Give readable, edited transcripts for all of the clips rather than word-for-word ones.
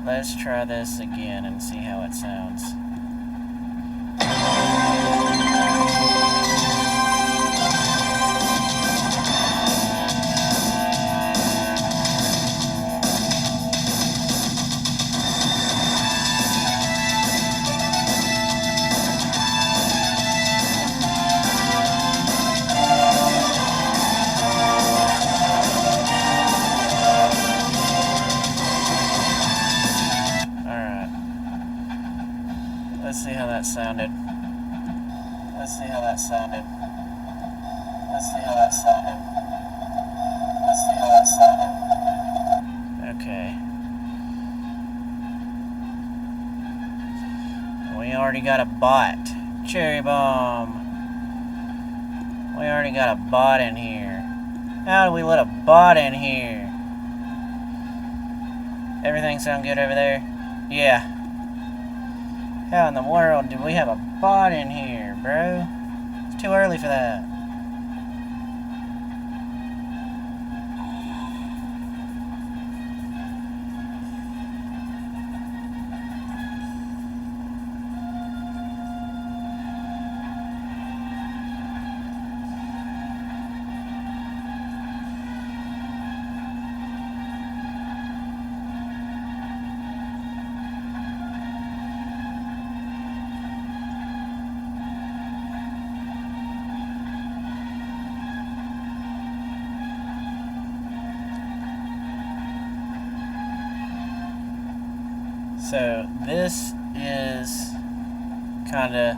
let's try this again and see how it sounds. Let's see how that sounded. Let's see how that sounded. Let's see how that sounded. Let's see how that sounded. Okay. We already got a bot. Cherry bomb. We already got a bot in here. How do we let a bot in here? Everything sound good over there? Yeah. How in the world do we have a bot in here, bro? It's too early for that. So this is kind of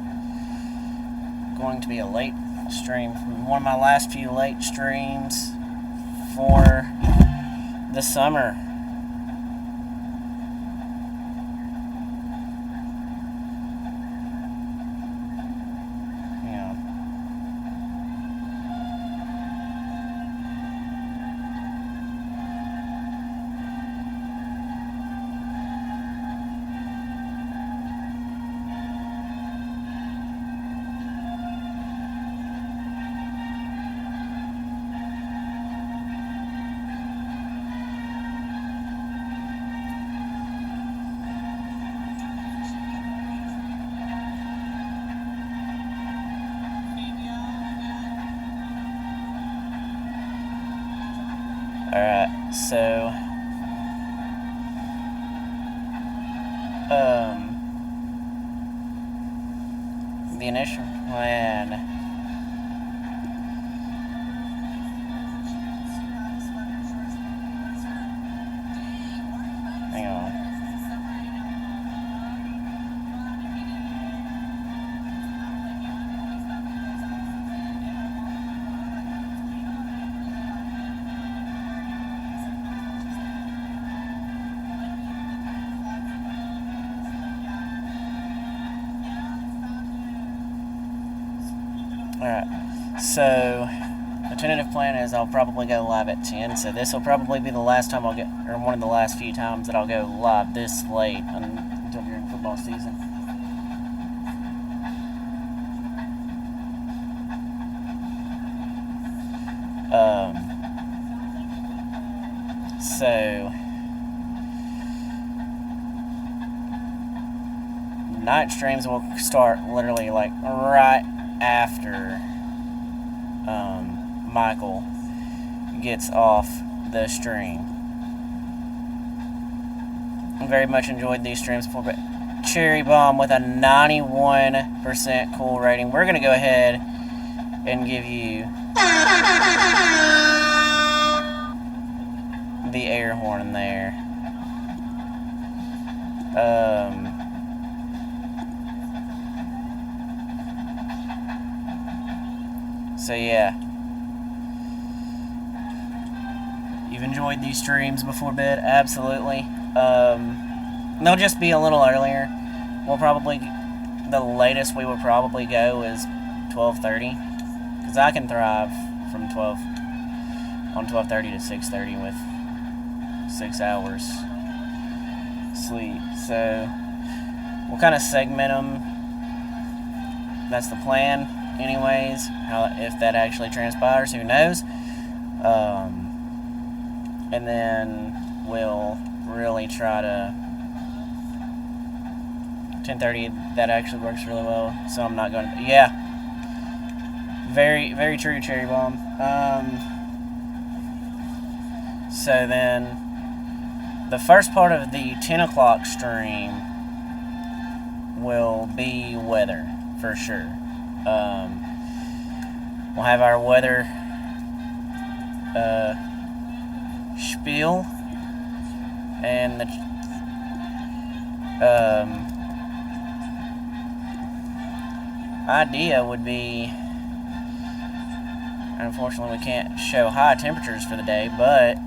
going to be a late stream, one of my last few late streams for the summer. Alright, so the initial plan. Hang on. Alright, so the tentative plan is I'll probably go live at 10, so this will probably be the last time I'll get, or one of the last few times that I'll go live this late until during football season. So night streams will start literally like right after Michael gets off the stream. I very much enjoyed these streams before, but Cherry Bomb with a 91% cool rating. We're going to go ahead and give you the air horn there. So yeah, you've enjoyed these streams before bed, absolutely. They'll just be a little earlier. We'll probably, the latest we will probably go is 12:30, because I can thrive from 12:30 to 6:30 with 6 hours sleep. So we'll kind of segment them. That's the plan. Anyways, if that actually transpires, who knows? And then we'll really try to 10:30, that actually works really well. So I'm not going to. Yeah. Very, very true, Cherry Bomb. So then, the first part of the 10 o'clock stream will be weather, for sure. We'll have our weather spiel, and the idea would be, unfortunately we can't show high temperatures for the day, but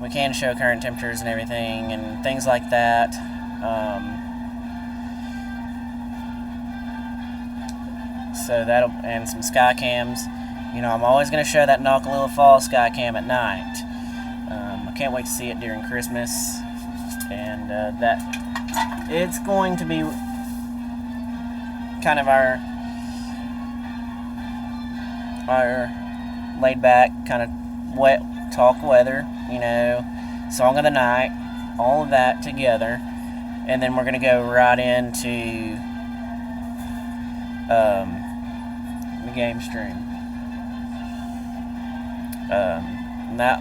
we can show current temperatures and everything and things like that. So that'll, and some sky cams. You know, I'm always going to show that Nakalula Falls sky cam at night. I can't wait to see it during Christmas, and that it's going to be kind of our laid back kind of wet talk weather, you know, song of the night, all of that together, and then we're going to go right into the game stream. That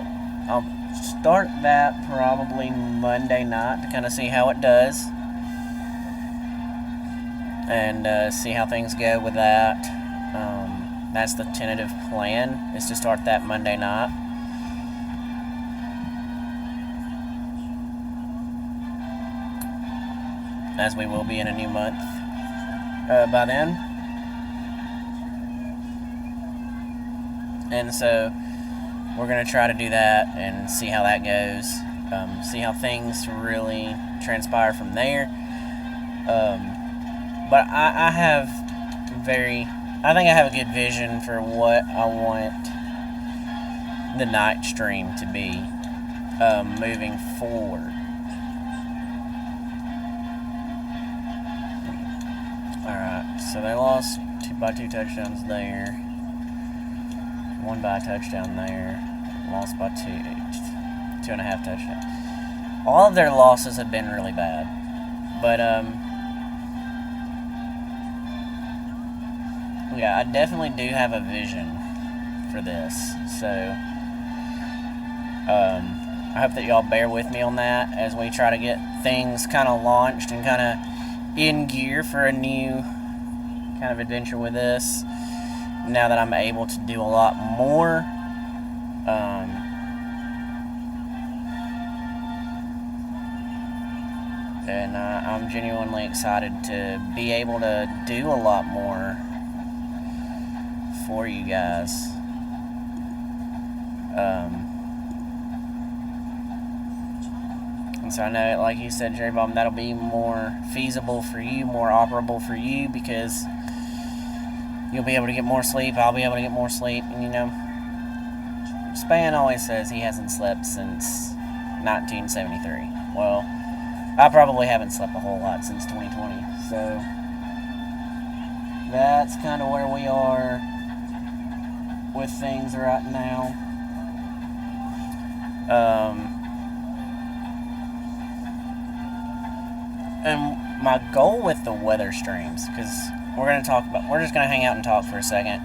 I'll start that probably Monday night to kind of see how it does, and see how things go with that. That's the tentative plan, is to start that Monday night. As we will be in a new month by then. And so we're going to try to do that and see how that goes. See how things really transpire from there. But I think I have a good vision for what I want the night stream to be moving forward. Alright, so they lost 2 touchdowns there. 1 by a touchdown there. Lost by 2.5 touchdowns. All of their losses have been really bad. But, yeah, I definitely do have a vision for this. So, I hope that y'all bear with me on that as we try to get things kind of launched and kind of in gear for a new kind of adventure with this. Now that I'm able to do a lot more, and I'm genuinely excited to be able to do a lot more for you guys. And so I know, like you said, Jerry Bomb, that'll be more feasible for you, more operable for you, because you'll be able to get more sleep, I'll be able to get more sleep, and you know, Span always says he hasn't slept since 1973. Well, I probably haven't slept a whole lot since 2020, so that's kind of where we are with things right now. And my goal with the weather streams, because we're just going to hang out and talk for a second.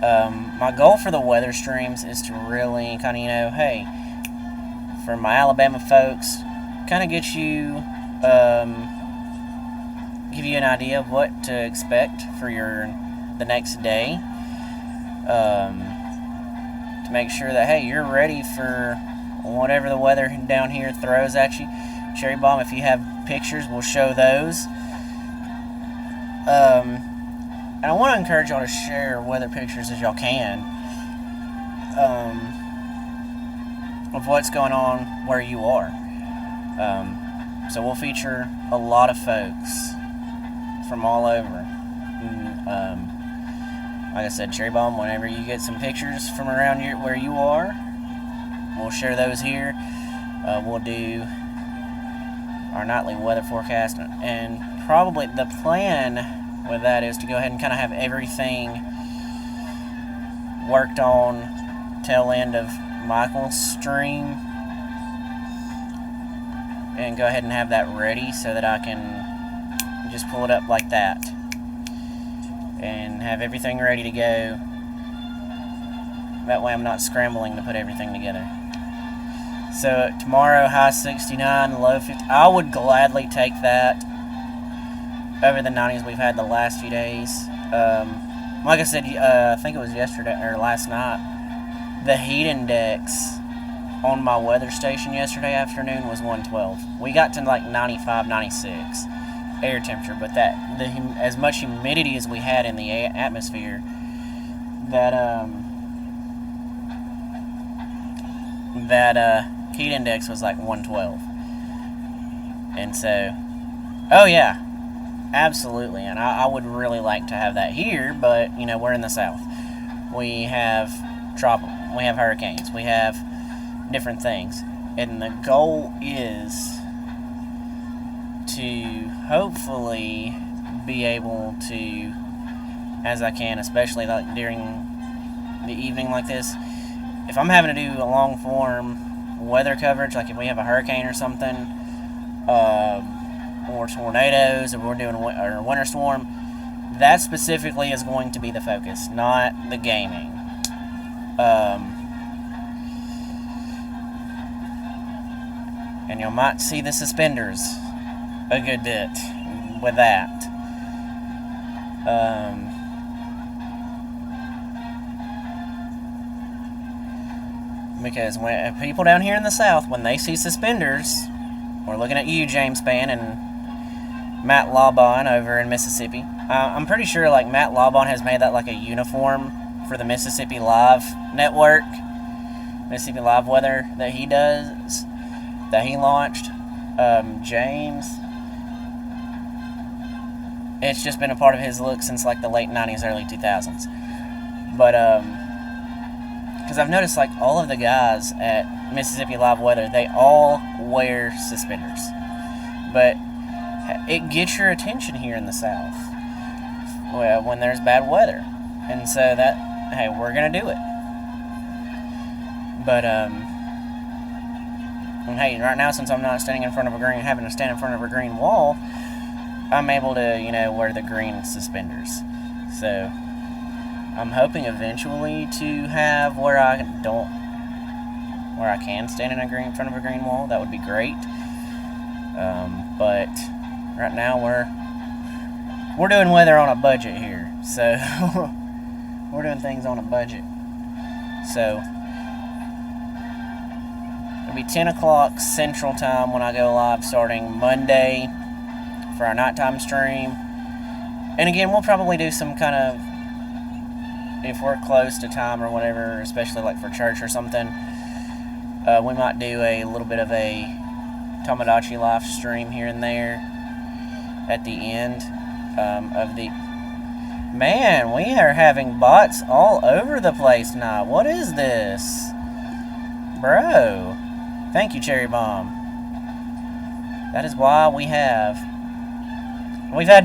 My goal for the weather streams is to really kind of, you know, hey, for my Alabama folks, kind of get you, give you an idea of what to expect for the next day. To make sure that, hey, you're ready for whatever the weather down here throws at you. Cherry Bomb, if you have pictures, we'll show those. And I want to encourage y'all to share weather pictures as y'all can, of what's going on where you are. So we'll feature a lot of folks from all over. Like I said, Cherry Bomb, whenever you get some pictures from around where you are, we'll share those here. We'll do our nightly weather forecast, and probably the plan with that is to go ahead and kind of have everything worked on tail end of Michael's stream, and go ahead and have that ready so that I can just pull it up like that and have everything ready to go. That way I'm not scrambling to put everything together. So tomorrow, high 69, low 50. I would gladly take that over the 90s we've had the last few days. Like I said, I think it was yesterday or last night, the heat index on my weather station yesterday afternoon was 112. We got to like 95, 96 air temperature, but as much humidity as we had in the atmosphere, that heat index was like 112. And so, oh yeah, absolutely. And I would really like to have that here, but you know, we're in the South. We have we have hurricanes, we have different things, and the goal is to hopefully be able to, as I can, especially like during the evening like this, if I'm having to do a long form weather coverage, like if we have a hurricane or something, or tornadoes, or we're doing a winter storm, that specifically is going to be the focus, not the gaming. And you might see the suspenders a good bit with that. Because when people down here in the South, when they see suspenders, we're looking at you, James Spann, and Matt Laubon over in Mississippi. I'm pretty sure like Matt Laubon has made that like a uniform for the Mississippi Live network, Mississippi Live Weather that he does, that he launched. James, it's just been a part of his look since like the late 90s, early 2000s. But because I've noticed like all of the guys at Mississippi Live Weather, they all wear suspenders. But it gets your attention here in the South when there's bad weather. And so that, hey, we're going to do it. But, and hey, right now, since I'm not standing in front of having to stand in front of a green wall, I'm able to, you know, wear the green suspenders. So I'm hoping eventually to have where I can stand in front of a green wall. That would be great. But right now we're doing weather on a budget here, so we're doing things on a budget. So it'll be 10 o'clock Central Time when I go live, starting Monday for our nighttime stream. And again, we'll probably do some kind of, if we're close to time or whatever, especially like for church or something, we might do a little bit of a Tomodachi live stream here and there at the end of the... Man, we are having bots all over the place tonight. What is this? Bro. Thank you, Cherry Bomb. That is why we've had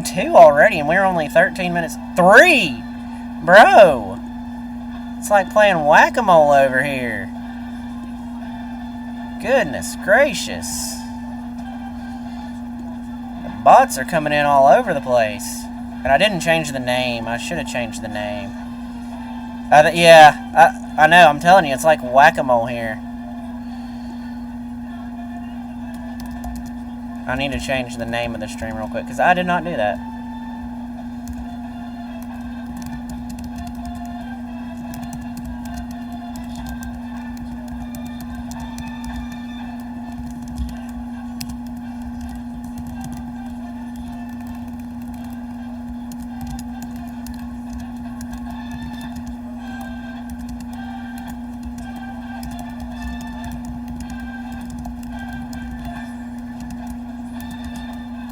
2 already, and we're only 13 minutes. 3! Bro! It's like playing whack-a-mole over here. Goodness gracious. The bots are coming in all over the place. And I didn't change the name. I should have changed the name. Yeah, I know. I'm telling you, it's like whack-a-mole here. I need to change the name of the stream real quick, because I did not do that.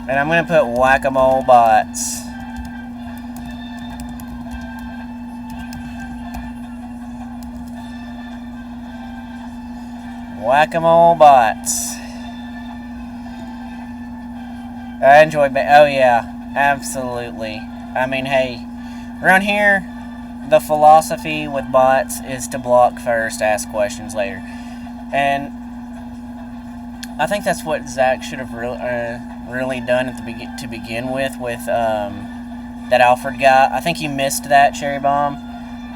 And I'm going to put whack-a-mole bots. Whack-a-mole bots. I enjoy... Oh, yeah. Absolutely. I mean, hey. Around here, the philosophy with bots is to block first, ask questions later. And I think that's what Zach should have really done to begin with that Alfred guy. I think he missed that cherry bomb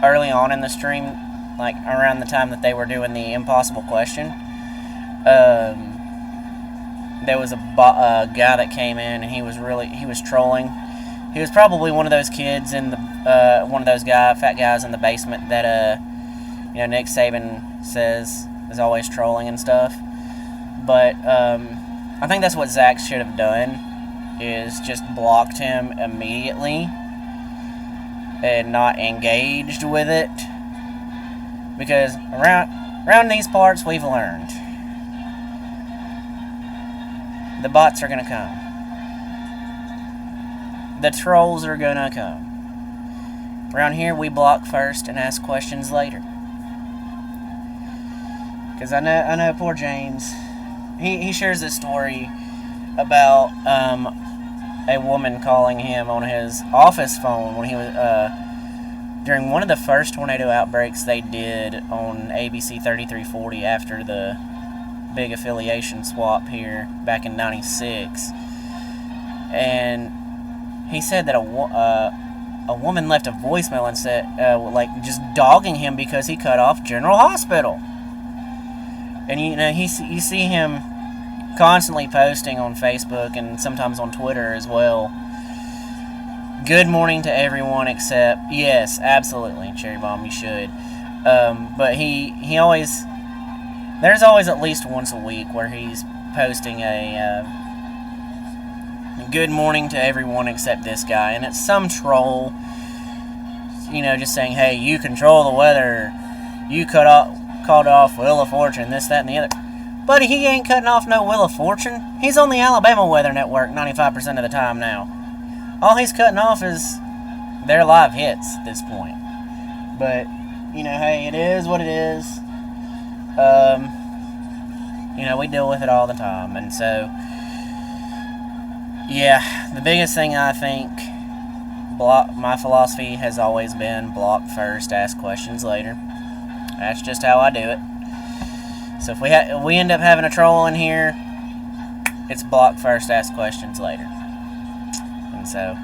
early on in the stream, like around the time that they were doing the impossible question. There was a guy that came in and he was trolling. He was probably one of those kids in the one of those fat guys in the basement that Nick Saban says is always trolling and stuff. But I think that's what Zach should have done, is just blocked him immediately and not engaged with it. Because around these parts, we've learned the bots are going to come. The trolls are going to come. Around here, we block first and ask questions later. Because I know poor James. He shares this story about a woman calling him on his office phone when he was during one of the first tornado outbreaks they did on ABC 3340 after the big affiliation swap here back in '96, and he said that a woman left a voicemail and said just dogging him because he cut off General Hospital. And you see him constantly posting on Facebook and sometimes on Twitter as well. Good morning to everyone except, yes, absolutely, Cherry Bomb, you should. But he always, there's always at least once a week where he's posting a good morning to everyone except this guy. And it's some troll, just saying, hey, you control the weather. You called off Wheel of Fortune, this, that, and the other. Buddy, he ain't cutting off no Wheel of Fortune. He's on the Alabama Weather Network 95% of the time now. All he's cutting off is their live hits at this point. But, hey, it is what it is. We deal with it all the time. And so, yeah, the biggest thing I think, my philosophy has always been block first, ask questions later. That's just how I do it. So if we end up having a troll in here, it's block first, ask questions later. And so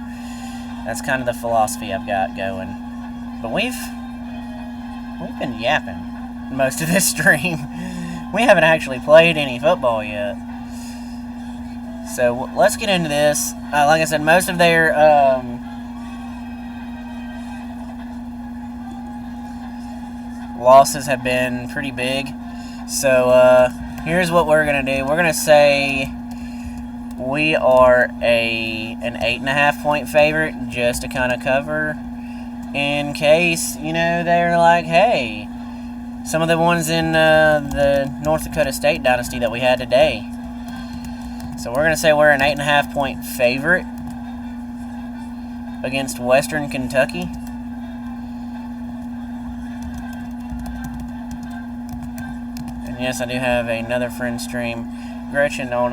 that's kind of the philosophy I've got going. But we've been yapping most of this stream. We haven't actually played any football yet. So let's get into this. Like I said, most of their losses have been pretty big. So here's what we're going to do. We're going to say we are an 8.5 point favorite just to kind of cover in case, they're like, hey, some of the ones in the North Dakota State dynasty that we had today. So we're going to say we're an 8.5 point favorite against Western Kentucky. Yes, I do have another friend stream, Gretchen, on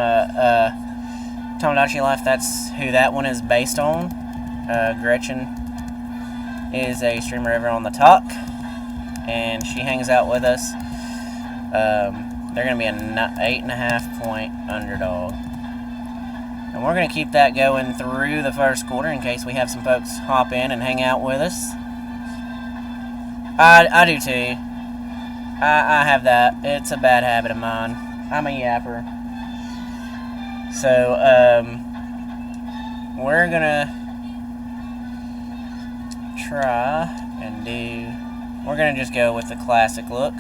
Tomodachi Life. That's who that one is based on. Gretchen is a streamer over on the Talk, and she hangs out with us. They're going to be an 8.5 point underdog. And we're going to keep that going through the first quarter in case we have some folks hop in and hang out with us. I do too. I have that. It's a bad habit of mine. I'm a yapper. So, we're gonna try and we're gonna just go with the classic look.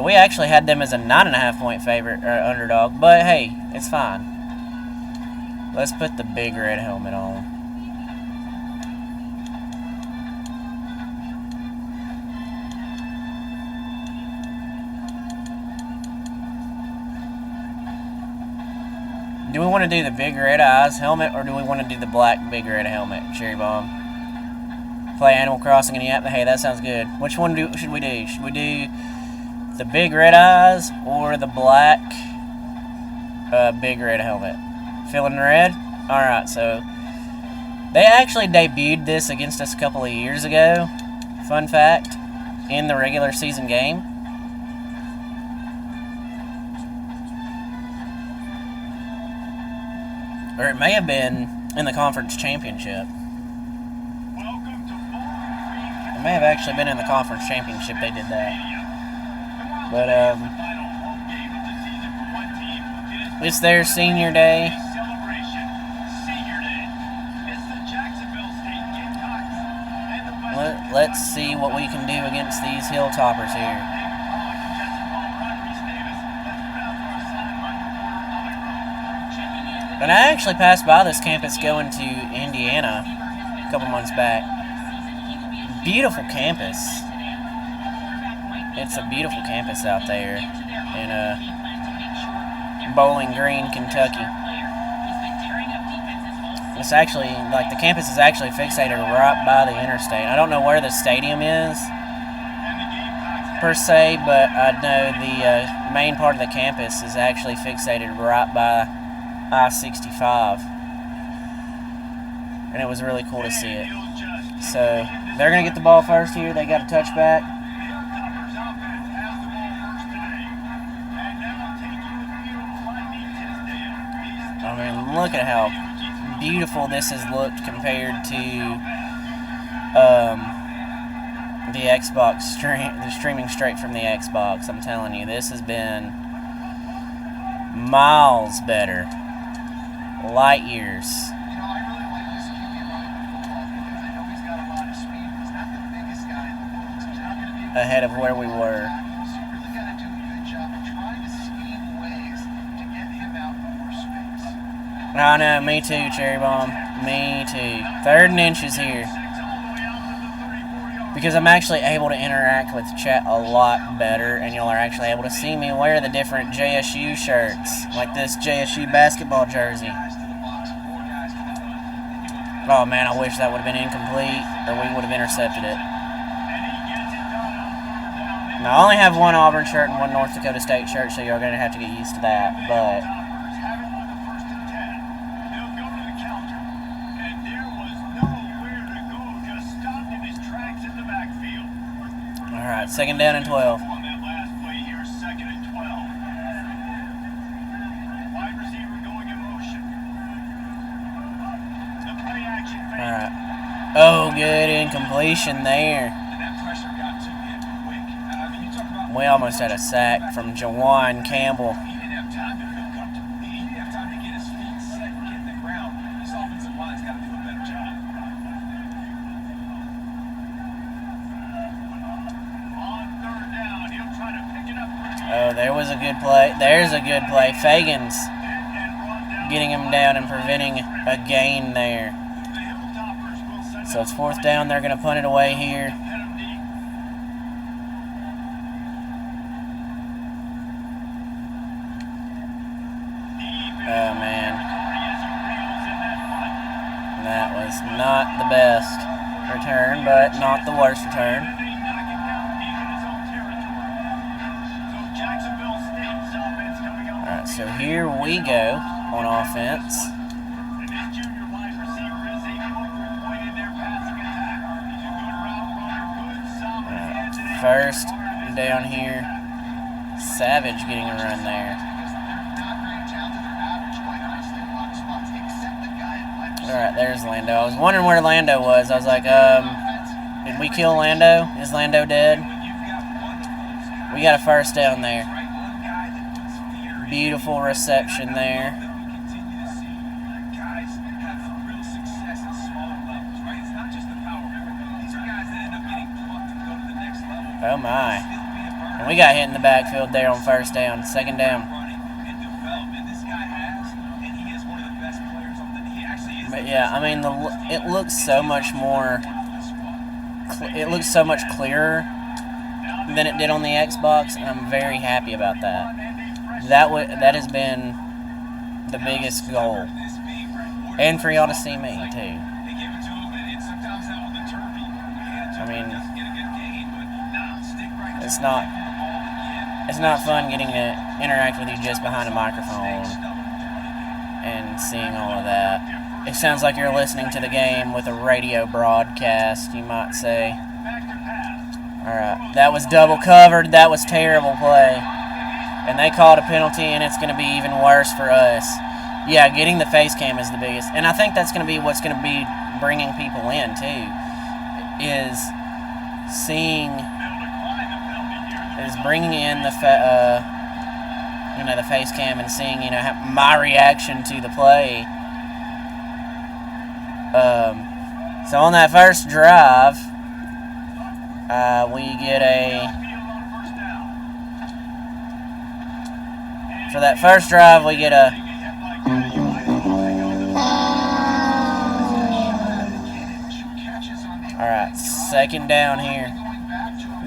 We actually had them as a 9.5 point favorite, or underdog, but hey, it's fine. Let's put the big red helmet on. Do we want to do the big red eyes helmet, or do we want to do the black big red helmet, Cherry Bomb? Play Animal Crossing and yap. Hey, that sounds good. Which one should we do? Should we do the big red eyes or the black big red helmet? Feeling red? Alright, so they actually debuted this against us a couple of years ago. Fun fact, in the regular season game. Or it may have been in the conference championship. It may have actually been in the conference championship they did that. But, it's their senior day. Let's see what we can do against these Hilltoppers here. And I actually passed by this campus going to Indiana a couple months back. Beautiful campus. It's a beautiful campus out there in Bowling Green, Kentucky. It's actually, like, the campus is actually fixated right by the interstate. I don't know where the stadium is, per se, but I know the main part of the campus is actually fixated right by I-65. And it was really cool to see it. So, they're going to get the ball first here. They got a touchback. I mean, look at how beautiful this has looked compared to the Xbox the streaming straight from the Xbox. I'm telling you, this has been miles better, light years. Ahead of where we were. I know, me too, Cherry Bomb. Me too. 3rd and inches here. Because I'm actually able to interact with chat a lot better, and y'all are actually able to see me wear the different JSU shirts, like this JSU basketball jersey. Oh man, I wish that would have been incomplete, or we would have intercepted it. Now, I only have one Auburn shirt and one North Dakota State shirt, so you're going to have to get used to that, but... Alright, 2nd down and 12. Alright. Oh, good incompletion there. We almost had a sack from Jawan Campbell. Oh, there was a good play. There's a good play. Fagan's getting him down and preventing a gain there. So it's 4th down. They're going to punt it away here. Oh, man. That was not the best return, but not the worst return. Alright, so here we go on offense. First down here. Savage getting a run there. Alright, there's Lando. I was wondering where Lando was. I was like, did we kill Lando? Is Lando dead? We got a first down there. Beautiful reception there. Oh my. And we got hit in the backfield there on 1st down. 2nd down. But yeah, I mean, it looks so much more. It looks so much clearer than it did on the Xbox, and I'm very happy about that. That has been the biggest goal, and for y'all to see me too. I mean, it's not fun getting to interact with you just behind a microphone and seeing all of that. It sounds like you're listening to the game with a radio broadcast, you might say. Alright, that was double covered. That was terrible play. And they called a penalty, and it's going to be even worse for us. Yeah, getting the face cam is the biggest, and I think that's going to be what's going to be bringing people in too. Is bringing in the the face cam and seeing my reaction to the play. So on that first drive, we get for that first drive we get a all right, second down here.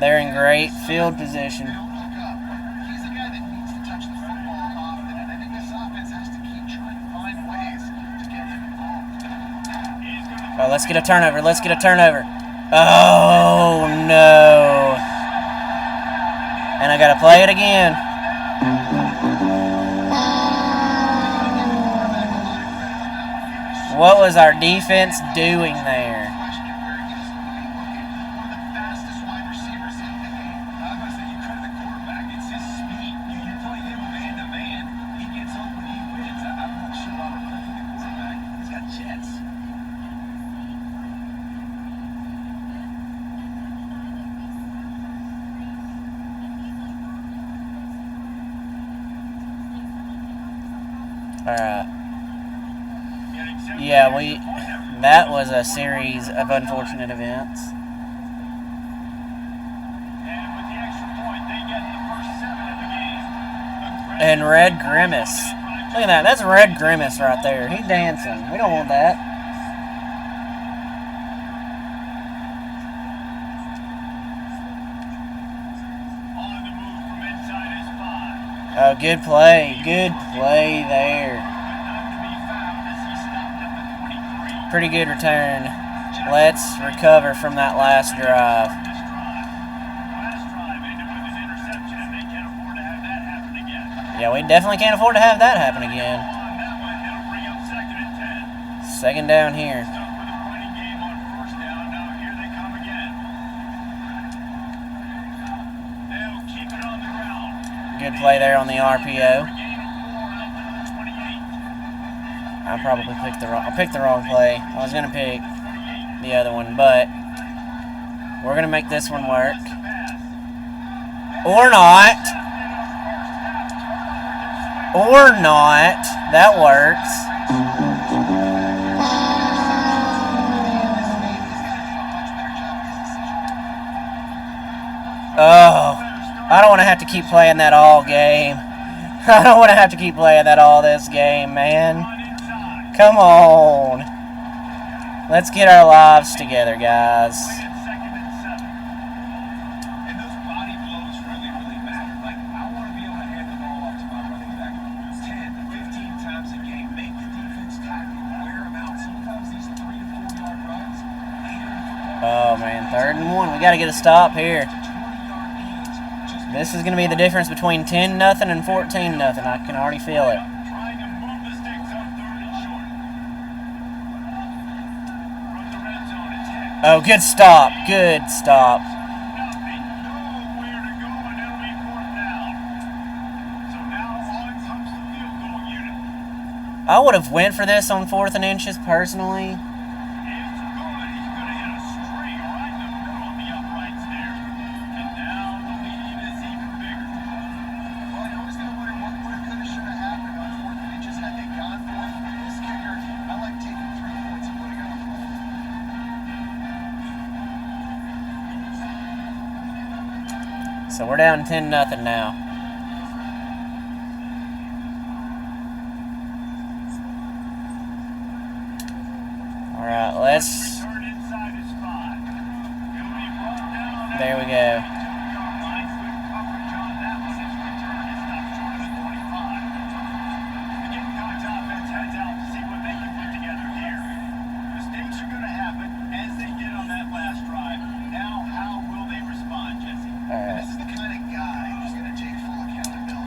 They're in great field position. Oh, let's get a turnover. Let's get a turnover. Oh, no. And I got to play it again. What was our defense doing there? Alright. Yeah, that was a series of unfortunate events. And Red Grimace. Look at that. That's Red Grimace right there. He's dancing. We don't want that. Oh, good play. Good play there. Pretty good return. Let's recover from that last drive. Yeah, we definitely can't afford to have that happen again. Second down here. Good play there on the RPO. I probably picked the wrong play. I was gonna pick the other one, but we're gonna make this one work. Or not. Or not. That works. Oh. I don't want to have to keep playing that all game. I don't want to have to keep playing that all this game, man. Come on. Let's get our lives together, guys. Oh, man. 3rd and 1. We got to get a stop here. This is going to be the difference between 10-0 and 14-0. I can already feel it. Oh, good stop. Good stop. I would have went for this on 4th and inches personally. So we're down 10-0 now. All right, let's. There we go.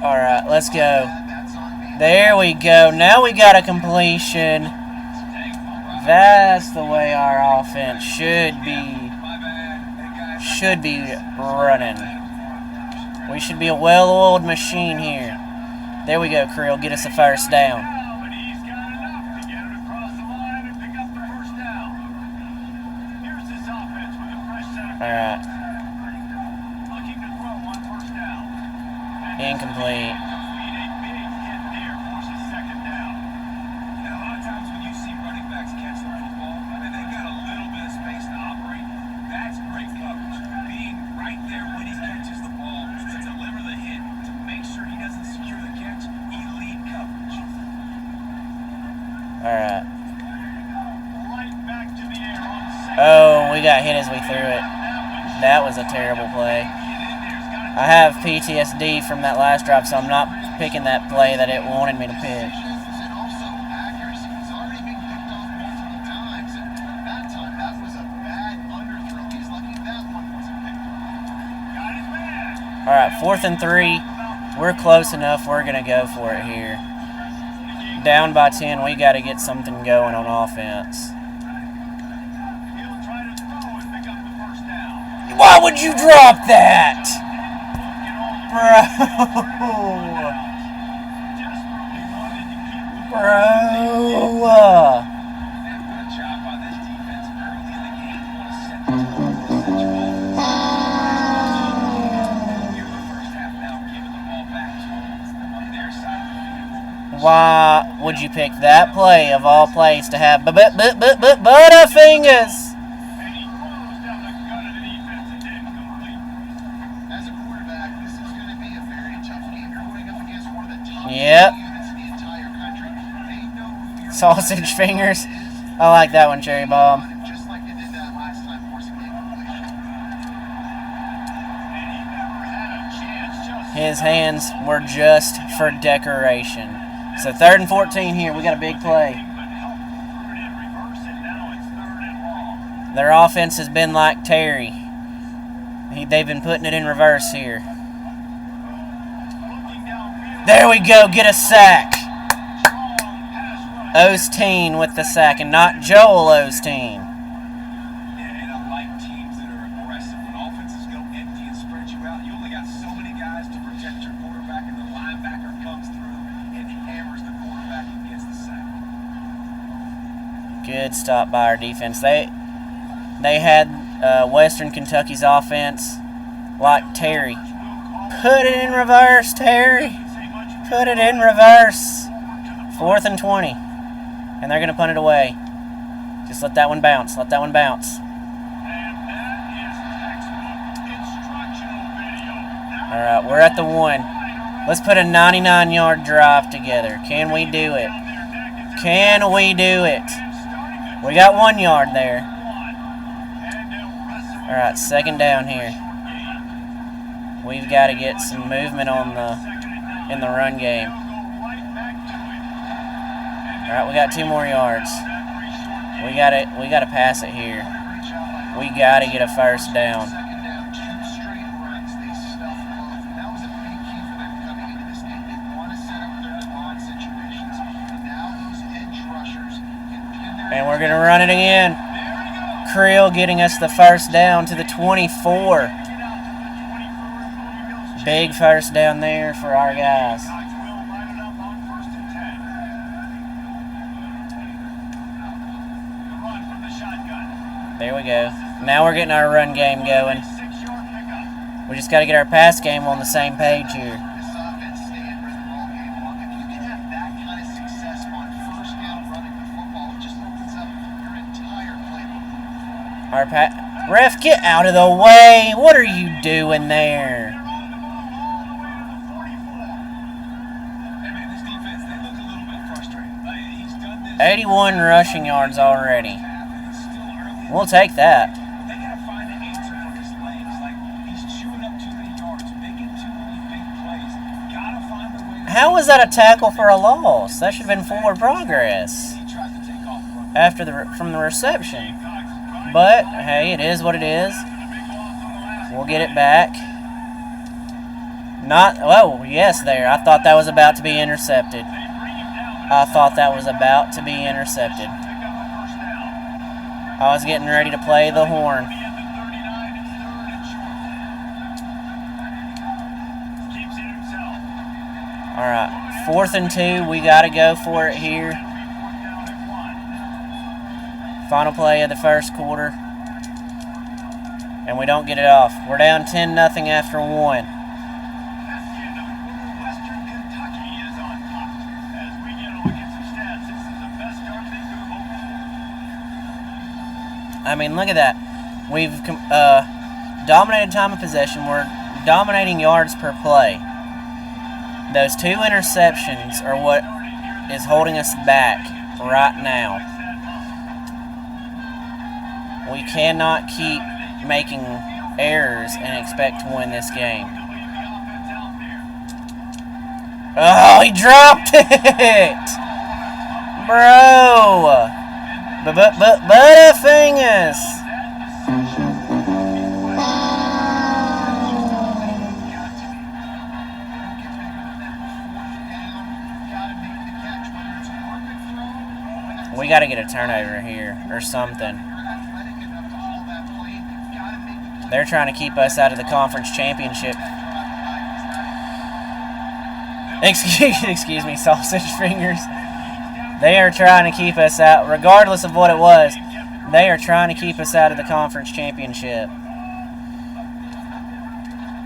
Alright, let's go. There we go. Now we got a completion. That's the way our offense should be running. We should be a well-oiled machine here. There we go, Creel. Get us a first down. incomplete. Alright. Oh, we got hit as we threw it. That was a terrible play. I have PTSD from that last drive, so I'm not picking that play that it wanted me to pick. Alright, 4th and 3. We're close enough. We're going to go for it here. Down by 10, we got to get something going on offense. Why would you drop that? Bro. Why would you pick that play of all plays to have Butterfingers? Yep. Sausage fingers. I like that one, Cherry Bomb. His hands were just for decoration. So 3rd and 14 here. We got a big play. Their offense has been like Terry. They've been putting it in reverse here. There we go. Get a sack. Osteen with the sack, and not Joel Osteen. Good stop by our defense. They had Western Kentucky's offense like Terry. Put it in reverse, Terry. Put it in reverse. 4th and 20. And they're going to punt it away. Just let that one bounce. Let that one bounce. Alright, we're at the 1. Let's put a 99-yard drive together. Can we do it? Can we do it? We got 1 yard there. Alright, 2nd down here. We've got to get some movement in the run game. Alright, we got 2 more yards. We gotta pass it here. We gotta get a 1st down. And we're gonna run it again. Creel getting us the 1st down to the 24. Big 1st down there for our guys. There we go. Now we're getting our run game going. We just got to get our pass game on the same page here. Ref, get out of the way. What are you doing there? 81 rushing yards already. We'll take that. How was that a tackle for a loss? That should have been forward progress from the reception. But, hey, it is what it is. We'll get it back. Oh, yes, there. I thought that was about to be intercepted. I was getting ready to play the horn. Alright, 4th and 2. We got to go for it here. Final play of the 1st quarter. And we don't get it off. We're down 10-0 after 1. I mean, look at that. We've dominated time of possession. We're dominating yards per play. Those 2 interceptions are what is holding us back right now. We cannot keep making errors and expect to win this game. Oh, he dropped it! Bro! Butterfingers! We gotta get a turnover here, or something. They're trying to keep us out of the conference championship. Excuse me, sausage fingers. They are trying to keep us out, regardless of what it was. They are trying to keep us out of the conference championship.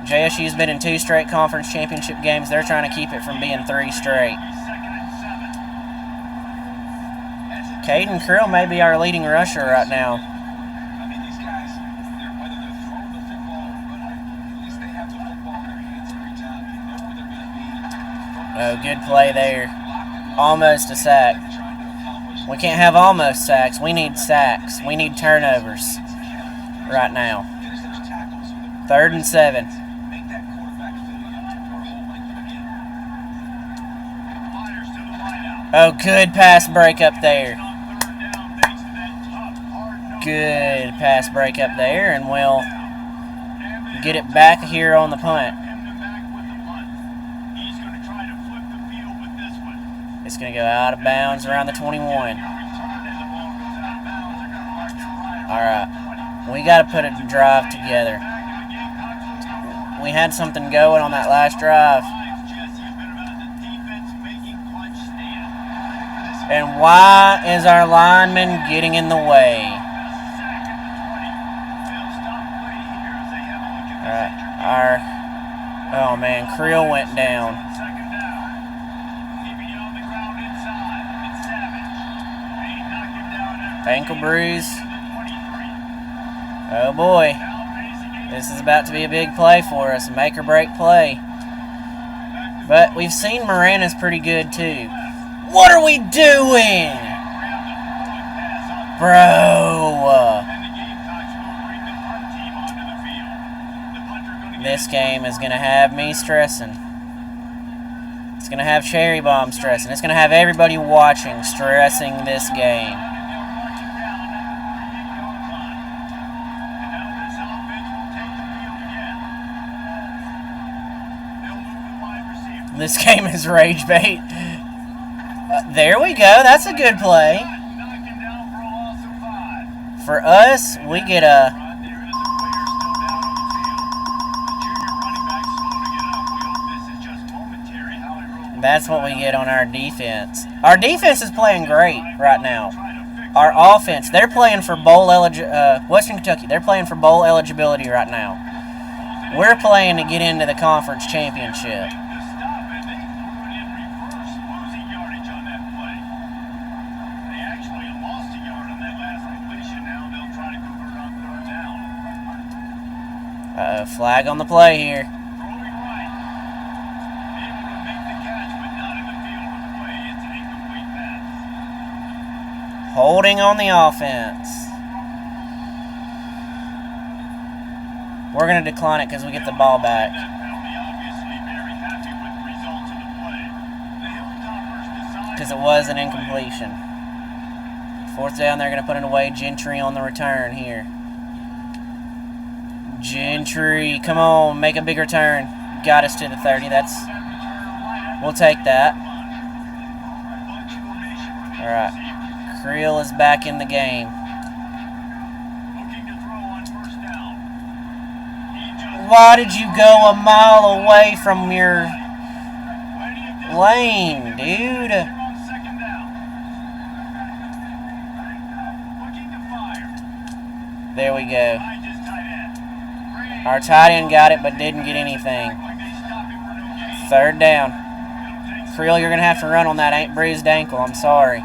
JSU's been in 2 straight conference championship games. They're trying to keep it from being 3 straight. Caden Krill may be our leading rusher right now. Oh, good play there. Almost a sack. We can't have almost sacks. We need sacks. We need turnovers right now. 3rd and 7. Oh, good pass break up there. Good pass break up there, and we'll get it back here on the punt. It's going to go out of bounds around the 21. Alright. We got to put a drive together. We had something going on that last drive. And why is our lineman getting in the way? Alright. Oh man, Creel went down. Ankle bruise. Oh boy. This is about to be a big play for us. Make or break play. But we've seen Moranis pretty good too. What are we doing? Bro. This game is going to have me stressing. It's going to have Cherry Bomb stressing. It's going to have everybody watching stressing this game. This game is rage bait. There we go. That's a good play. For us, we get a... That's what we get on our defense. Our defense is playing great right now. Our offense, they're playing for bowl Western Kentucky. They're playing for bowl eligibility right now. We're playing to get into the conference championship. Flag on the play here. Holding on the offense. We're going to decline it because we get the ball back. Because it was an incompletion. 4th down, they're going to put it away. Gentry on the return here. Gentry, come on, make a bigger turn. Got us to the 30. We'll take that. All right. Creel is back in the game. Why did you go a mile away from your lane, dude? There we go. Our tight end got it, but didn't get anything. 3rd down. Creel, you're going to have to run on that bruised ankle. I'm sorry.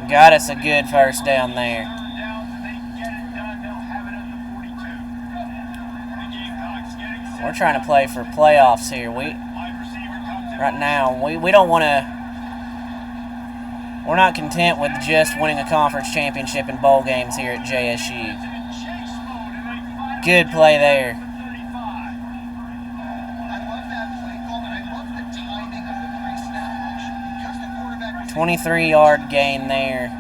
Got us a good first down there. We're trying to play for playoffs here. Right now, we don't want to. We're not content with just winning a conference championship in bowl games here at JSU. Good play there. 23-yard gain there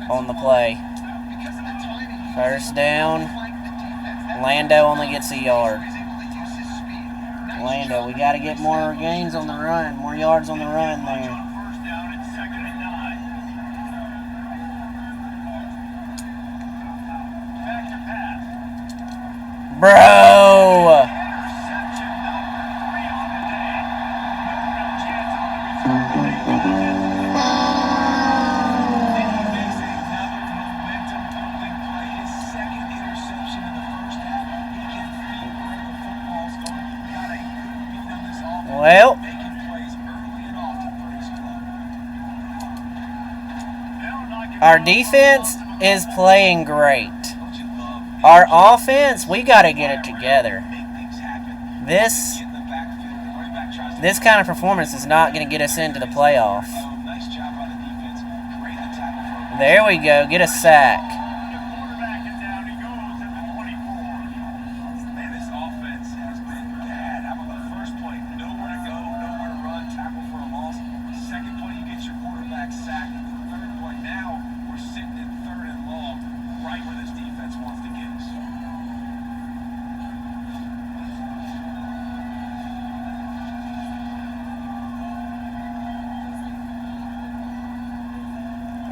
on the play. First down. Lando only gets a yard. Lando, we got to get more gains on the run, more yards on the run there. Bro! Well, our defense is playing great. Our offense, we got to get it together. This kind of performance is not going to get us into the playoff. There we go, get a sack.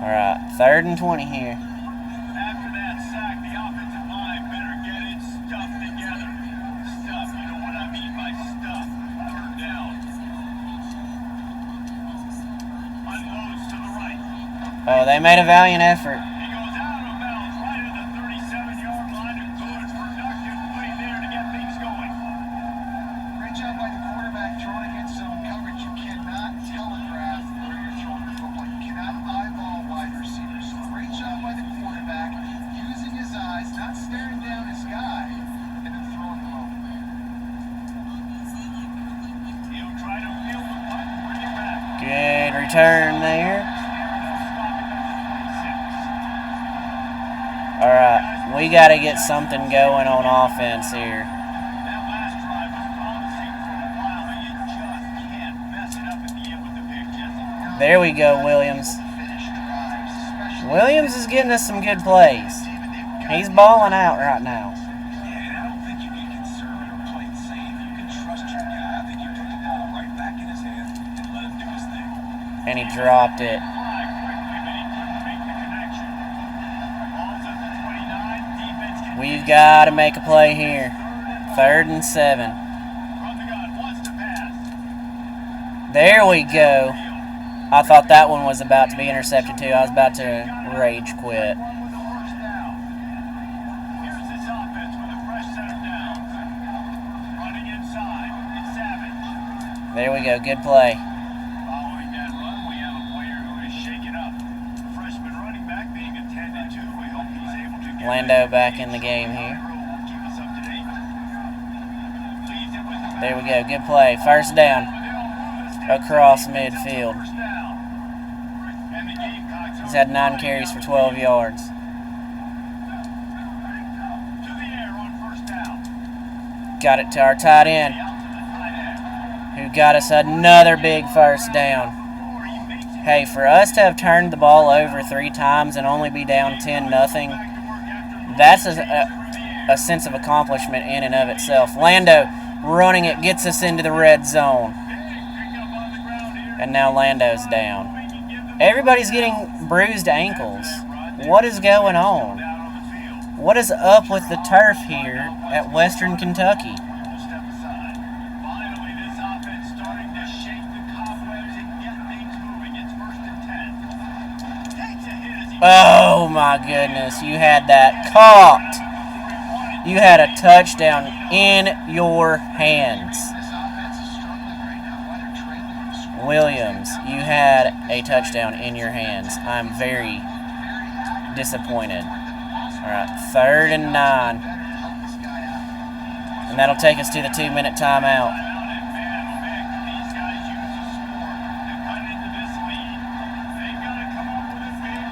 Alright, 3rd and 20 here. After that sack, the offensive line better get its stuff together. Stuff, you know what I mean by stuff. 3rd down. Unloads to the right. Oh, they made a valiant effort. He goes out of bounds right at the 37-yard line. A good, productive play there to get things going. Great job by the quarterback throwing against zone coverage. You cannot telegraph where you're throwing the football. You cannot eyeball wide receivers. So great job by the quarterback using his eyes, not staring down his guy, and then throwing him over. He'll try to field the punt and bring it back. Good return there. Alright, we got to get something going on offense here. That last drive was promising for a while, but you just can't mess it up at the end with the big Jesse. There we go, Williams. Williams is getting us some good plays. He's balling out right now. Yeah, and I don't think you get conservative or play it safe. You can trust your guy. I think you put the ball right back in his hands and let him do his thing. And he dropped it. Fly quickly, but he couldn't make the connection. Ball's at the 29. Defense can We've got to make a play here. 3rd and 7. from the gun. Wants to pass. There we go. I thought that one was about to be intercepted too. I was about to rage quit. With a first down. Here's this offense with a fresh set of downs. Running inside. It's Savage. There we go. Good play. Following that run, we have a player who is shaken up. Freshman running back being attended to. We hope he's able to get Lando back in the game here. Keep us up to date. Leads it with the There we go. Good play. First down. Across midfield. first down. And the Gamecocks He's had 9 carries for 12 yards. to the air on first down. Got it to our tight end, Out to the tight end. who got us another big first down. Or he makes it Hey, for us to have turned the ball over 3 times and only be down 10-0, back to work after that's a sense of accomplishment in and of itself. Lando running it gets us into the red zone. picked up on the ground here. And now Lando's down. We can give them Everybody's getting bruised ankles. What is going on? down on the field. What is up with the turf here at Western Kentucky? We'll step aside. Finally, this offense starting to shake the cobwebs and get things moving. It's 1st and 10. Takes a hit as he Oh my goodness, you had that caught. You had a touchdown in your hands. This offense is struggling right now. Why they're trailing them so Williams, you had a touchdown in your hands. I'm very disappointed. All right, 3rd and 9. And that'll take us to the 2-minute timeout.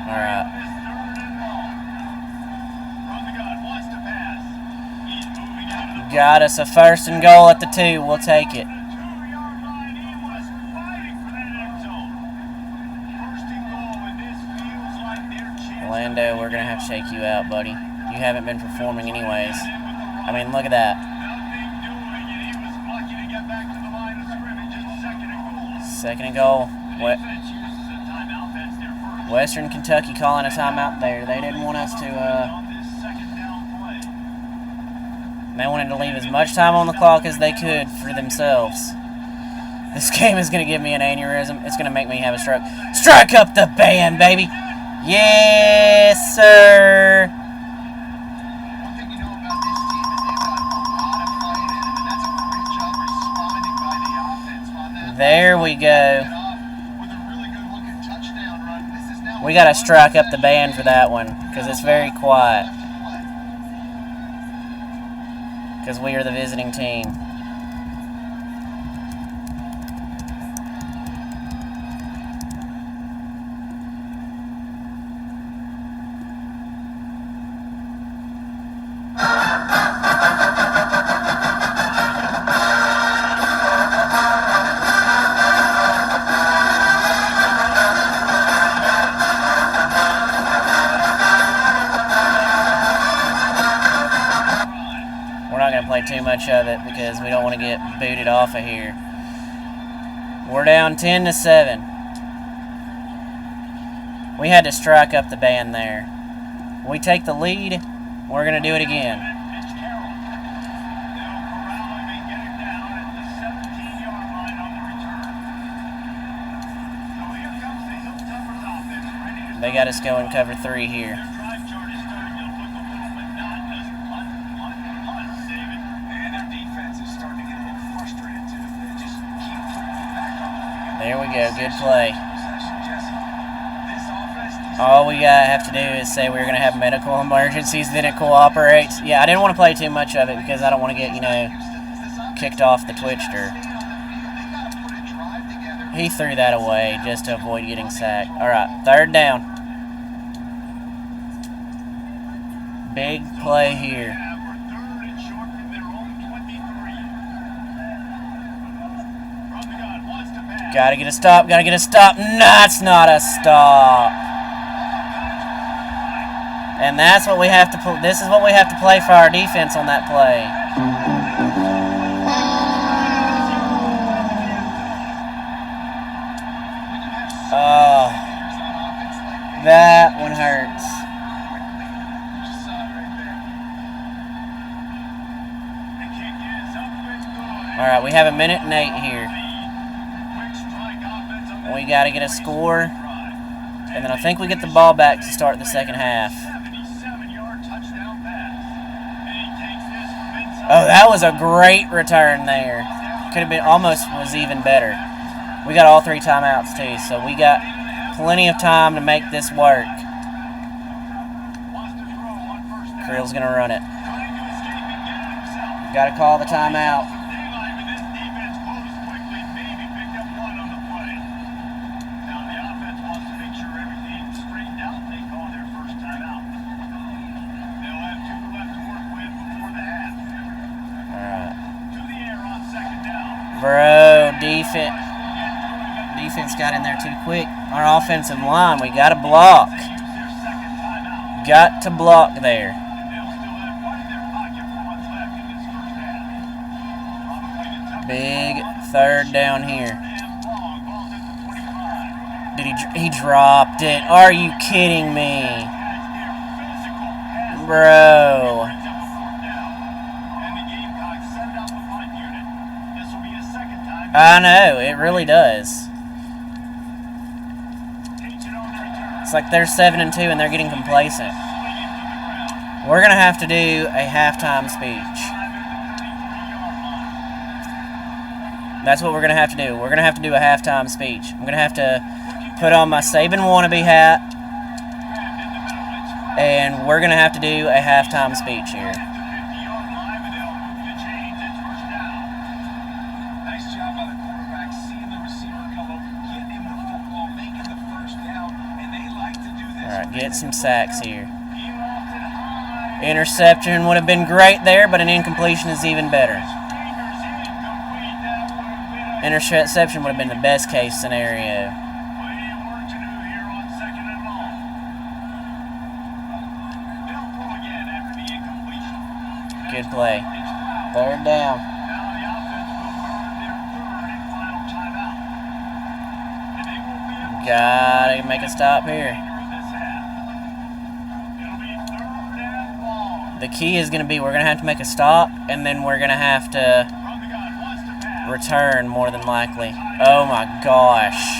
All right. Got us a 1st and goal at the 2. We'll take it. Orlando, we're going to have to shake you out, buddy. You haven't been performing anyways. I mean, look at that. 2nd and goal. Western Kentucky calling a timeout there. They didn't want us to, they wanted to leave as much time on the clock as they could for themselves. This game is going to give me an aneurysm. It's going to make me have a stroke. Strike up the band, baby! Yes, sir! One thing you know about this team is they've got a lot of fight in it, and that's a great job responding by the offense on that. There we go. With a really good looking touchdown run. This is now We got to strike up the band for that one, because it's very quiet. Because we are the visiting team. Play too much of it because we don't want to get booted off of here. We're down 10-7. We had to strike up the band there. We take the lead. We're going to do it again. They got us going cover 3 here. There we go, good play. All we have to do is say we're going to have medical emergencies, then it cooperates. Yeah, I didn't want to play too much of it because I don't want to get, kicked off the Twitchter. He threw that away just to avoid getting sacked. All right, 3rd down. Big play here. Gotta get a stop, gotta get a stop. That's not a stop. And that's what we have to pull. This is what we have to play for our defense on that play. Oh, that one hurts. All right, we have 1:08 here. We got to get a score, and then I think we get the ball back to start the 2nd half. Oh, that was a great return there. Could have been, almost was even better. We got all 3 timeouts too, so we got plenty of time to make this work. Crill's going to run it. Got to call the timeout. Bro, defense got in there too quick. Our offensive line, we got to block. Got to block there. Big 3rd down here. He dropped it. Are you kidding me? Bro. I know, it really does. It's like they're 7-2 and they're getting complacent. We're going to have to do a halftime speech. That's what we're going to have to do. We're going to have to do a halftime speech. I'm going to have to put on my Saban wannabe hat, and we're going to have to do a halftime speech here. Nice job by the quarterback, seeing the receiver come over, getting him the football, making the first down, and they like to do this. All right, get some sacks here. Interception would have been great there, but an incompletion is even better. Interception would have been the best case scenario. Good play. Third down. Gotta make a stop here. The key is going to be we're going to have to make a stop, and then we're going to have to return more than likely. Oh my gosh.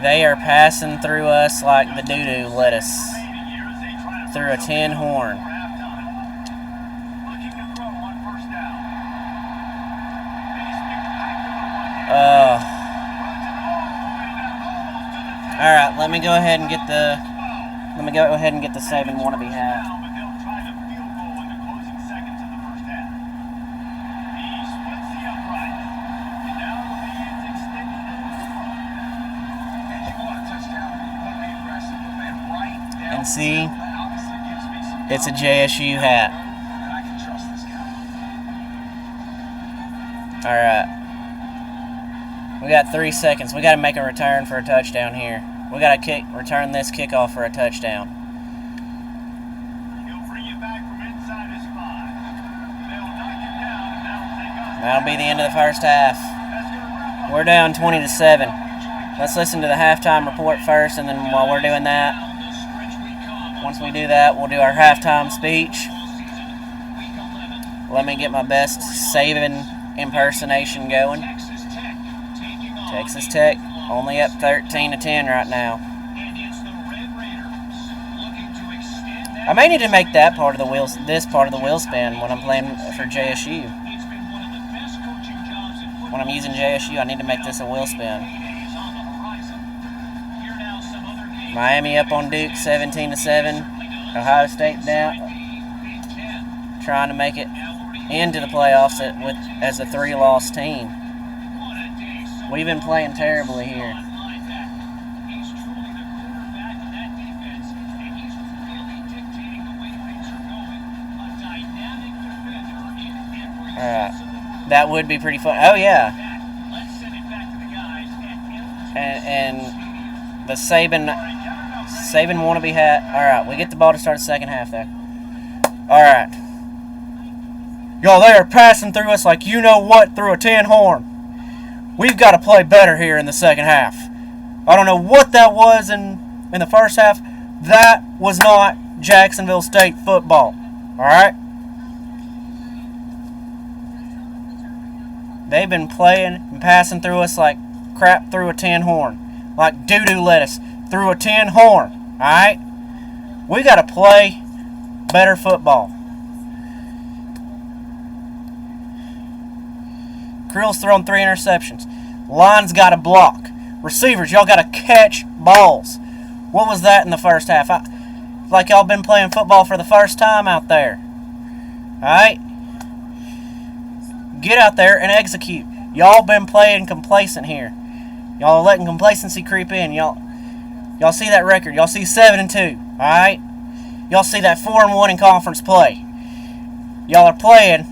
They are passing through us like the doo-doo lettuce through a tin horn. All right, let me go ahead and get the Saban wannabe hat. And see, it's a JSU hat. All right. We got 3 seconds. We got to make a return for a touchdown here. We got to return this kickoff for a touchdown. That'll be the end of the first half. We're down 20-7. Let's listen to the halftime report first, and then while we're doing that, once we do that, we'll do our halftime speech. Let me get my best Saban impersonation going. Texas Tech only up 13-10 right now. I may need to make that part of the wheel, this part of the wheel span when I'm playing for JSU. When I'm using JSU, I need to make this a wheel spin. Miami up on Duke 17-7. Ohio State down, trying to make it into the playoffs as a 3-loss team. We've been playing terribly here. Alright. That would be pretty fun. Oh, yeah. And the Saban wannabe hat. Alright, we get the ball to start the second half there. Alright. Y'all, they are passing through us like you know what through a tin horn. We've got to play better here in the second half. I don't know what that was in the first half. That was not Jacksonville State football. Alright? They've been playing and passing through us like crap through a tin horn. Like doo-doo lettuce through a tin horn. Alright? We got to play better football. Crill's thrown 3 interceptions. Line's got to block. Receivers, y'all got to catch balls. What was that in the first half? Like y'all been playing football for the first time out there. Alright? Get out there and execute. Y'all been playing complacent here. Y'all letting complacency creep in. Y'all see that record. Y'all see 7-2. Alright? Y'all see that 4-1 in conference play. Y'all are playing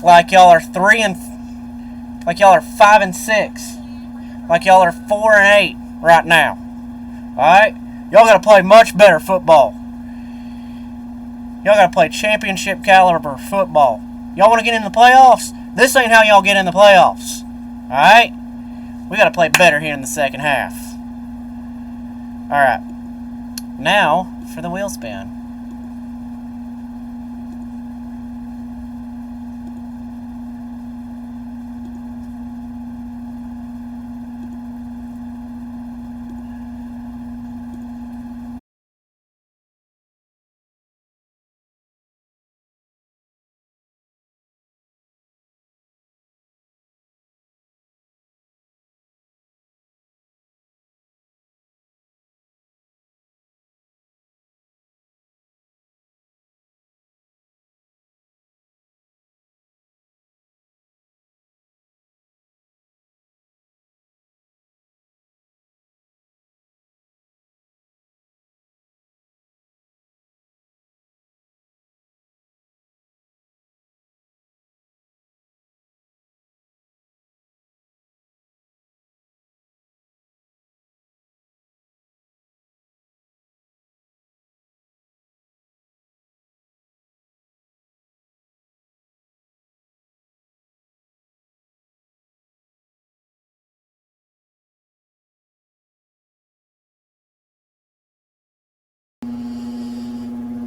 like y'all are 5-6. Like y'all are 4-8 right now. Alright? Y'all gotta play much better football. Y'all gotta play championship caliber football. Y'all wanna get in the playoffs? This ain't how y'all get in the playoffs. Alright? We gotta play better here in the second half. Alright. Now for the wheel spin.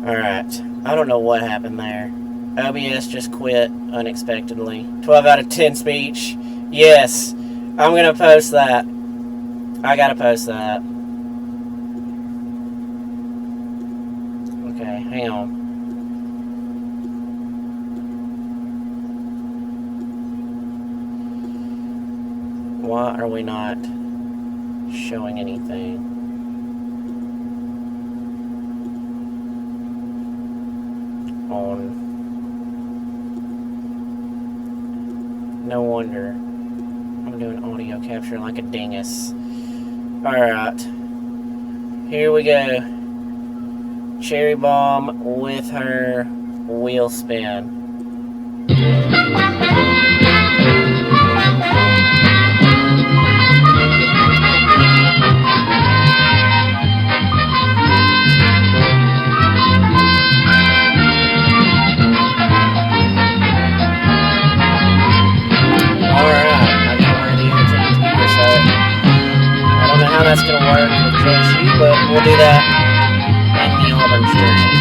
Alright. I don't know what happened there. OBS just quit unexpectedly. 12 out of 10 speech. Yes. I'm gonna post that. I gotta post that. Okay, hang on. Why are we not showing anything? On. No wonder. I'm doing audio capture like a dingus. Alright. Here we go. Cherry Bomb with her wheel spin. That's going to work with JSU, but we'll do that in the Auburn jersey.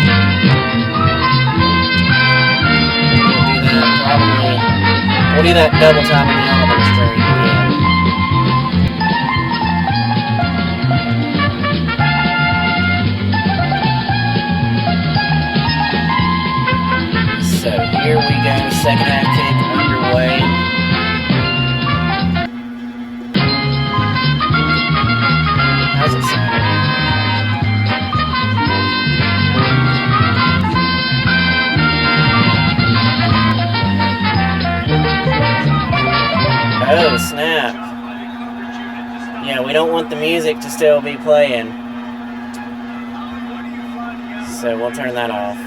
We'll do that double time in the Auburn jersey again. So here we go, second half kick underway. How's it sound? Oh, snap. Yeah, we don't want the music to still be playing. So we'll turn that off.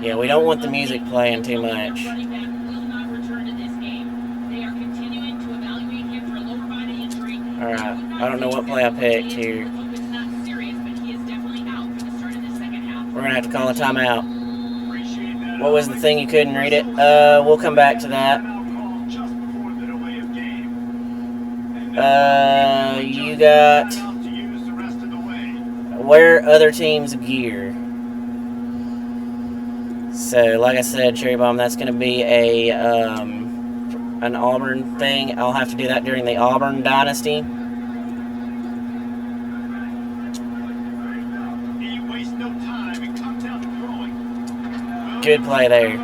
Yeah, we don't want the music playing too much. Alright, I don't know what play I picked here. We're going to have to call a timeout. What was the thing you couldn't read it? We'll come back to that. You got... wear other teams' gear. So, like I said, Cherry Bomb, that's going to be a... an Auburn thing. I'll have to do that during the Auburn dynasty. Good play there.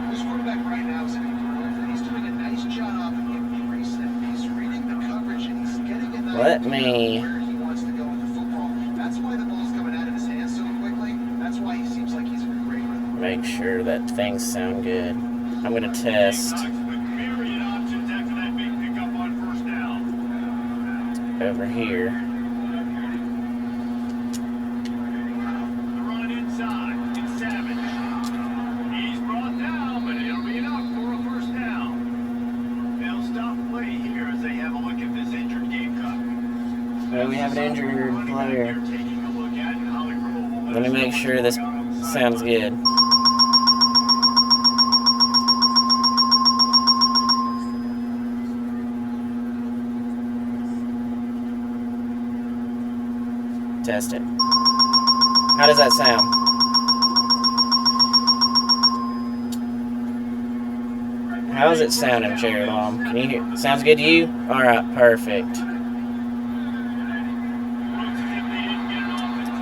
This quarterback right now is in a he's doing a nice job in reset. He's reading the coverage and he's getting in Let me where he wants to go with the football. That's why the ball's coming out of his hands so quickly. That's why he seems like he's in a great rhythm. make sure that things sound good. I'm going to test over here. We have an injured player. Let me make sure this sounds good. Test it. How does that sound? How is it sounding, Cherry Bomb? Can you hear? Sounds good to you? Alright, perfect.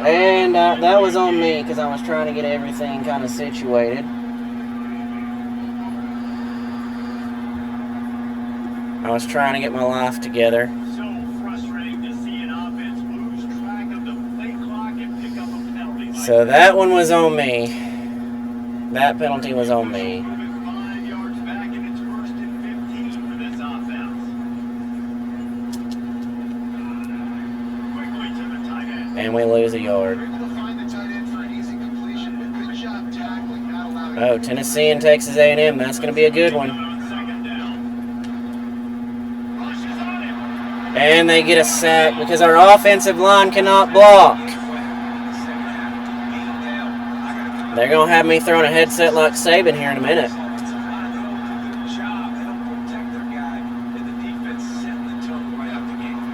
And that was on me because I was trying to get everything kind of situated. I was trying to get my life together. So frustrating to see an offense lose track of the play clock and pick up a penalty. So that one was on me. That penalty was on me. 5 yards back, and it's 1st and 15 for this offense. Quickly to the tight end. And we lose a yard. Oh, Tennessee and Texas A&M. That's going to be a good one. And they get a sack because our offensive line cannot block. They're going to have me throwing a headset like Saban here in a minute.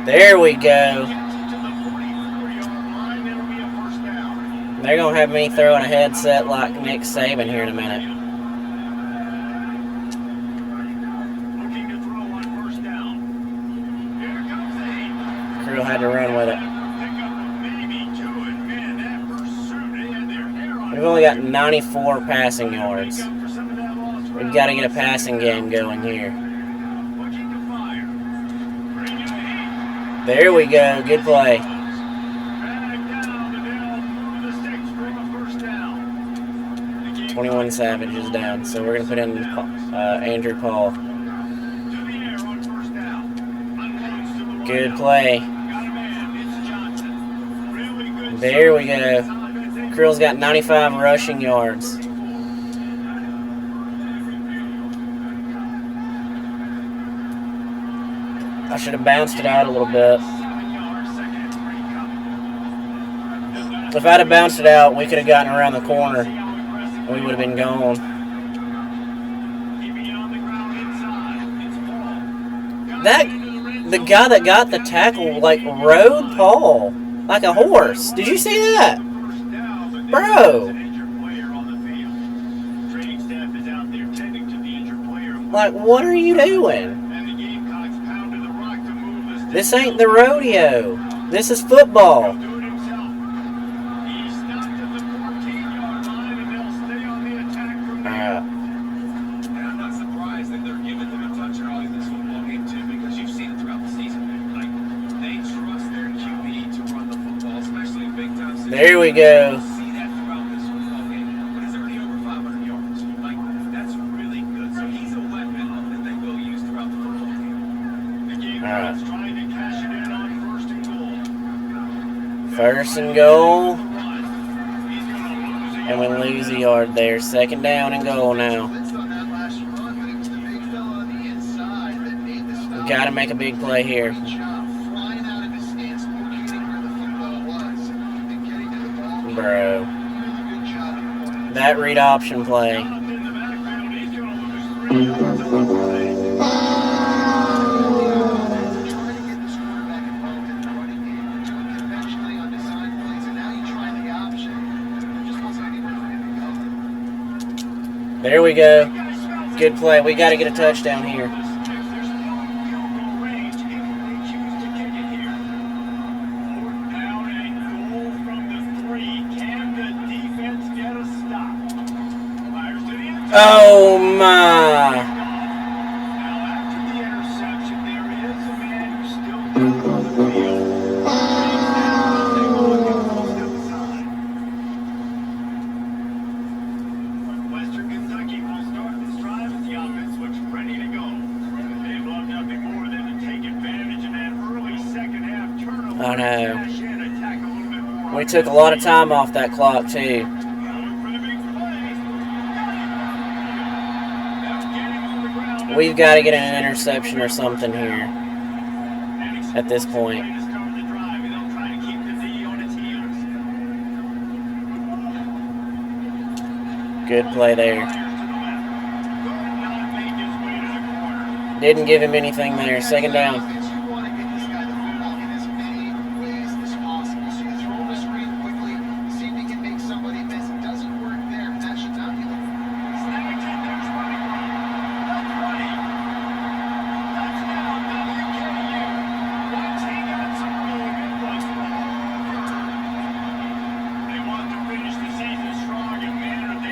There we go. They're going to have me throwing a headset like Nick Saban here in a minute. Crew had to run with it. We've only got 94 passing yards. We've got to get a passing game going here. There we go. Good play. 21 Savage is down, so we're going to put in Andrew Paul. Good play. There we go. Krill's got 95 rushing yards. I should have bounced it out a little bit. If I'd have bounced it out, we could have gotten around the corner. We would have been gone. The guy that got the tackle, like, rode Paul like a horse. Did you see that? Bro. Like, what are you doing? This ain't the rodeo. This is football. I'm not surprised that they're giving them a touch early in this football game too, because you've seen it throughout the season. Like, they trust their QB to run the football, especially in big time situations. There we go. See that throughout this football game, but it's already over 500 yards. Like, that's really good. So he's a weapon that they will use throughout the football game. The game is trying to cash it in on first and goal. First and goal. And we lose a yard there. Second down and goal now. We've got to make a big play here. Bro. That read option play. There we go. Good play. We got to get a touchdown here. Oh my. I know. We took a lot of time off that clock, too. We've got to get an interception or something here at this point. Good play there. Didn't give him anything there. Second down.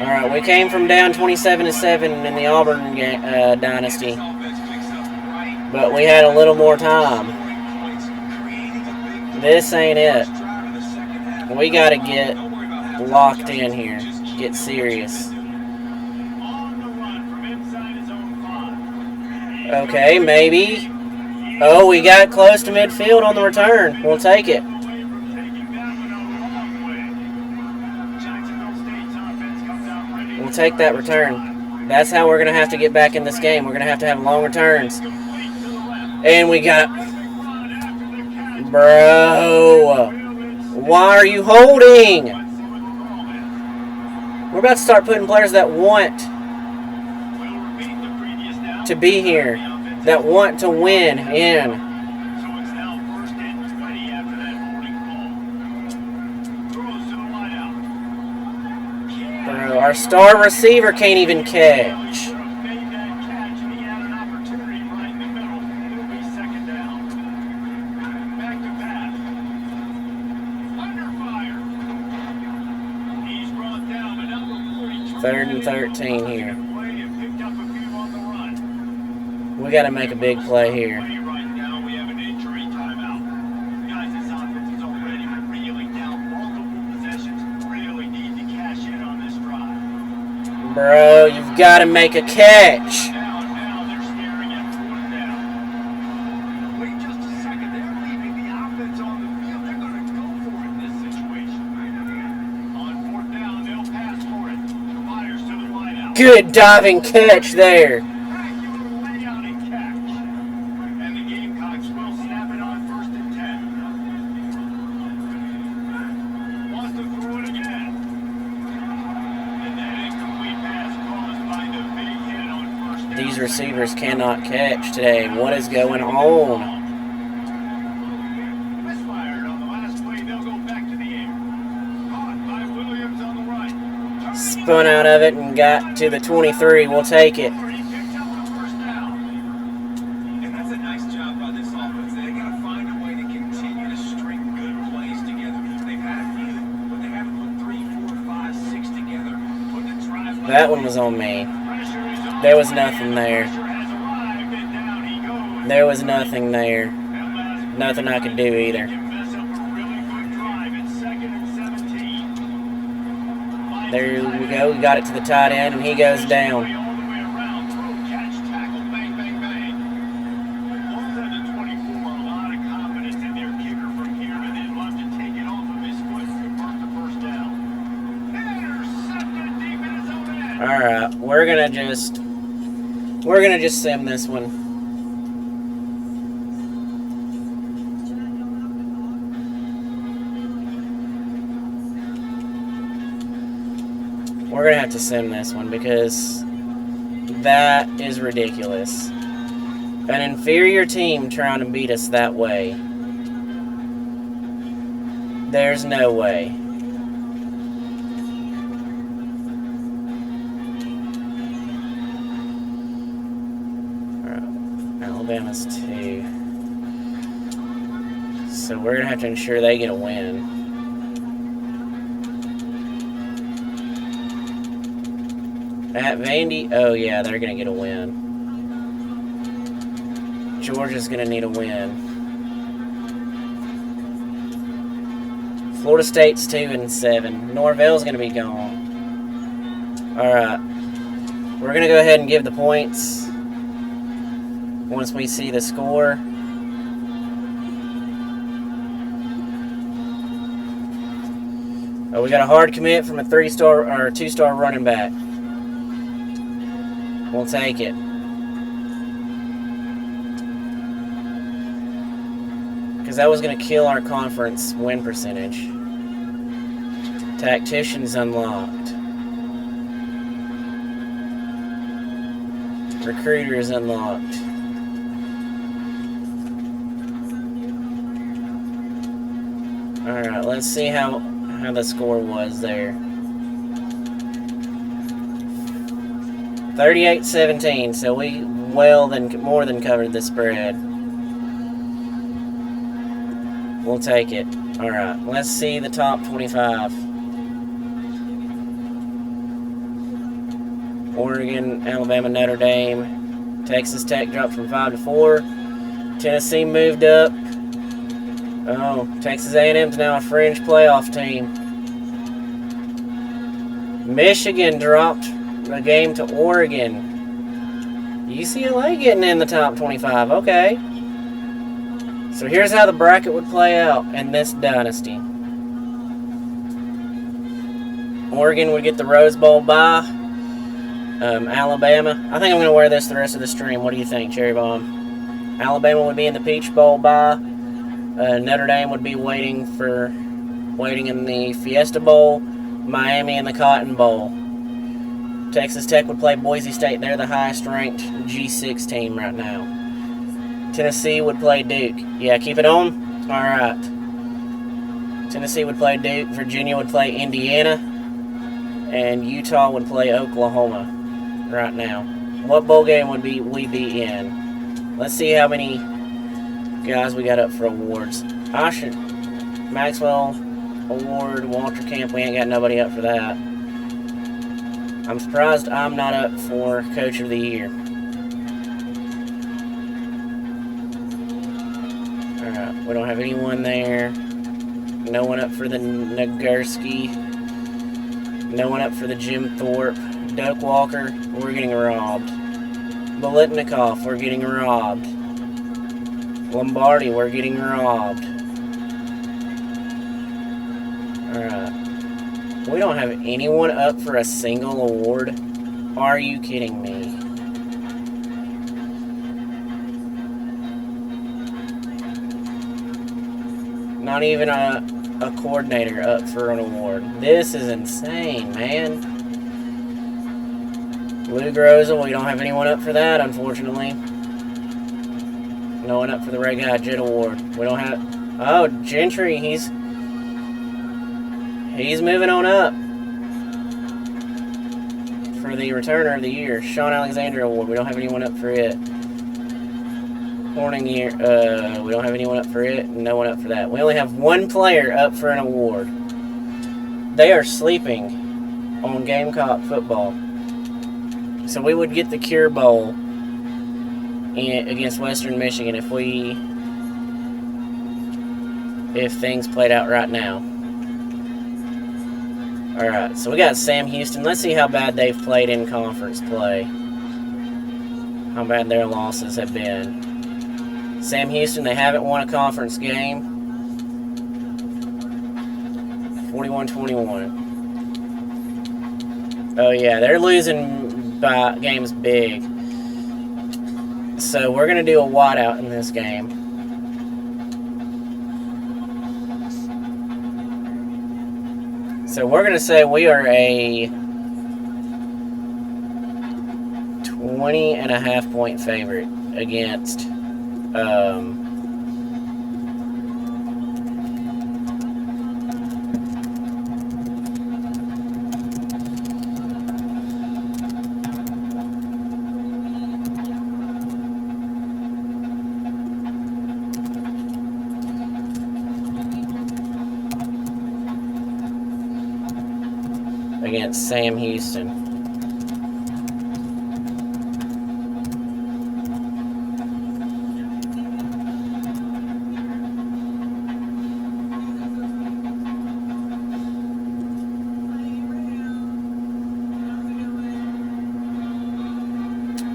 Alright, we came from down 27-7 in the Auburn dynasty, but we had a little more time. This ain't it. We got to get locked in here, get serious. Okay, maybe. Oh, we got close to midfield on the return. We'll take it. We'll take that return. That's how we're going to have to get back in this game. We're going to have long returns. And we got... Bro. Why are you holding? We're about to start putting players that want to be here, that want to win in. Our star receiver can't even catch. Third and 13 here. We got to make a big play here. Bro, you've got to make a catch. Good diving catch there. These receivers cannot catch today. What is going on? Spun out of it and got to the 23. We'll take it. And that's a nice job by this offense. They got to find a way to continue to string good plays together. They've had a few, but they haven't put 3, 4, 5, 6 together. That one was on me. There was nothing there. There was nothing there. Nothing I could do either. There we go. We got it to the tight end, and he goes down. All right, we're gonna just sim this one. We're going to have to sim this one because that is ridiculous. An inferior team trying to beat us that way. There's no way. Alright, Alabama's 2. So we're going to have to ensure they get a win. At Vandy, oh yeah, they're going to get a win. Georgia's going to need a win. Florida State's 2-7. Norvell's going to be gone. Alright. We're going to go ahead and give the points once we see the score. Oh, we got a hard commit from a 3-star or 2-star running back. We'll take it. Because that was going to kill our conference win percentage. Tacticians unlocked. Recruiters unlocked. Alright, let's see how the score was there. 38-17, so we more than covered the spread. We'll take it. Alright, let's see the top 25. Oregon, Alabama, Notre Dame. Texas Tech dropped from 5 to 4. Tennessee moved up. Oh, Texas A&M's now a fringe playoff team. Michigan dropped a game to Oregon. UCLA getting in the top 25. Okay. So here's how the bracket would play out in this dynasty. Oregon would get the Rose Bowl bye. Alabama. I think I'm going to wear this the rest of the stream. What do you think, Cherry Bomb? Alabama would be in the Peach Bowl bye. Notre Dame would be waiting in the Fiesta Bowl. Miami in the Cotton Bowl. Texas Tech would play Boise State. They're the highest ranked G6 team right now. Tennessee would play Duke. Yeah, keep it on? Alright. Tennessee would play Duke. Virginia would play Indiana. and Utah would play Oklahoma right now. What bowl game would we be in? Let's see how many guys we got up for awards. Maxwell Award, Walter Camp, we ain't got nobody up for that. I'm surprised I'm not up for Coach of the Year. Alright, we don't have anyone there. No one up for the Nagurski. No one up for the Jim Thorpe. Doak Walker, we're getting robbed. Bolitnikoff, we're getting robbed. Lombardi, we're getting robbed. Alright. We don't have anyone up for a single award? Are you kidding me? Not even a coordinator up for an award. This is insane, man. Lou Groza, we don't have anyone up for that, unfortunately. No one up for the Ray Guy Jet Award. We don't have... Oh, Gentry, he's moving on up for the Returner of the Year. Sean Alexander Award. We don't have anyone up for it. Horning Year. We don't have anyone up for it. No one up for that. We only have one player up for an award. They are sleeping on Gamecock football. So we would get the Cure Bowl against Western Michigan if things played out right now. Alright, so we got Sam Houston. Let's see how bad they've played in conference play. How bad their losses have been. Sam Houston, they haven't won a conference game. 41-21. Oh yeah, they're losing by games big. So we're going to do a wideout in this game. So we're going to say we are a 20.5 point favorite against against Sam Houston.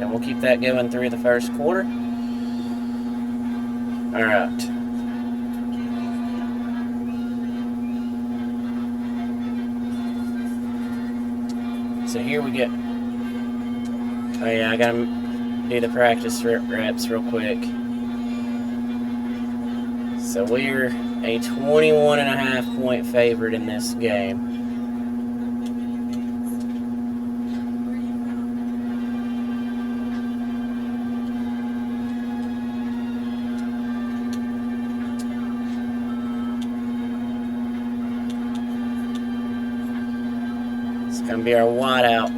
And we'll keep that going through the first quarter. All right. So here we go. Oh yeah, I gotta do the practice reps real quick. So we're a 21.5 point favorite in this game. It's gonna be our wideout.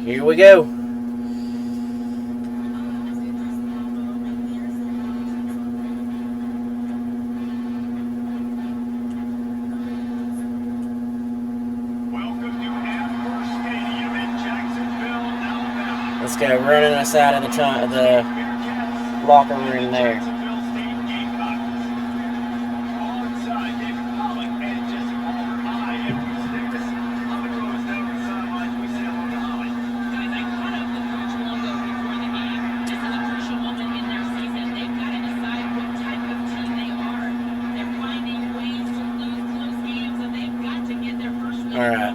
Here we go. Let's go running us out of the locker room there. All right.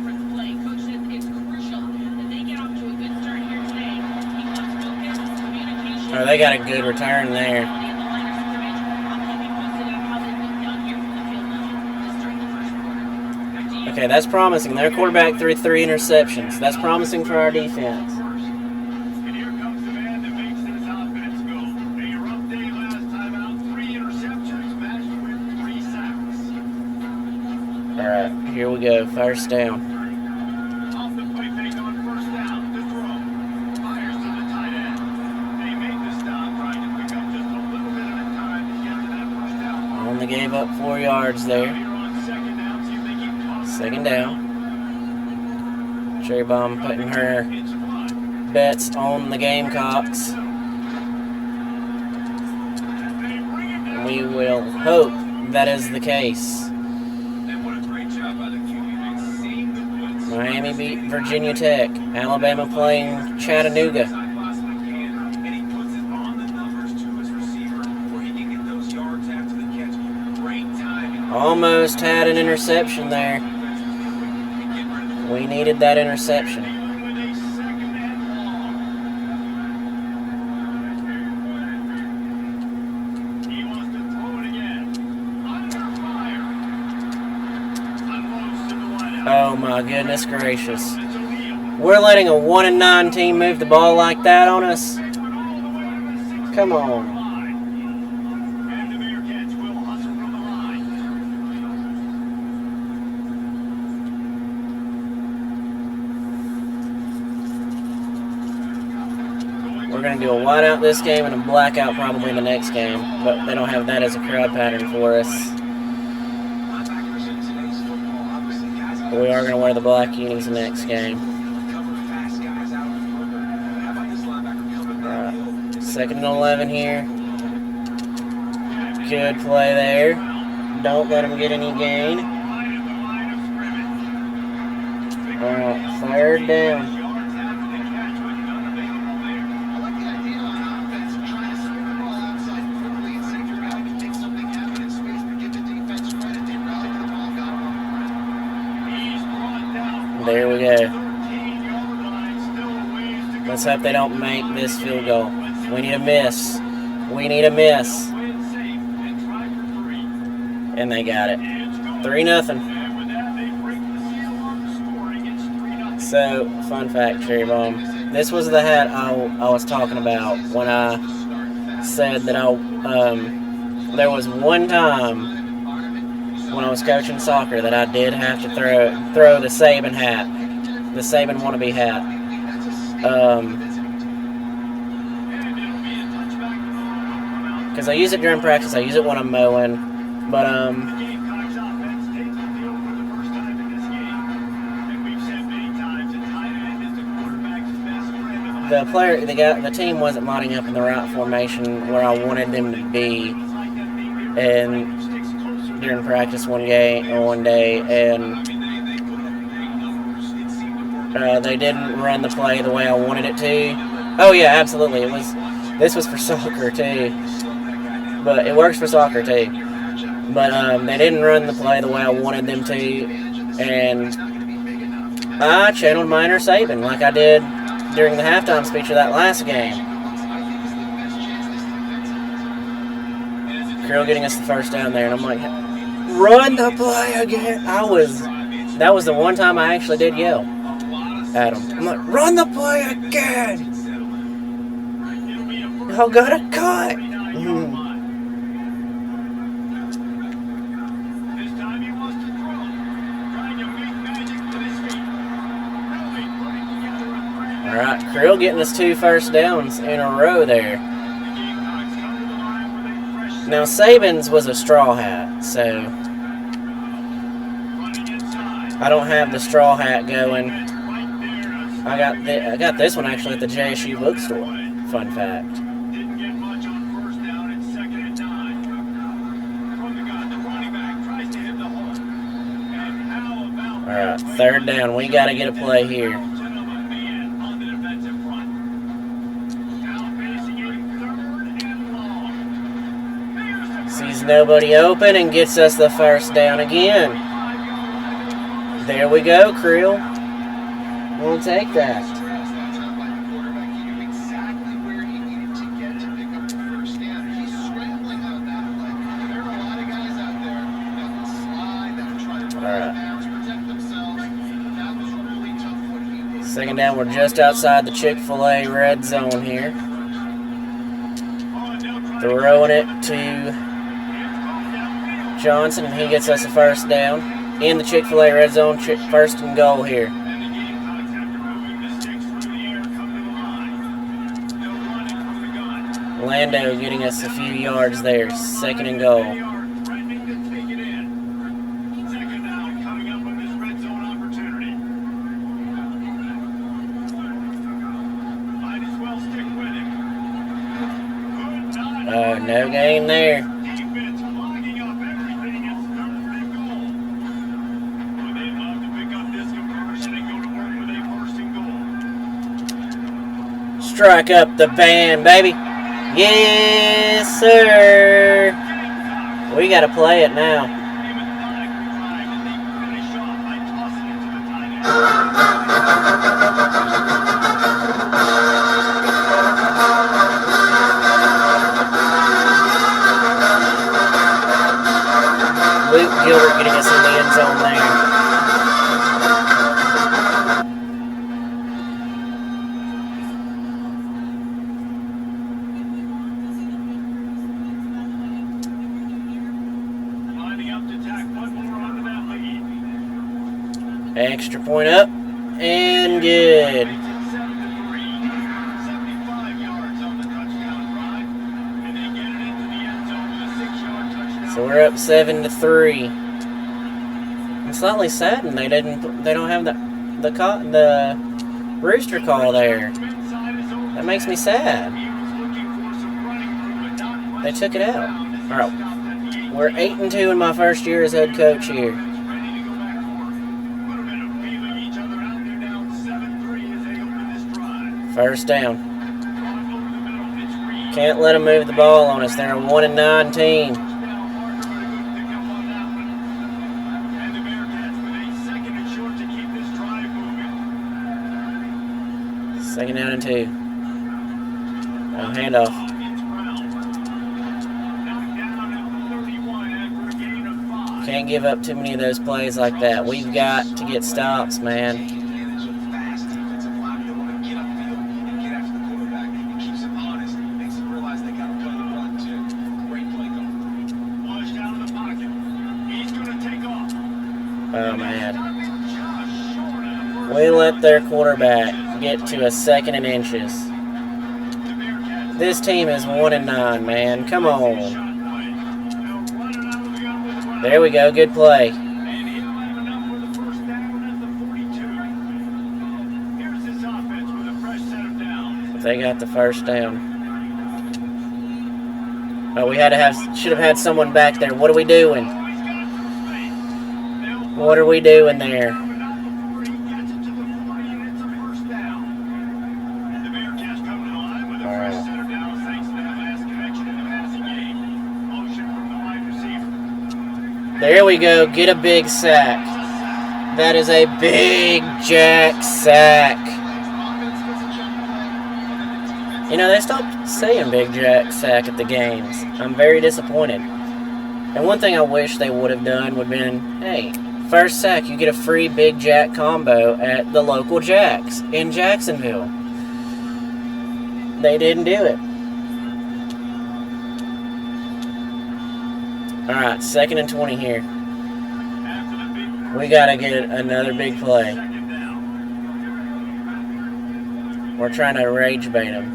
Oh, they got a good return there. Okay, that's promising. Their quarterback threw 3 interceptions. That's promising for our defense. And here comes the man that makes this offense go. Your update Here we go. First down. Off the play fake on first down. The throw. Fires to the tight end. They made the stop, trying to pick up just a little bit at a time to get to that first down. Only gave up 4 yards there. Here on second down, see if they keep tossing. Second down. Cherry Bomb putting her It's one. bets on the Gamecocks. We will hope that is the case. And what a great job by the QB. Seeing the blitz. Miami beat Virginia Tech. Alabama playing Chattanooga. And he puts it on the numbers to his receiver where he can get those yards after the catch. Great timing. Almost had an interception there. We needed that interception. With a second and long. He wants to throw it again. Under fire. Unloads to the wideout. Oh my goodness gracious. It's a wheel. We're letting a 1-9 team move the ball like that on us? Went all the way to the 6 Come on. line. And the Bearcats will hustle from the line. We're going to do a whiteout this game and a blackout probably the next game, but they don't have that as a crowd pattern for us. But we are going to wear the black unis the next game. Second and 11 here. Good play there. Don't let them get any gain. Third down. I like the idea on offense of trying to swing the ball outside quickly and see if your guy can make something happen in space, but give the defense credit. They rallied to the ball, got him on the run. There we go. Let's hope they don't make this field goal. We need a miss. We need a miss. And they got it. 3-0. So, fun fact, Cherry Bomb. This was the hat I was talking about when I said that there was one time when I was coaching soccer that I did have to throw the Saban hat, the Saban wannabe hat. Because I use it during practice, I use it when I'm mowing, but the team wasn't lining up in the right formation where I wanted them to be, and during practice one day, and they didn't run the play the way I wanted it to. Oh yeah, absolutely. This was for soccer too, but it works for soccer too. But they didn't run the play the way I wanted them to, and I channeled my inner Saban like I did during the halftime speech of that last game. Carroll getting us the first down there, and I'm like, run the play again. That was the one time I actually did yell at him. I'm like, run the play again. Y'all got a cut. Alright, Krill getting us 2 first downs in a row there. Now, Saban's was a straw hat, so I don't have the straw hat going. I got this one actually at the JSU bookstore. Fun fact. Alright, third down. We got to get a play here. Sees nobody open and gets us the first down again. There we go, Krill. We'll take that. Alright. Second down, we're just outside the Chick-fil-A red zone here. Throwing it to Johnson, and he gets us a first down. in the Chick-fil-A red zone. First and goal here. And the game clock's after moving the sticks through the air, come to the line. No running from the gun. Lando getting us a few yards there. Second and goal. Threatening to take it in. Second down coming up on this red zone opportunity. Might as well stick with it. Good, No gain there. defense clogging up everything. It's third and goal. Well, they'd love to pick up this conversion and go to work with a first and goal. Strike up the band, baby. Yes, sir. We got to play it now. Luke Gilbert getting us in the end zone there. Extra point up and good. So we're up 7-3. I'm slightly saddened they don't have the rooster call there. That makes me sad. They took it out. All right, we're 8-2 in my first year as head coach here. First down. Can't let them move the ball on us. They're a 1-9 team. Second down and 2. Handoff. Can't give up too many of those plays like that. We've got to get stops, man. Oh, man. We let their quarterback get to a second and inches. This team is 1-9, man. Come on. There we go. Good play. They got the first down. Oh, we should have had someone back there. What are we doing? What are we doing there? There we go. Get a big sack. That is a big jack sack. You know, they stopped saying big jack sack at the games. I'm very disappointed. And one thing I wish they would have done would have been, hey, first sack, you get a free Big Jack combo at the local Jacks in Jacksonville. They didn't do it. All right, 2nd and 20 here. We got to get another big play. We're trying to rage bait them,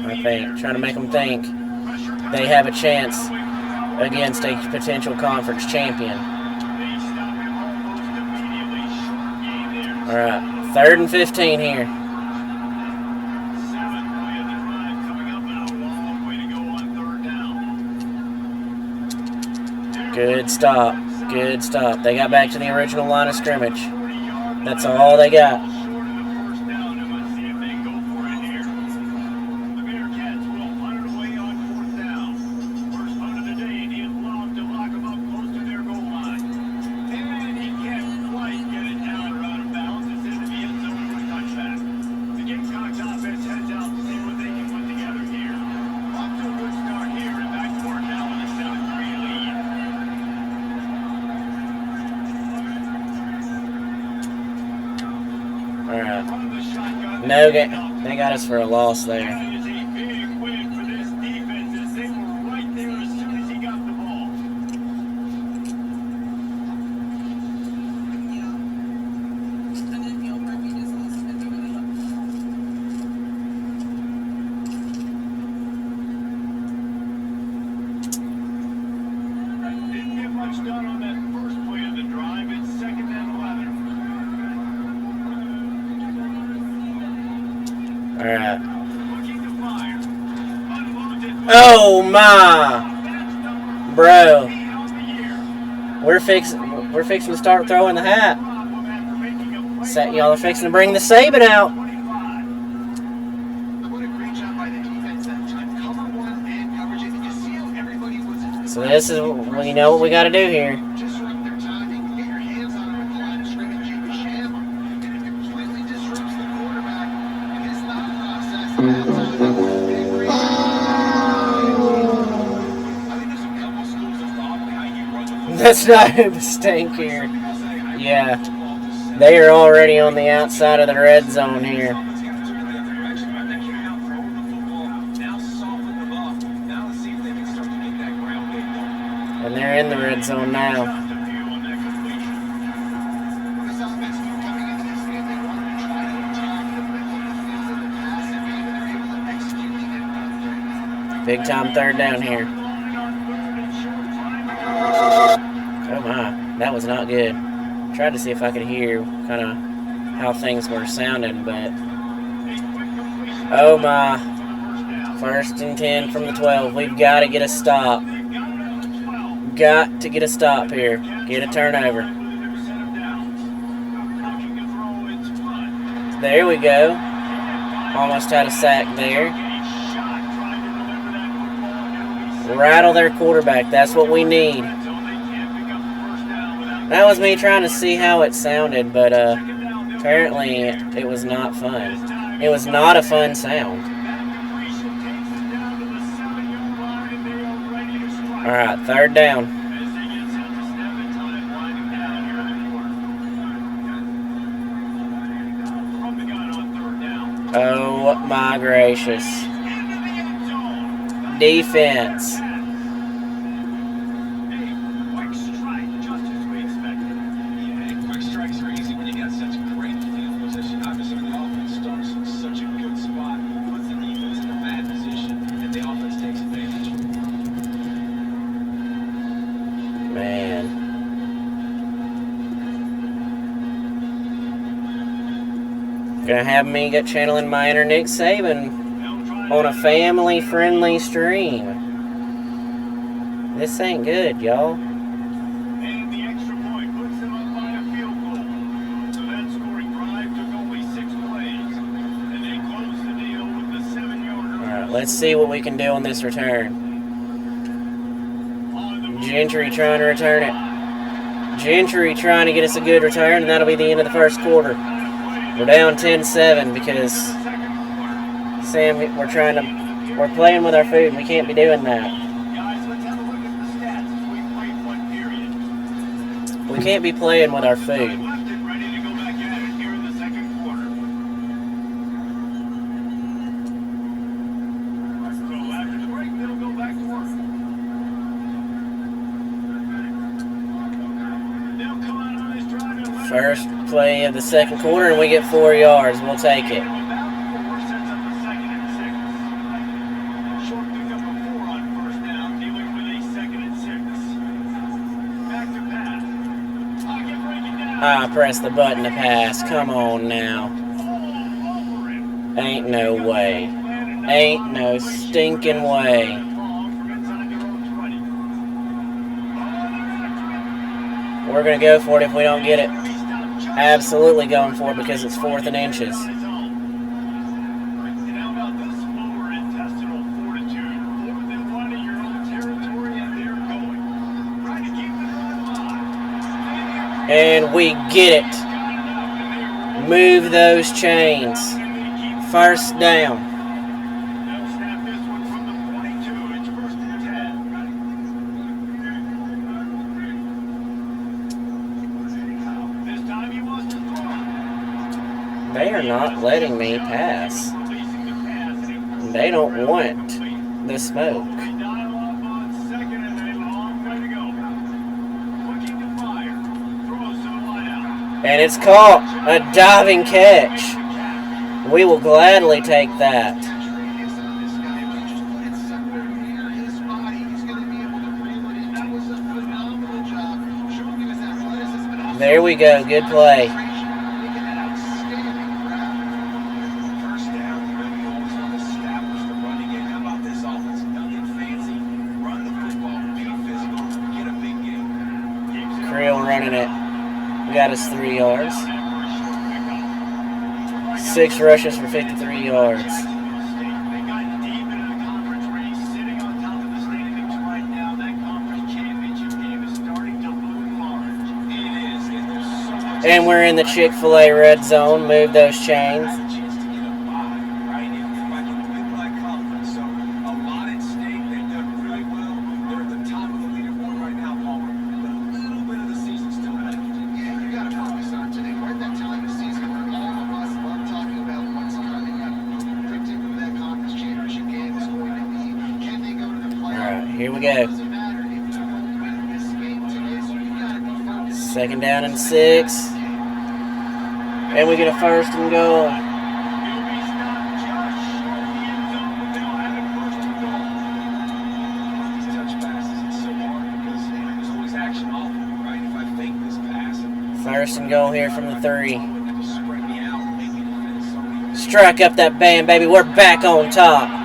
I think. Trying to make them think they have a chance against a potential conference champion. All right, 3rd and 15 here. Good stop. Good stop. They got back to the original line of scrimmage. That's all they got. No, they got us for a loss there. Oh my, bro! We're fixing to start throwing the hat. Y'all are fixing to bring the Saban out. So this is, well, you know what we got to do here. That's not a mistake here. Yeah. They are already on the outside of the red zone here. And they're in the red zone now. Big time third down here. Oh my, that was not good. Tried to see if I could hear kind of how things were sounding, but oh my. 1st and 10 from the 12. We've got to get a stop. Got to get a stop here. Get a turnover. There we go. Almost had a sack there. Rattle their quarterback. That's what we need. That was me trying to see how it sounded, but apparently it was not fun. It was not a fun sound. Alright, 3rd down. Oh my gracious. Defense. Quick strikes are easy when you got such great field position. Obviously, the offense starts from such a good spot, puts the defense in a bad position, and the offense takes advantage. Man. Gonna have me get channeling my inner Nick Saban on a family-friendly stream. This ain't good, y'all. And the extra point puts them up by a field goal. So that scoring drive took only 6 plays, and they closed the deal with the 7-yarder. Alright, let's see what we can do on this return. Gentry trying to return it. Gentry trying to get us a good return, and that'll be the end of the 1st quarter. We're down 10-7 because Sam, we're playing with our food, and we can't be doing that. Guys, let's have a look at the stats as we play 1 period. We can't be playing with our food. Left it, ready to go back at it here in the 2nd quarter. So after the break, they'll go back to work. They'll come out on this drive and 1st play of the 2nd quarter, and we get 4 yards. We'll take it. I press the button to pass. Come on now. Ain't no way. Ain't no stinking way. We're going to go for it if we don't get it. Absolutely going for it because it's 4th and inches. And we get it. Move those chains. 1st down. They are not letting me pass. They don't want the smoke. And it's caught. A diving catch. We will gladly take that. There we go. Good play. First down, really always want to establish the running game. How about this offense? Dug it running it. We got us 3 yards. 6 rushes for 53 yards. And we're in the Chick-fil-A red zone. Move those chains. Here we go. 2nd down and 6. And we get a 1st and goal. First and goal here from the 3. Strike up that band, baby. We're back on top.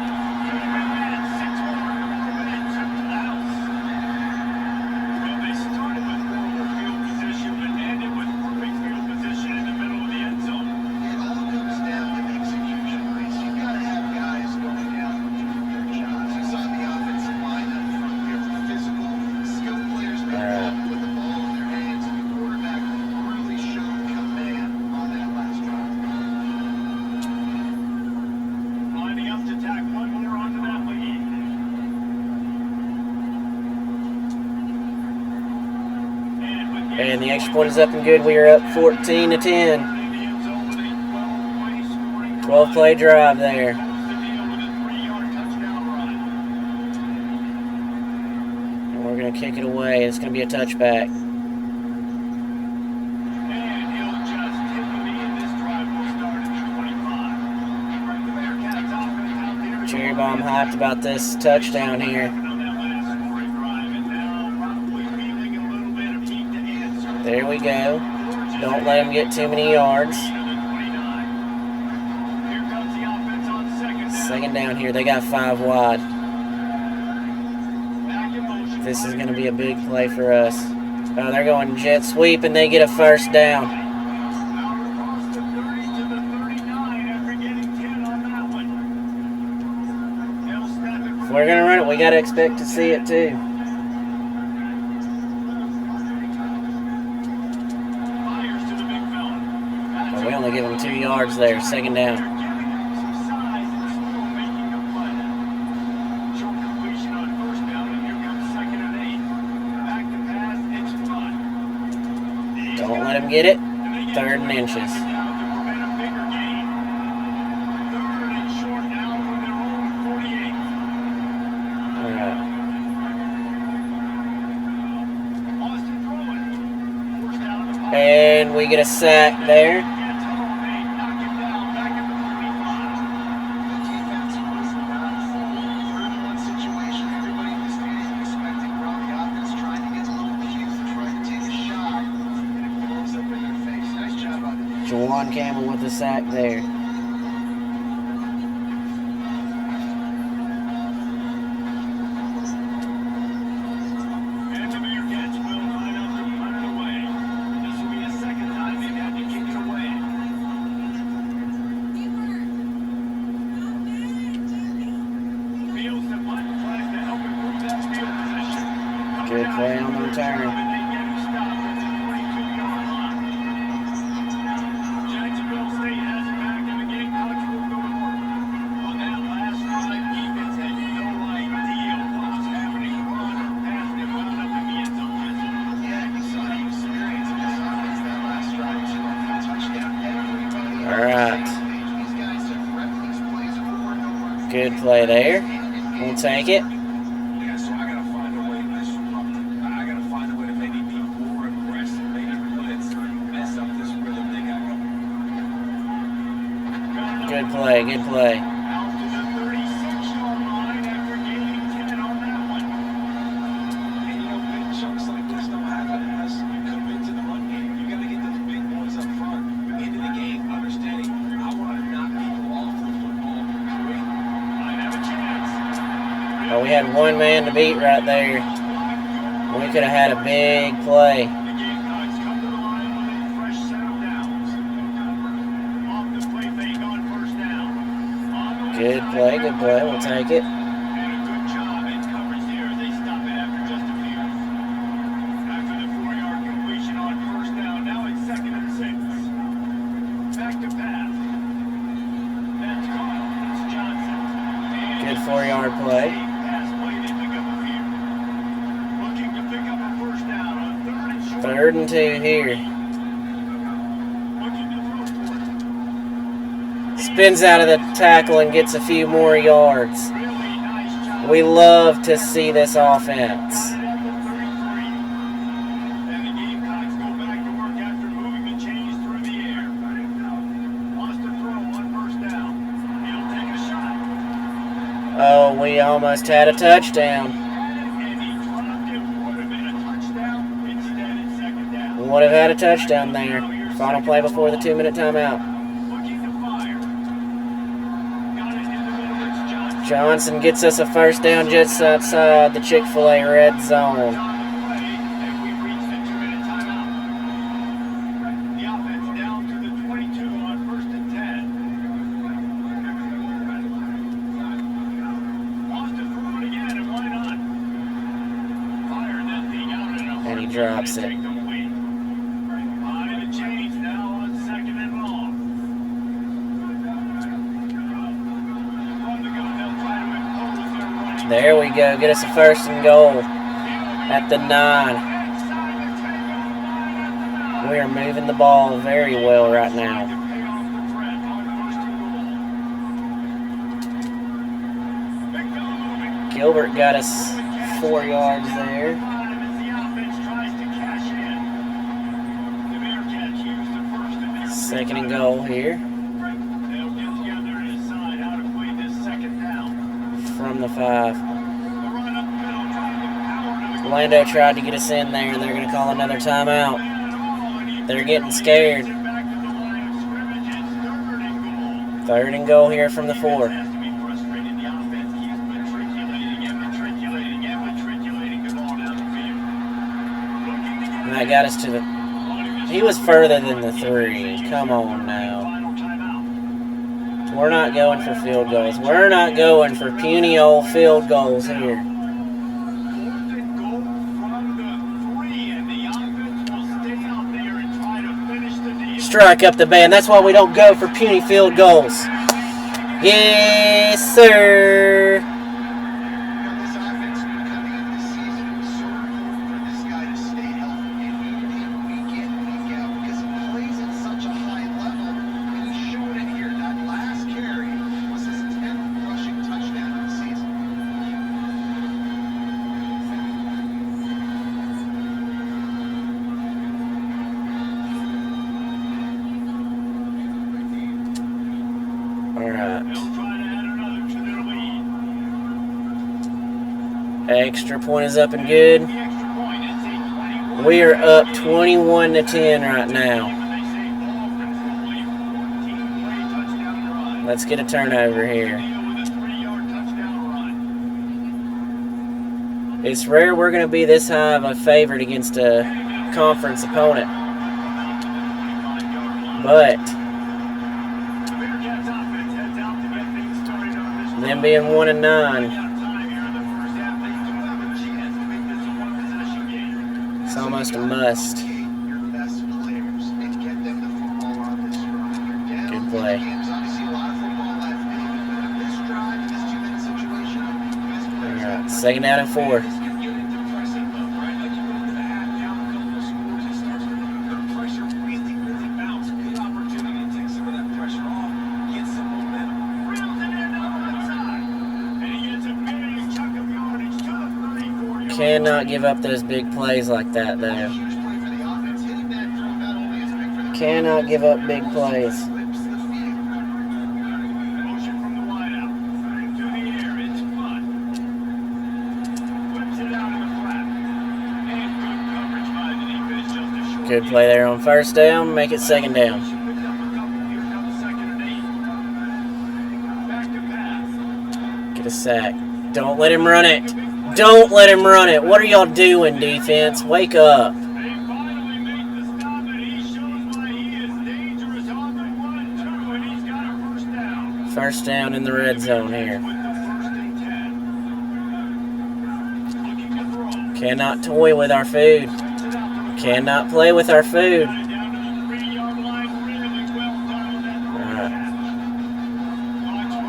And the extra point is up and good. We are up 14-10. 12-play drive there. And we're going to kick it away. It's going to be a touchback. Cherry Bomb hyped about this touchdown here. There we go. Don't let them get too many yards. 2nd down here. They got 5 wide. This is going to be a big play for us. Oh, they're going jet sweep, and they get a 1st down. If we're going to run it, we got to expect to see it too. We only give them 2 yards there, 2nd down. Don't let him get it. 3rd and inches. All right. And we get a sack there. Jawan Campbell with the sack there. Good play on the return. Good play there. We'll take it. Yeah, so I gotta find a way to maybe be more aggressive, maybe blitz, mess up this rhythm they got going. Good play, good play. Out to the 36-yard line after gaining 10 on that one. And big chunks like this don't happen unless you commit to the run game. You gotta get those big boys up front into the game, understanding I want to knock people off the football. Oh, we had one man to beat right there. We could have had a big play. Good play, good play. We'll take it. And a good job in coverage there. They stop it after just a few. After the 4-yard completion on first down, now it's 2nd and 6. Back to pass. That's caught. It's Johnson. And Good 4-yard play. pass play. They pick up a few. Looking to pick up a first down on 3rd and short. 3rd and 2 here. Looking to throw for it. Spins out of the tackle and gets a few more yards. Really nice job. We love to see this offense. And the Gamecocks go back to work after moving the chains through the air. Wants to throw on first down. He'll take a shot. Oh, we almost had a touchdown. And he dropped it. Would have been a touchdown. Instead, it's 2nd down. Would have had a touchdown there. Final play before the 2-minute timeout. Looking to fire. Got it in the middle. It's Johnson. Johnson gets us a first down just outside the Chick-fil-A red zone. On the play, and we reach the 2-minute timeout. The offense down to the 22 on 1st and 10. Wants to throw it again, and why not? Fire that thing out in a And he heartbeat drops and it. take the win. High the chains now on 2nd and long. From the gun, they'll try to impose their running. There we go. Get us a 1st and goal at the 9. We are moving the ball very well right now. Gilbert got us 4 yards there. 2nd and goal here from the 5. Orlando tried to get us in there, and they're going to call another timeout. They're getting scared. 3rd and goal here from the 4. And that got us to the... He was further than the 3. Come on now. We're not going for field goals. We're not going for puny old field goals here. Strike up the band. That's why we don't go for puny field goals. Yes, sir. This offense coming into the season, it was so important for this guy to stay healthy and needed him week in, week out because he plays at such a high level, and he showed it here. That last carry was his 10th rushing touchdown of the season. All right. They'll try to add another to their lead. Extra point is up and good. The extra point is a 21. We are up 21-10 right now. Let's get a turnover here. It's rare we're going to be this high of a favorite against a conference opponent. But them being 1-9, it's almost a must. Your best players and get them the football on this run. You're down Good 3 play. games, obviously a lot of football left. But this drive, this 2-minute situation, best All players. right, 2nd down and 4. Get into pressing mode, right? Like you go into the half, down a couple of scores, it starts to the pressure really, really bounce. Good opportunity to take some of that pressure off, get some momentum. Reels it in on the side, and he gets a big chunk of yardage to the 34 yard Cannot give up those big plays like that, though. Huge play for the offense. Hitting that drill not only is big for the Cannot give up big plays. slips the field. motion from the wideout. To the air, it's Flood. Whips it out of the flat. And good coverage by the defense, just a short Good play there on 1st down. Make it 2nd down. Picked up a couple. Here comes 2nd and 8. Back to pass. Get a sack. Don't let him run it. Don't let him run it. What are y'all doing, defense? Wake up. They finally make the stop, and he shows why he is dangerous on the 1-2, and he's got a first down. First down in the red zone here. Cannot toy with our food. Cannot play with our food. Alright.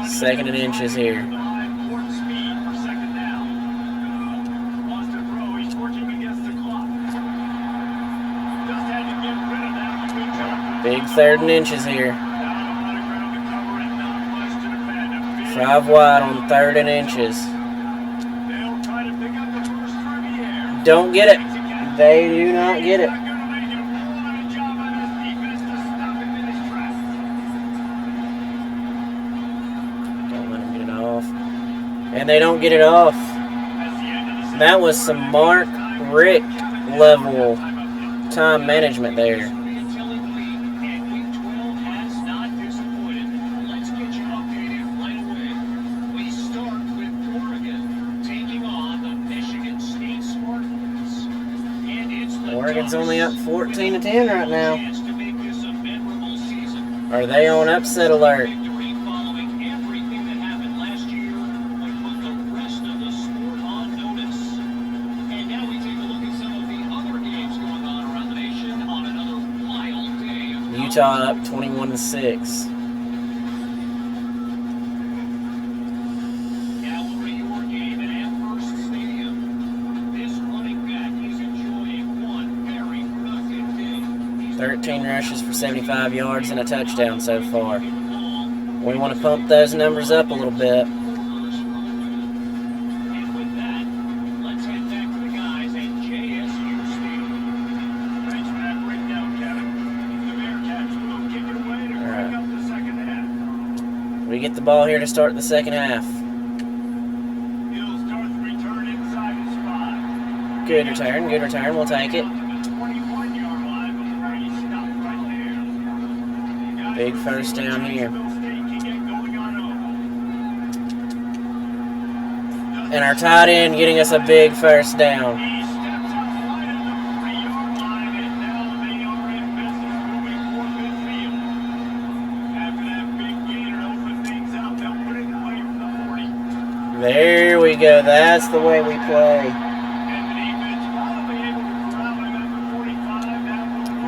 2nd and inches here. Big 3rd and inches here. 5 wide on 3rd and inches. Don't get it. They do not get it. Don't let them get it off. And they don't get it off. That was some Mark Richt level time management there. Oregon's only up 14-10 right now. Are they on upset alert? Utah up 21-6. Rushes for 75 yards and a touchdown so far. We want to pump those numbers up a little bit. Alright. We get the ball here to start the second half. Good return, we'll take it. Big first down here. And our tight end getting us a big first down. There we go. That's the way we play.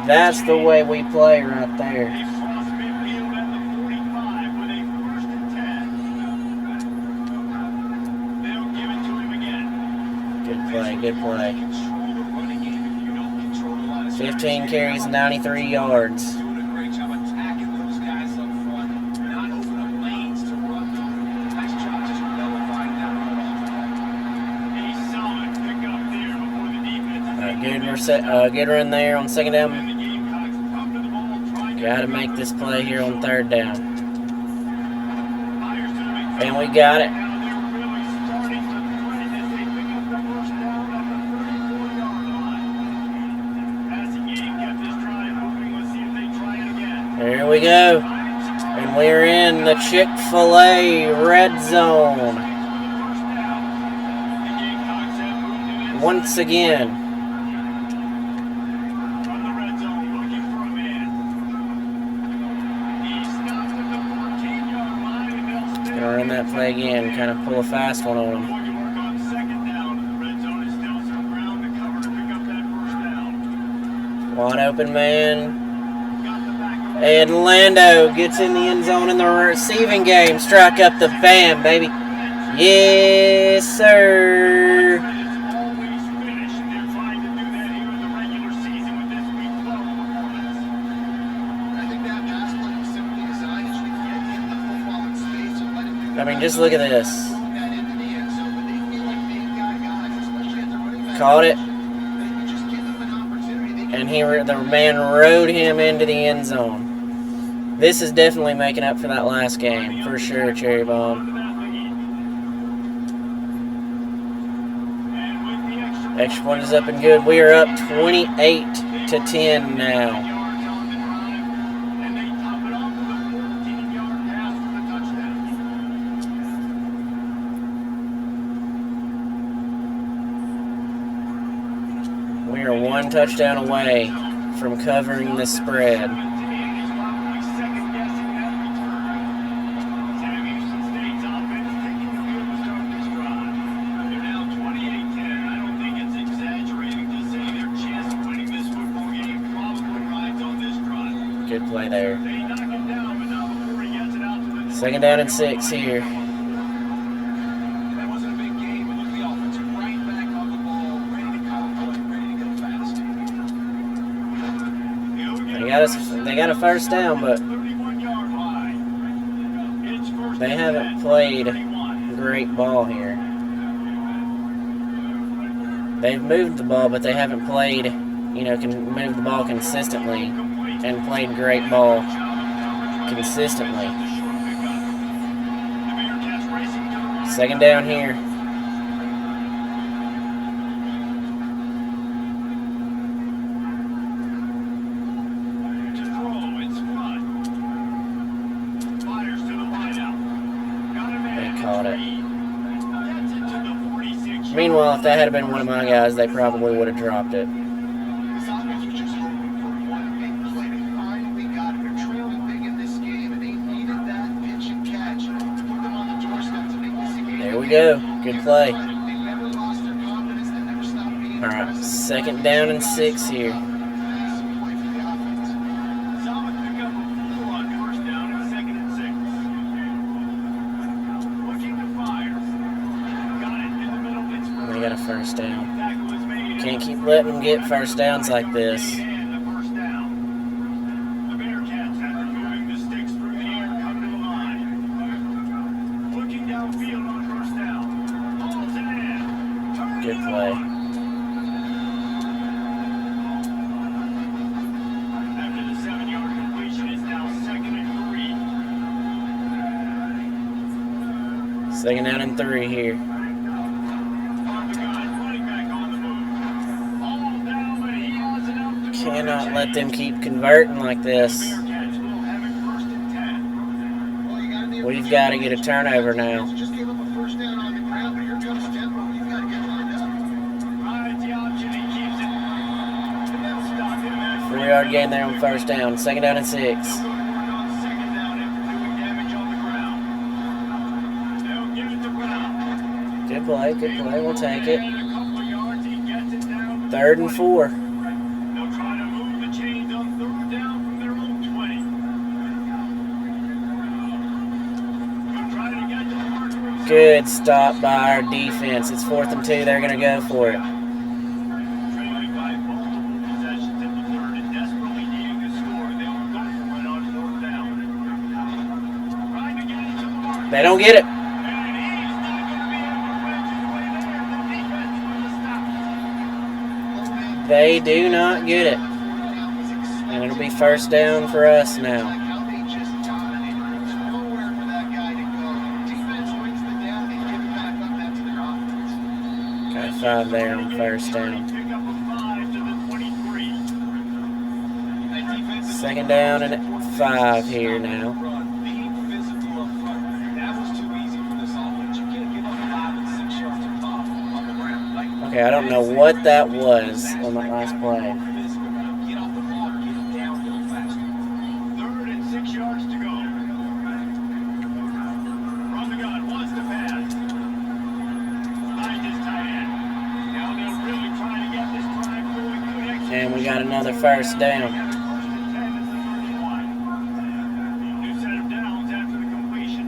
That's the way we play right there. Good play. 15 carries, 93 yards. Good run there on 2nd down. Got to make this play here on 3rd down. And we got it. There we go. And we're in the Chick-fil-A red zone. Once again. Gonna run that play again, kind of pull a fast one on him. Wide open man. And Lando gets in the end zone in the receiving game. Strike up the bam, baby. Yes, sir. I mean, just look at this. Caught it. And the man rode him into the end zone. This is definitely making up for that last game, for sure, Cherry Bomb. Extra point is up and good. We are up 28-10 now. We are one touchdown away from covering the spread. Good play there. They knock him down, but not before he gets it out to the 2nd down and 6 here. That wasn't a big game, but look at the offense right back on the ball, ready to come, ready to go fast. They got a 1st down, but 31-yard line. It's first they and haven't 10, played 31. great ball here. They've moved the ball, but they haven't played, can move the ball consistently and played great ball consistently. 2nd down here. To throw, it's Flood. Fires to the wideout. Got him They in. caught it. Gets it to the 46. Meanwhile, if that had been one of my guys, they probably would have dropped it. This offense was just hoping for one big play. They finally got it. They're trailing big in this game, and they needed that pitch and catch to put them on the doorstep to make this a game. There we go. Good play. They never lost their confidence. They never stopped being All right, aggressive. 2nd down and 6 here. Massive play for the offense. Solid pickup of 4 on first down and 2nd and 6. Looking to fire. Got it in the middle. It's They got a 1st down. tackle is made. Can't keep letting them get 1st downs like this. And the first down. The Bearcats, after moving the sticks through the air, come to the line. Looking downfield on first down. Hauls it in. Turns Good it play. on. After the 7-yard completion, it's now 2nd and 3. 2nd down and 3 here. On the gun, running back on the move. All down, but he has enough to Cannot let them keep converting like this. Bearcats will have it 1st and 10. Well, you gotta be able We've got to get a turnover now. just gave up a 1st down on the ground, but here comes tempo. You've got to get lined up. Rides the option, he keeps it. And they'll stop him at 4-yard gain there on 1st down. 2nd down and 6. They'll go to work on 2nd down after doing damage on the ground. They'll give it to Brown. Good play, good play. We'll take it. And a couple of yards, he gets it down to the 3rd and 4. They'll try to move the chains on 3rd down from their own 20. They'll try to get to the marker of Good stop by our defense. It's 4th and 2. They're going to go for it. trailing by multiple possessions in the 3rd and desperately needing to score. They'll go for it on 4th down. Trying to get it to the marker. They don't get it. And he's not going to be able to wedge his way there. The defense will stop it. They do not get it. And it'll be 1st down for us now. How they just dominated. There's nowhere for that guy to go. Defense wins the down. They give it back up that to their offense. Got 5 there on 1st down. Pick up a 5 to the 23. That defense is 2nd down and 5 here now. being physical up front. That was too easy for this offense. You can't give up 5 and 6 yards to top on the ground. Like, Okay, I don't know what that was on that last play. physical. Get off the ball, get it down, go faster. 3rd and 6 yards to go. From the gun, wants to pass. Behind his tight end. Now they'll really try to get this drive going. Good execution. And we got another 1st down. First and 10 is the 31. New set of downs after the completion.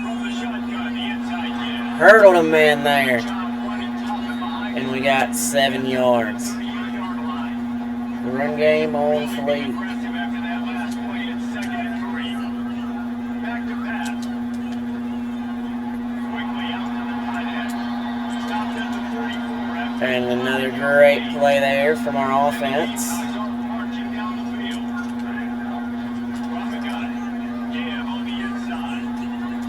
From the shotgun, the inside give. Hurdled a man there. Job running tough and behind And we got 7 yards. 38-yard line. Run game on fleet. Aggressive after that last play. It's 2nd and 3. Back to pass. Quickly out to the tight end. Stopped at the 34 after And another great play there from our offense. guys are marching down the field. From the gun. Give on the inside.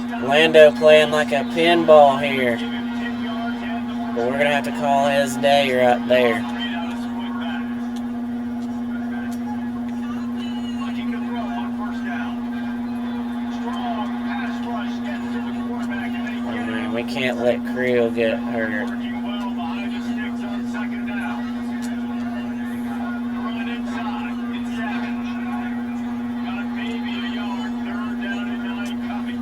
Stop. Lando playing like a pinball here. Give him 10 yards and the But we're going to have to call his day right there. straight out of split back. Looking to throw on first down. Strong pass rush gets to the quarterback and they get it. We can't let Creel get hurt. Working well behind the sticks on 2nd down. Run inside. It's Savage. Got maybe a yard. 3rd down and 9 coming.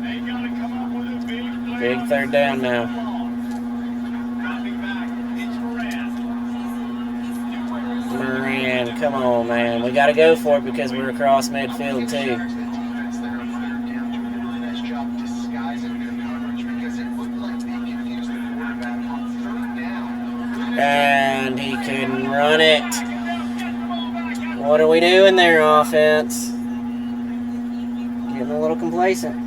They got to come up with a big play Big third down now. Moran, come on, man. We got to go for it because we're across midfield, too. And he couldn't run it. What are we doing there, offense? Getting a little complacent.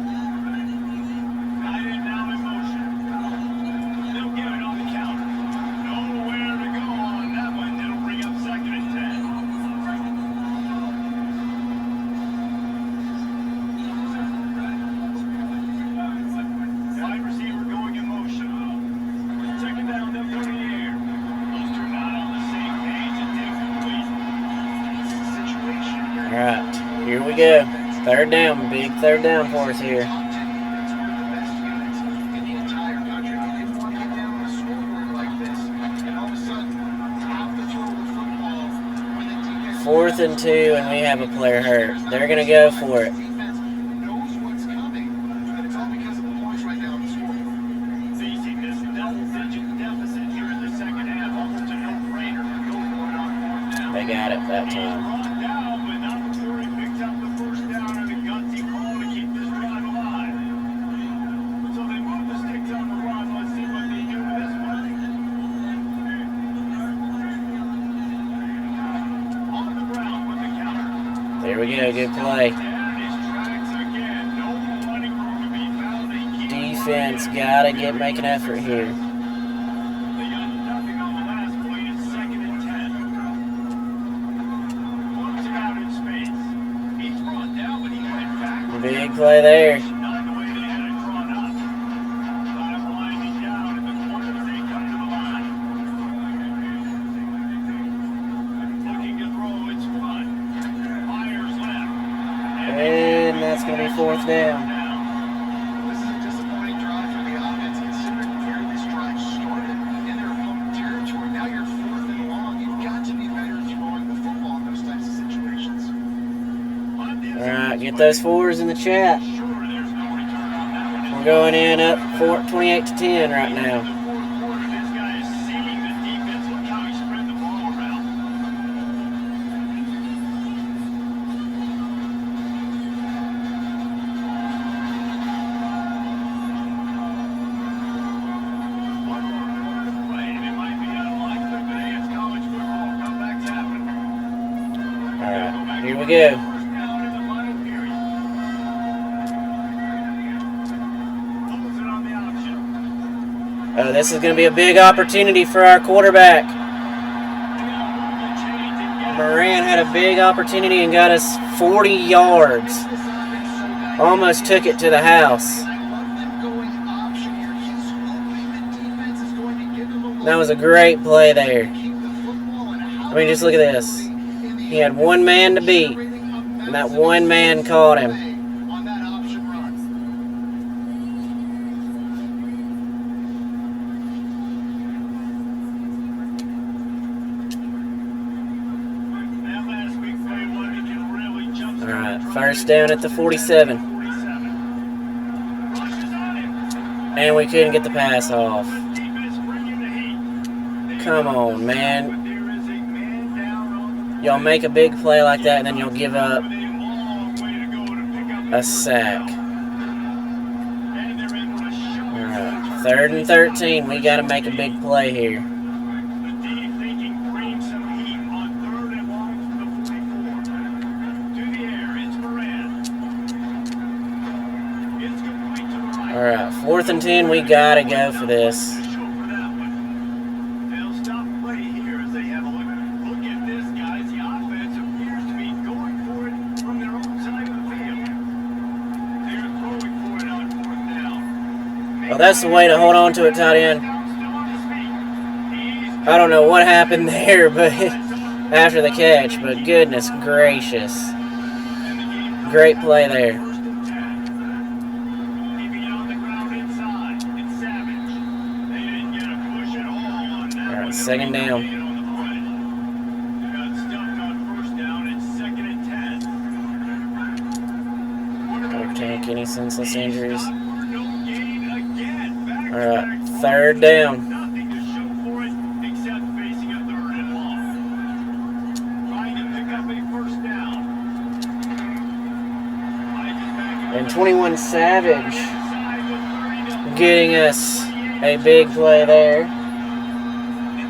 Alright, here we go. Third down, big third down for us here. Fourth and 2, and we have a player hurt. They're going to go for it. They got it that time. There we go, good play. Defense gotta make an effort here. Big play there. And that's going to be fourth down. This is a disappointing drive for the offense, considering where this drive started in their home territory. Now you're 4th and long. You've got to be better throwing the football in those types of situations. All right, get those fours in the chat. We're going in up 28-10 right now. Here we go. Oh, this is going to be a big opportunity for our quarterback. Moran had a big opportunity and got us 40 yards. Almost took it to the house. That was a great play there. I mean, just look at this. He had one man to beat, and that one man caught him. All right, first down at the 47. And we couldn't get the pass off. Come on, man. Y'all make a big play like that, and then you'll give up a sack. All right, 3rd and 13. We got to make a big play here. All right, 4th and 10. We got to go for this. Well, that's the way to hold on to it, tight end. I don't know what happened there, but after the catch, but goodness gracious. Great play there. All right, 2nd down. Don't take any senseless injuries. right, third down. Nothing to show for it except facing a 3rd and long. Trying to pick up a 1st down. And 21 Savage getting us a big play there. And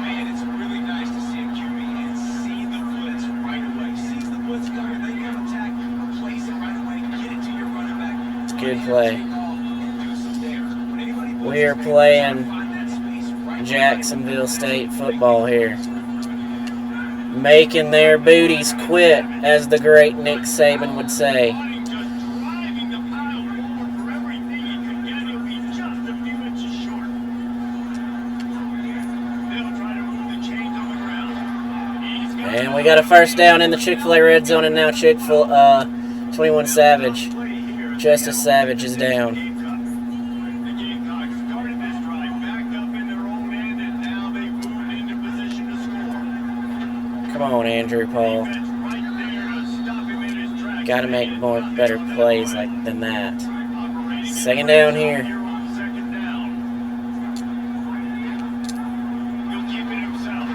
man, it's really nice to see a QB and see the blitz right away. Sees the blitz coming, they got attack, place it right away, get it to your running back. It's a good play. Do some damage. When anybody We are playing Jacksonville State football here. Making their booties quit, as the great Nick Saban would say. just driving the pile forward for everything he could get, he'll be just a few inches short. They'll try to move the chains on the ground. He's got And we got a 1st down in the Chick-fil-A red zone, and now 21 Savage. play here. Justice Savage is down. The Gamecocks started this drive backed up in their own end, and now they've moved into position to score. Come on, Andrew Paul. That's right there to stop him in his tracks. Got to make better plays than that. 2nd down here. Here on 2nd down. He'll keep it himself.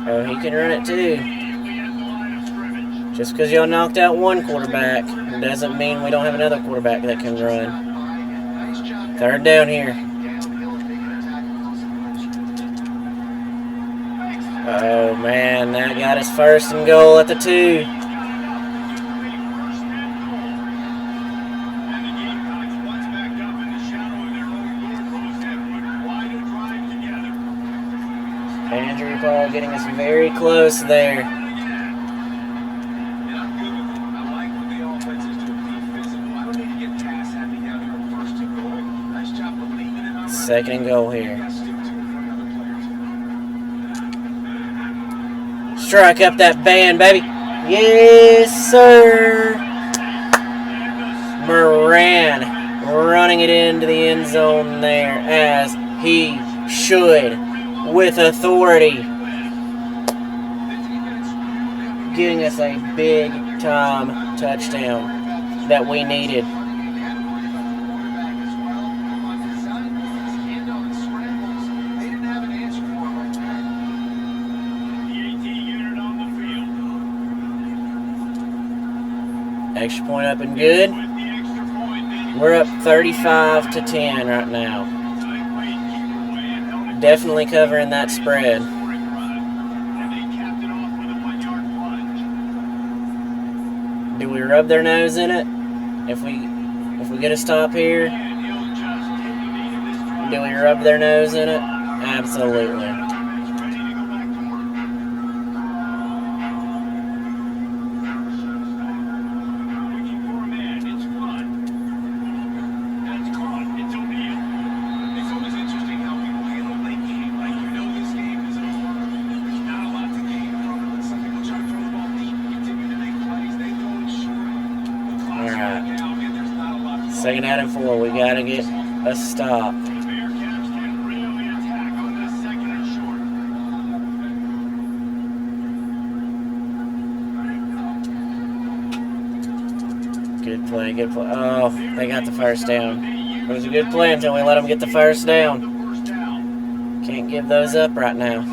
Oh, he can run it too. Immediately at the line of scrimmage. Just because y'all knocked out one quarterback doesn't mean we don't have another quarterback that can run. Nice job. 3rd down here. Downhill and making a tackle close approach. Oh, man, that got us 1st and goal at the 2. Andrew Paul getting us very close there. Second and goal here. Strike up that band, baby. Yes, sir. Moran running it into the end zone there, as he should, with authority. Getting us a big time touchdown that we needed. Extra point up and good. We're up 35-10 right now. Definitely covering that spread. Do we rub their nose in it? If we get a stop here, do we rub their nose in it? Absolutely. Second out and 4, we gotta get a stop. Good play, good play. Oh, they got the 1st down. It was a good play until we let them get the 1st down. Can't give those up right now.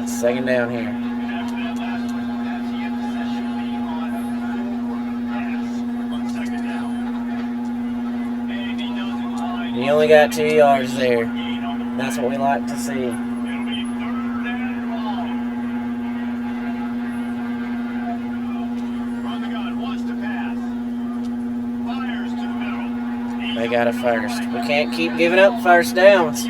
Second down here. He only got 2 yards there. That's what we like to see. They got a 1st. We can't keep giving up 1st downs.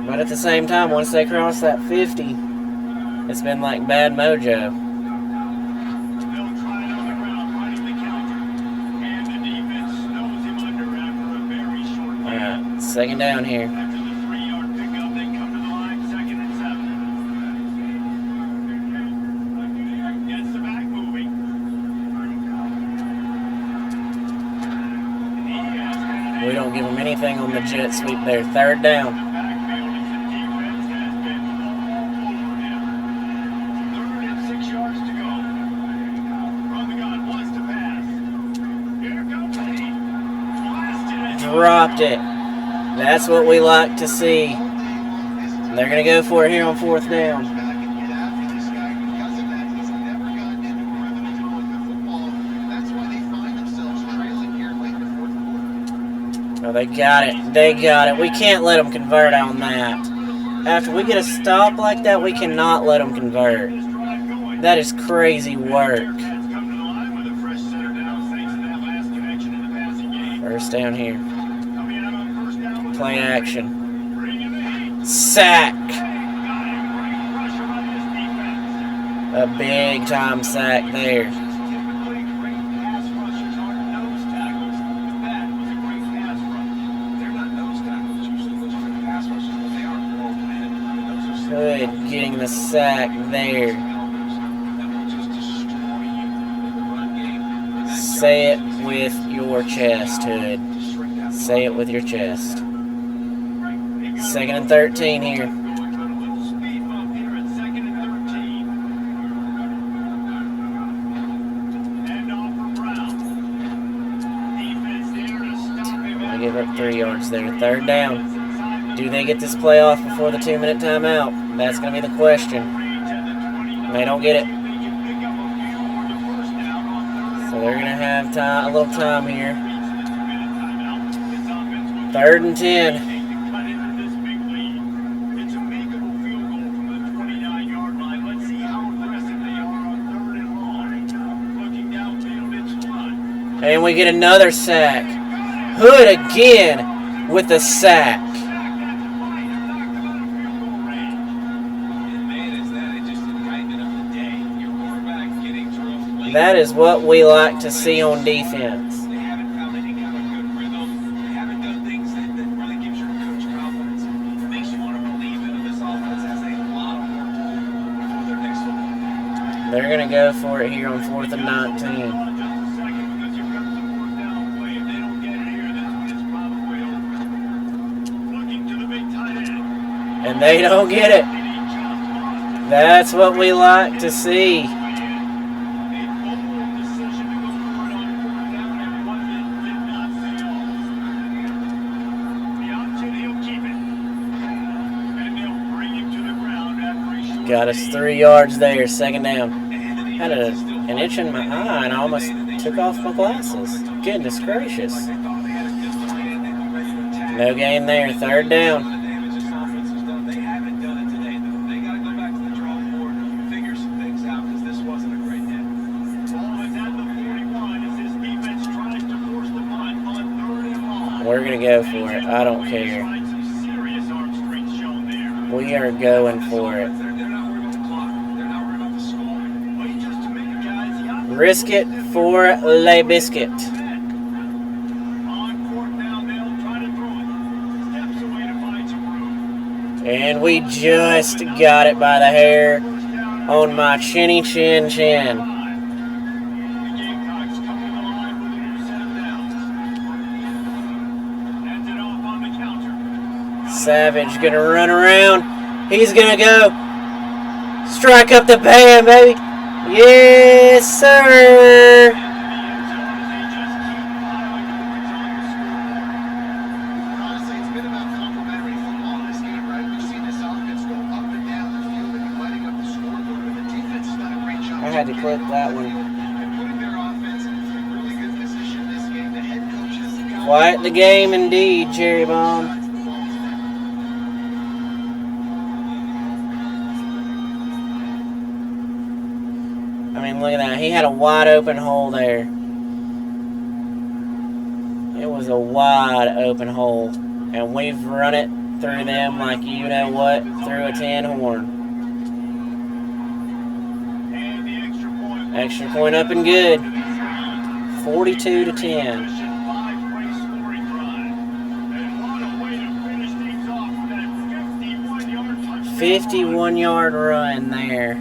But at the same time, once they cross that 50, it's been like bad mojo. Alright, 2nd down here. We don't give them anything on the jet sweep there. Third down. Dropped it. That's what we like to see. They're going to go for it here on fourth down. Oh, they got it. They got it. We can't let them convert on that. After we get a stop like that, we cannot let them convert. That is crazy work. First down here. Play action. Sack. A big time sack there. Good, getting the sack there. Say it with your chest, Hood. Say it with your chest. 2nd and 13 here. They give up 3 yards there. 3rd down. Do they get this play off before the 2-minute timeout? That's going to be the question. They don't get it. So they're going to have time, a little time here. 3rd and 10. And we get another sack. Hood again with the sack. That is what we like to see on defense. They're going to go for it here on 4th and 19. And they don't get it. That's what we like to see. Got us 3 yards there, 2nd down. Had an itch in my eye and I almost took off my glasses. Goodness gracious. No gain there, 3rd down. We're going to go for it. I don't care. We are going for it. Risk it for Le Biscuit. And we just got it by the hair on my chinny chin chin. Savage gonna run around. He's gonna go strike up the band, baby. Yes, sir. Honestly, it's been about complimentary football in this game, right? We've seen this offense go up and down the field and lighting up the scoreboard, but the defense has done a great job. I had to clip that one. And putting their offense in a really good position in this game. The head coach has got Quiet the game indeed, Cherry Bomb. I mean, look at that. He had a wide open hole there. It was a wide open hole. And we've run it through them like you know what, through a tin horn. Extra point up and good. 42-10. 51-yard run there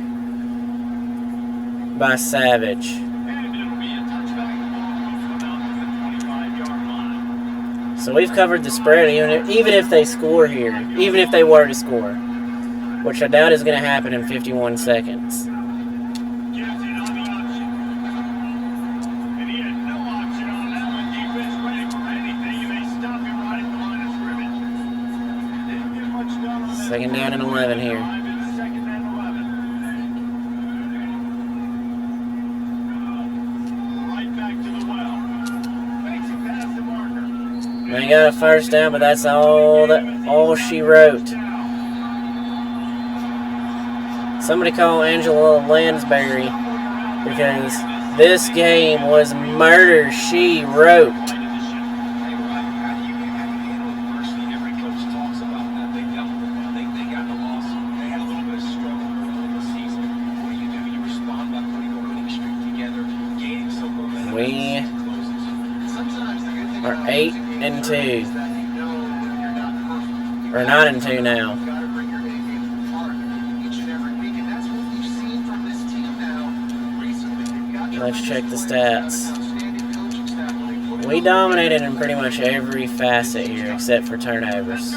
by Savage. So we've covered the spread, even if they score here, even if they were to score, which I doubt is going to happen in 51 seconds. Second down and 11 here. They got a first down, but that's all she wrote. Somebody call Angela Lansbury, because this game was murder, she wrote. We are 8-2, or 9-2 now. Let's check the stats. We dominated in pretty much every facet here except for turnovers.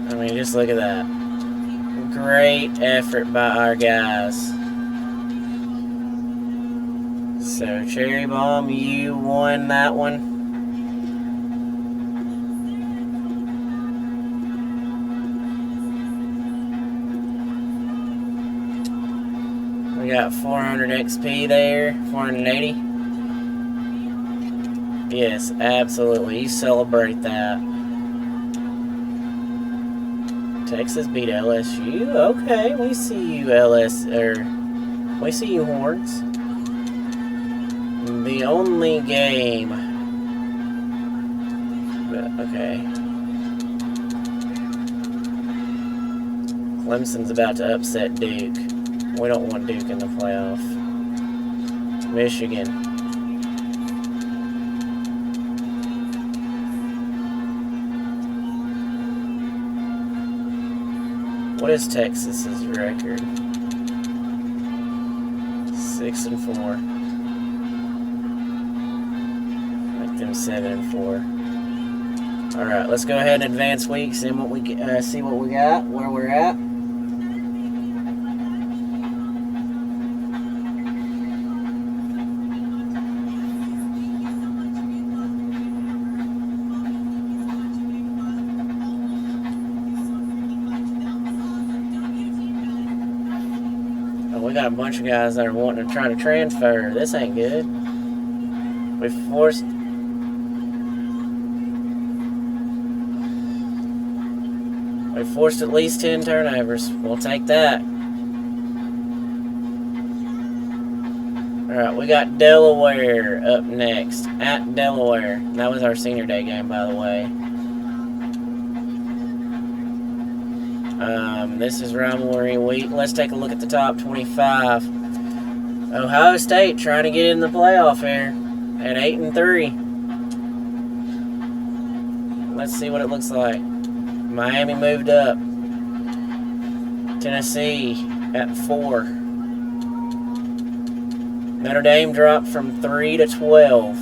I mean, just look at that. Great effort by our guys. So, Cherry Bomb, you won that one. We got 400 XP there, 480. Yes, absolutely. You celebrate that. Texas beat LSU. Okay, we see you, we see you, Horns. The only game. Okay. Clemson's about to upset Duke. We don't want Duke in the playoff. Michigan. What is Texas's record? 6-4. Make them 7-4. All right, let's go ahead and advance weeks and see what we got, where we're at. We got a bunch of guys that are wanting to try to transfer. This ain't good. We forced at least 10 turnovers. We'll take that. Alright, we got Delaware up next. At Delaware. That was our senior day game, by the way. This is rivalry week. Let's take a look at the top 25. Ohio State trying to get in the playoff here at 8-3. Let's see what it looks like. Miami moved up. Tennessee at 4. Notre Dame dropped from 3 to 12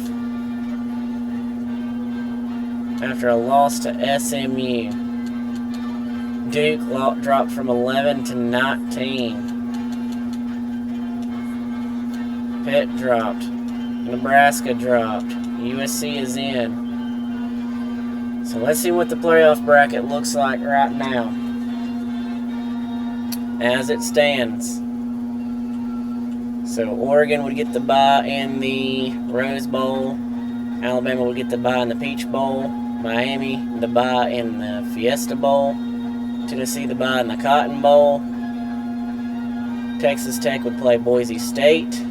after a loss to SMU. Duke dropped from 11 to 19. Pitt dropped. Nebraska dropped. USC is in. So let's see what the playoff bracket looks like right now as it stands. So Oregon would get the bye in the Rose Bowl. Alabama would get the bye in the Peach Bowl. Miami the bye in the Fiesta Bowl. Tennessee the bye in the Cotton Bowl. Texas Tech would play Boise State.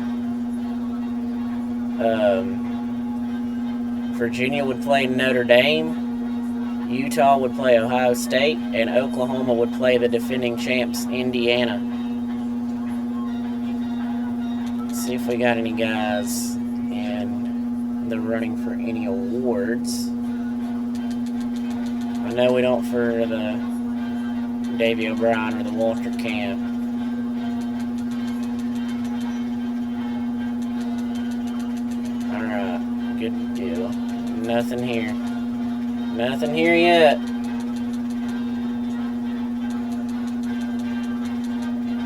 Virginia would play Notre Dame. Utah would play Ohio State. And Oklahoma would play the defending champs, Indiana. Let's see if we got any guys in the running for any awards. I know we don't for the Davey O'Brien or the Walter Camp. Alright, good deal. Nothing here. Nothing here yet.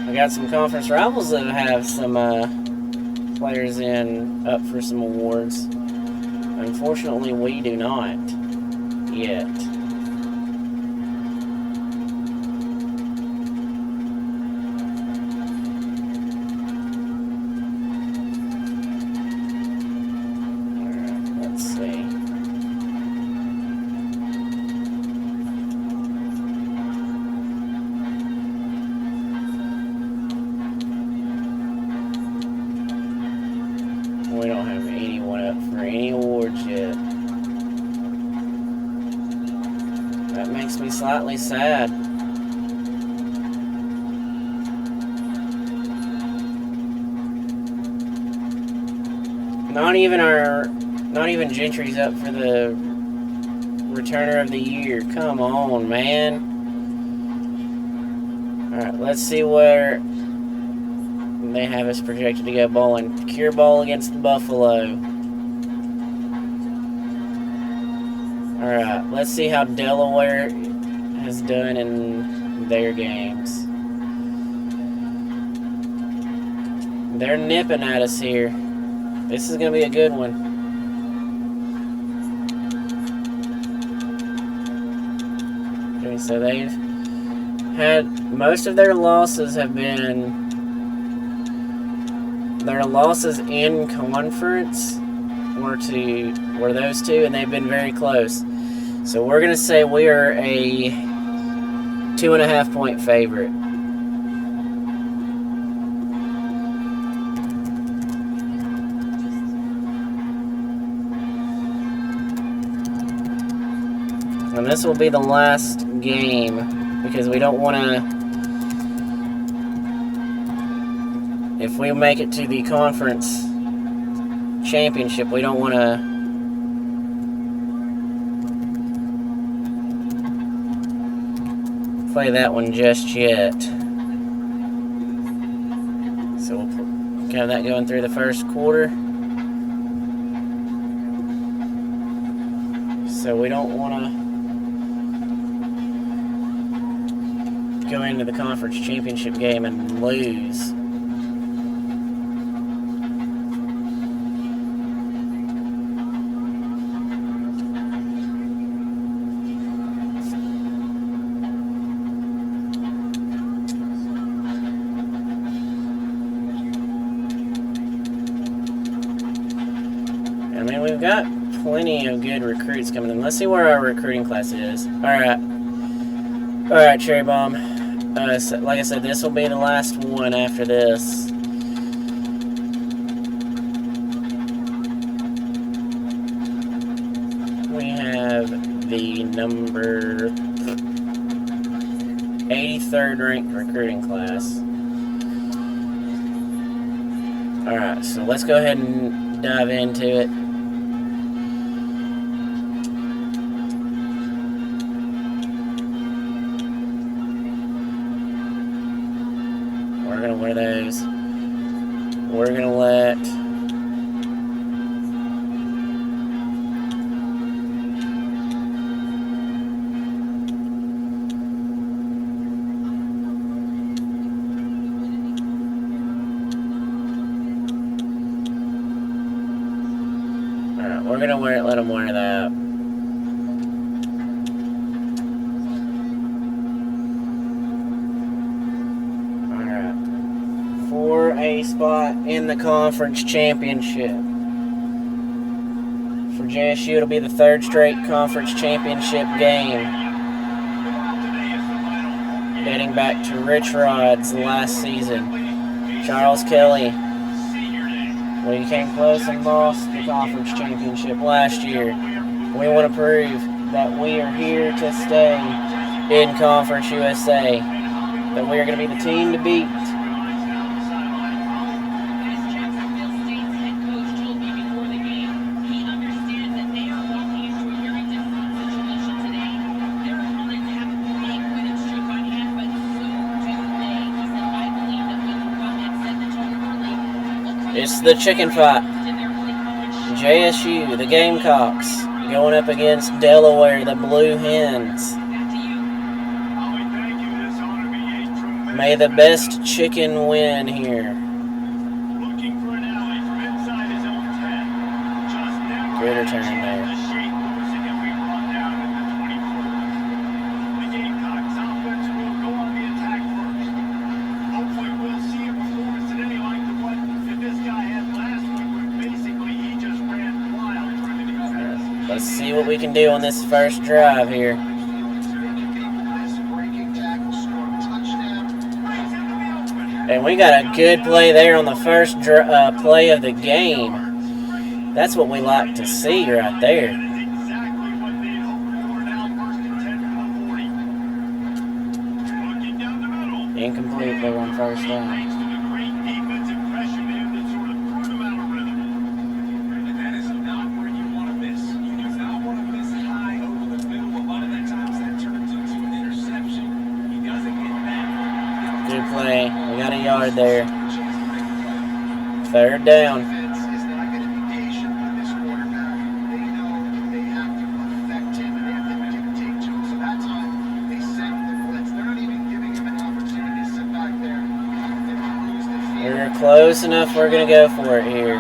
We got some conference rivals that have some players up for some awards. Unfortunately, we do not yet. Alright, let's see. We don't have anyone up for any awards yet. That makes me slightly sad. Not even Gentry's up for the Returner of the Year. Come on, man. Alright, let's see where they have us projected to go bowling. Cure Bowl against the Buffalo. Alright, let's see how Delaware has done in their games. They're nipping at us here. This is going to be a good one. Okay, so they've had, most of their losses have been their losses in conference were those two, and they've been very close. So we're going to say we are a 2.5 point favorite. And this will be the last game because we don't want to. If we make it to the conference championship, we don't want to play that one just yet. So we'll have that going through the first quarter. So we don't want to go into the conference championship game and lose. I mean, we've got plenty of good recruits coming in. Let's see where our recruiting class is. Alright, Cherry Bomb. So, like I said, this will be the last one after this. We have the number 83rd ranked recruiting class. Alright, so let's go ahead and dive into it. We're going to wear those. We're going to let let them wear that. Alright. For a spot in the conference championship. For JSU, it'll be the third straight conference championship game. Dating back to Rich Rod's last season. Charles Kelly. We came close and lost the conference championship last year. We want to prove that we are here to stay in Conference USA. That we are going to be the team to beat. It's the chicken fight. JSU, the Gamecocks, going up against Delaware, the Blue Hens. May the best chicken win here. Good return there. Let's see what we can do on this first drive here. And we got a good play there on the first play of the game. That's what we like to see right there. Incomplete there on first down. Good play. We got a yard there. Third down. We're close enough. We're going to go for it here.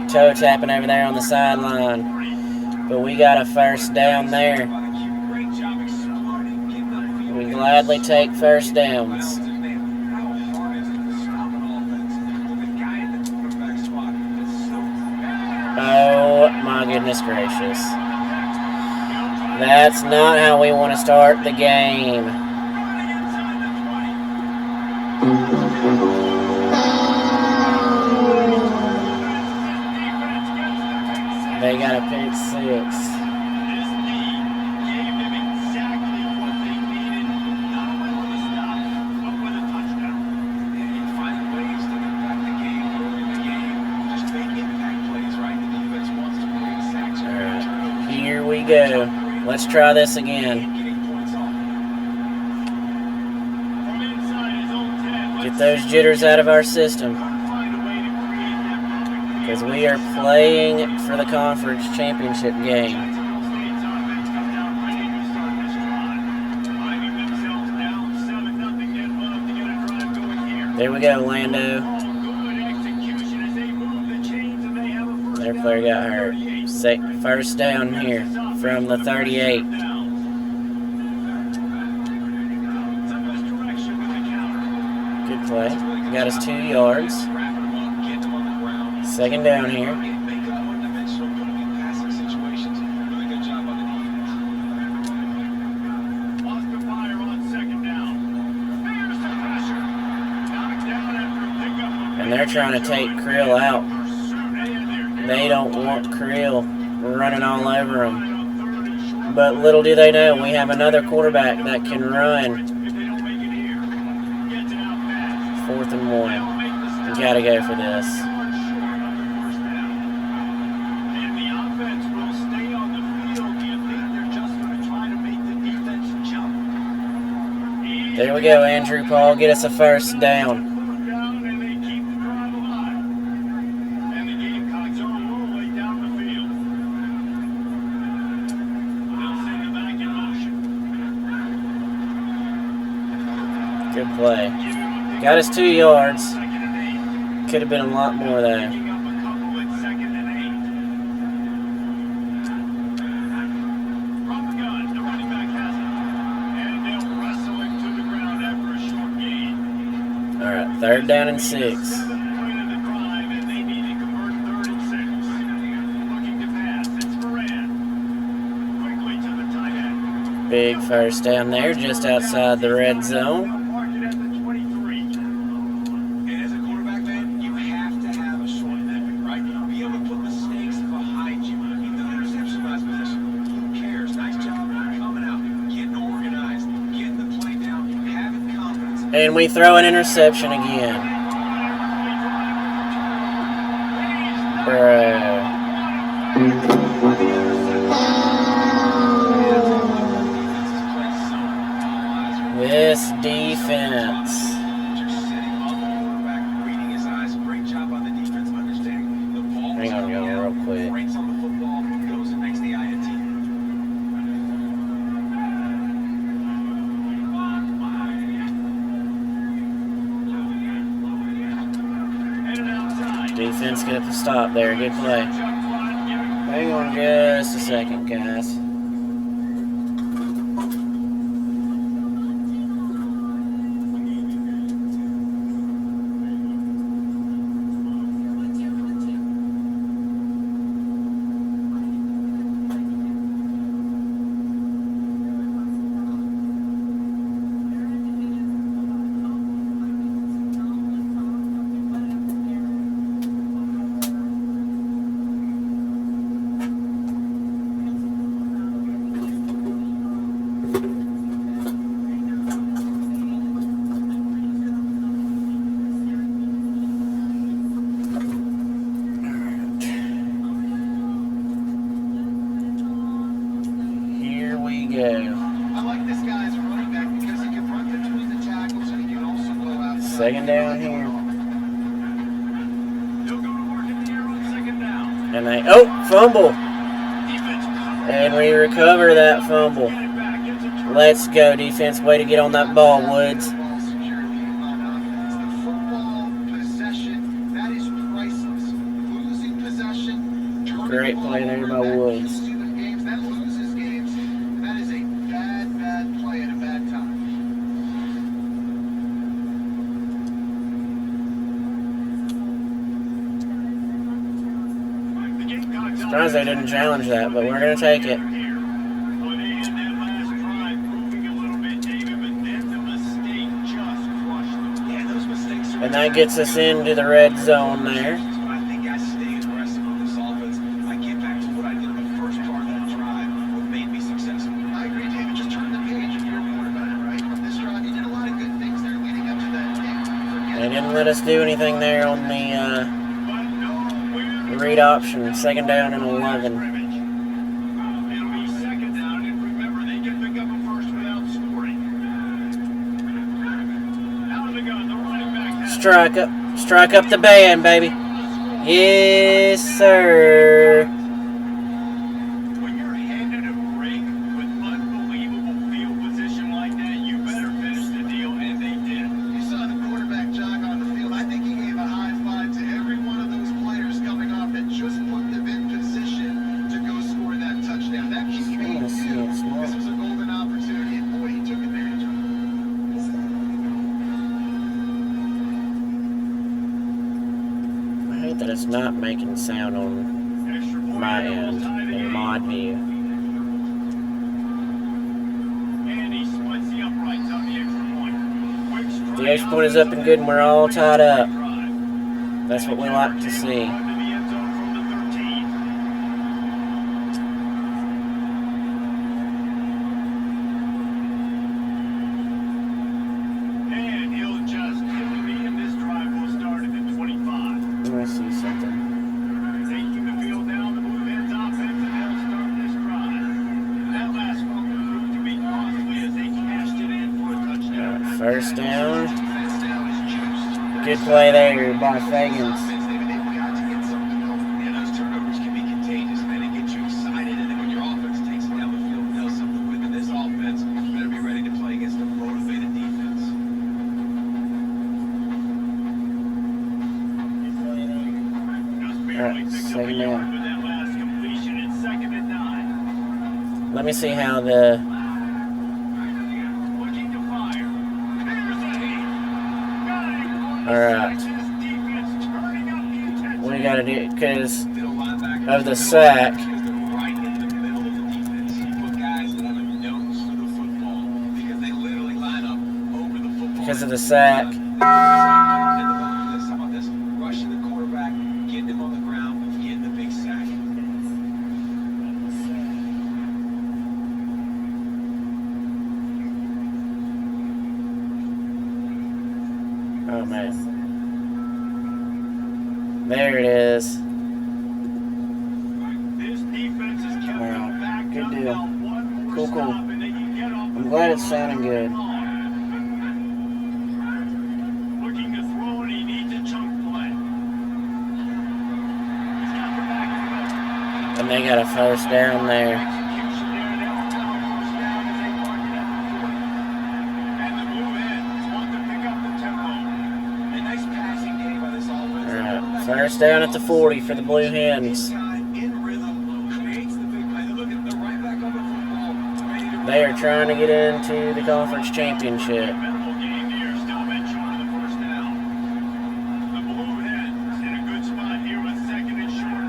Toe tapping over there on the sideline. But we got a first down there. We gladly take first downs. Oh my goodness gracious. That's not how we want to start the game. They got a pick six. Here we go. Let's try this again. Get those jitters out of our system. Because we are playing for the conference championship game. There we go, Lando. Their player got hurt. First down here from the 38. Good play. Got us 2 yards. Second down here. And they're trying to take Krill out. They don't want Krill running all over them. But little do they know, we have another quarterback that can run. 4th and 1. We gotta go for this. There we go, Andrew Paul. Get us a first down. Good play. Got us 2 yards. Could have been a lot more there. Alright, 3rd down and 6. Big first down there, just outside the red zone. And we throw an interception again. This defense. Hang on, y'all, real quick. Defense get the stop there. Good play. Hang on just a second, guys. Second down here. And they, fumble. And we recover that fumble. Let's go, defense. Way to get on that ball, Woods. Great play there by Woods. Surprised they didn't challenge that, but we're going to take it. And that gets us into the red zone there. I think I stayed aggressive with this offense. I get back to what I did in the first part of that drive, what made me successful. I agree, David. Just turn the page and you're more about it, right? From this drive, you did a lot of good things there leading up to that game. They didn't let us do anything there on the read option. Second down and 11. Strike up the band, baby. Yes, sir. When you're handed a break with unbelievable field position like that, you better finish the deal, and they did. You saw the quarterback jog on the field. I think he gave a high five to every one of those players coming off that just put them in position to go score that touchdown. That QB knew this was a golden opportunity, and boy, he took advantage of it. That it's not making sound on my end in mod view. The extra point is up and good, and we're all tied up. That's what we like to see. First down. Good play there by Fagans. Those turnovers can be contagious, and they get you excited. And then when your offense takes it down the field, know something within this offense, you better be ready to play against a motivated defense. Alright, second down. Let me see how the Alright. We gotta do it because of the sack. Because of the sack. Rushing the quarterback, getting him on the ground, getting the big sack. Oh man. There it is. deal. Cool, cool. I'm glad it's sounding good. Looking to throw and he needs a chunk play. He's got the back. And they got a first down there. Execution there. They'll have a first down as they mark it at the 40. And the move in want to pick up the tempo. A nice passing game by this offense. Alright, first down at the 40 for the Blue Hens. In rhythm, creates the big play. Look at the right back on the football. They are trying to get into the conference championship. Minimal gain here, still mentioned on the first down. The Blue Hens in a good spot here with second and short.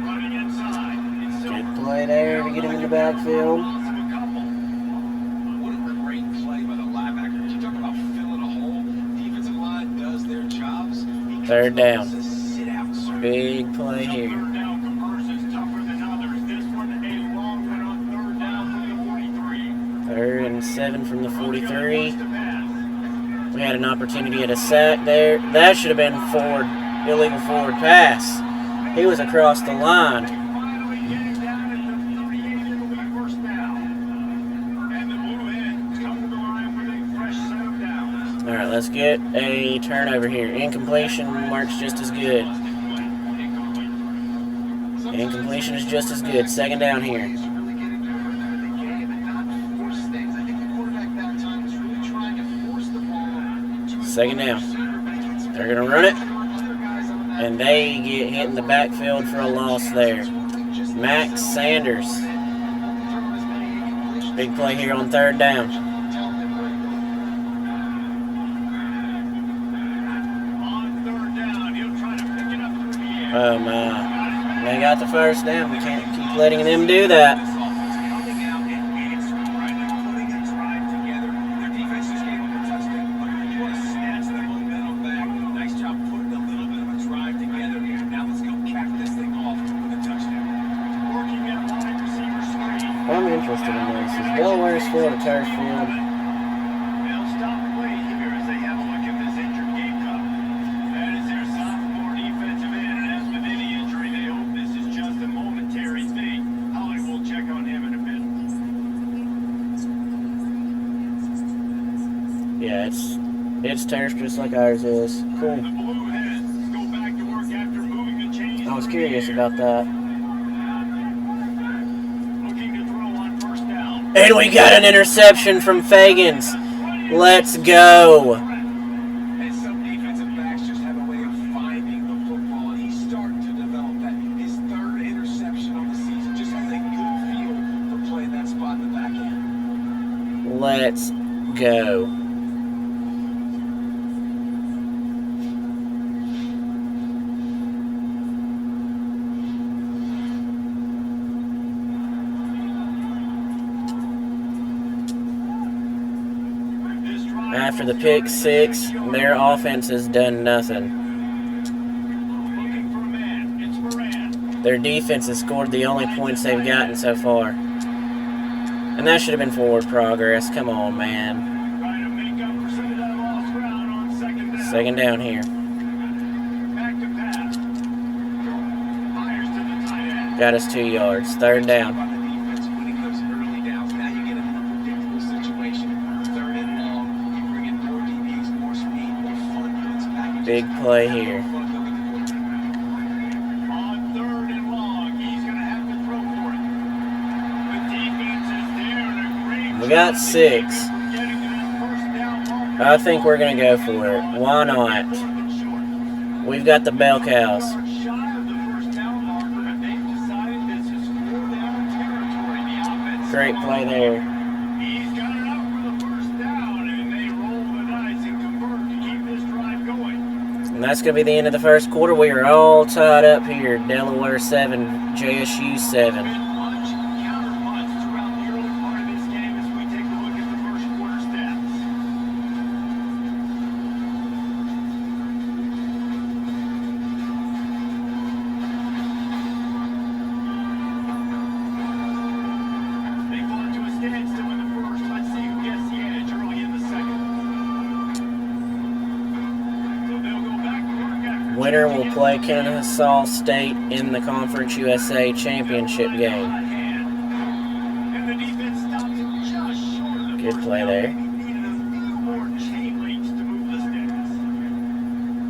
Running inside. It's Good play there to get him in the backfield. What a great play by the linebacker. You talk about filling a hole. Defensive line does their jobs. Third down. Sit out, sir. Big play here. Third down conversions tougher than others. This one a long one on third down from the 43. 3rd and 7 from the 43. We had an opportunity at a sack there. That should have been forward, illegal forward pass. He was across the line. Finally getting down at the 38, it'll be first down. And the Blue Hens come to the line with a fresh set of downs. All right, let's get a turnover here. Incompletion marks just as good. Incompletion is just as good. Second down here. Really getting to the rhythm of the game and not force things. I think the quarterback that time was really trying to force the ball to Second down. They're going to run it. And they get hit in the backfield for a loss there. Max Sanders. Big play here on third down. On third down, he'll try to pick it up through the air. Oh my. They got the first down. We can't keep letting them do that. This offense coming out and answering right, like putting a drive together. Their defense just gave them a touchdown. You want to snatch the momentum back. Nice job putting a little bit of a drive together. Now let's go cap this thing off with a touchdown. Working at wide receiver screen. I'm interested in this. Is Delaware's field a turf field? They'll stop play here as they have a look at this injured Gamecock. That is their sophomore defensive end, and as with any injury, they hope this is just a momentary thing. Holly will check on him in a bit. Yeah, it's turf just like ours is. Cool. The Blue Hens go back to work after moving the chains. I was curious about that. Looking to throw on first down. And we got an interception from Fagans. Let's go. And some defensive backs just have a way of finding the football, and he's starting to develop that. His third interception of the season just has a good feel for playing that spot in the back end. Let's go. This drive After the pick six, their offense has done nothing. looking for a man. It's Moran. Their defense has scored the only points they've gotten so far. And that should have been forward progress. Come on, man. Trying to make up for some of that lost ground on second down. Second down here. Back to pass. Fires to the tight end. Got us 2 yards. Third down. On the defense, winning those early downs. Now you get an unpredictable situation. Third and long. You bring in more DBs, more speed, more fun blitz packages. Big play here. On third and long, he's going to have to throw for it. The defense is there in a great We got job 6. getting to that first down marker. I think we're going to go for it. Why not? We've got the bell cows. Shy of the first down marker, and they've decided this is fourth down territory. The offense Great play there. He's got it up for the first down, and they roll the dice and convert to keep this drive going. And that's going to be the end of the first quarter. We are all tied up here. Delaware 7, JSU 7. Been punch, counter punch throughout the early part of this game as we take a look at the first quarter stats. They fought to a standstill in the first. Let's see who gets the edge early in the second. So they'll go back to work after Winner will play Kennesaw State in the Conference USA Championship game. Good play there. Needed a few more chain links to move the sticks.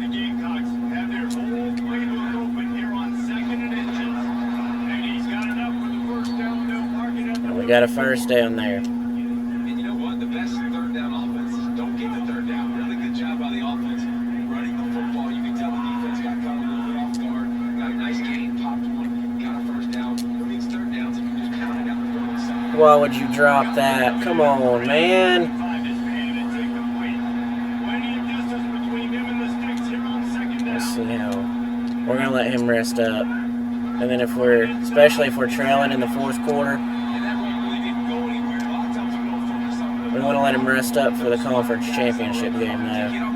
The Gamecocks have their whole playbook open here on 2nd and inches. And he's got it up for the first down. They'll mark it up. And we got a first down there. And you know what? The best third down offenses don't get the third down. Really good job by the offense running the football. You can tell the defense got caught a little bit off guard. Got a nice gain, popped one, got a first down. Who needs third downs if you just count it out the road side? Why would you drop that? Come on, man. Let's see how. We're going to let him rest up. And then especially if we're trailing in the fourth quarter, we want to let him rest up for the conference championship game now.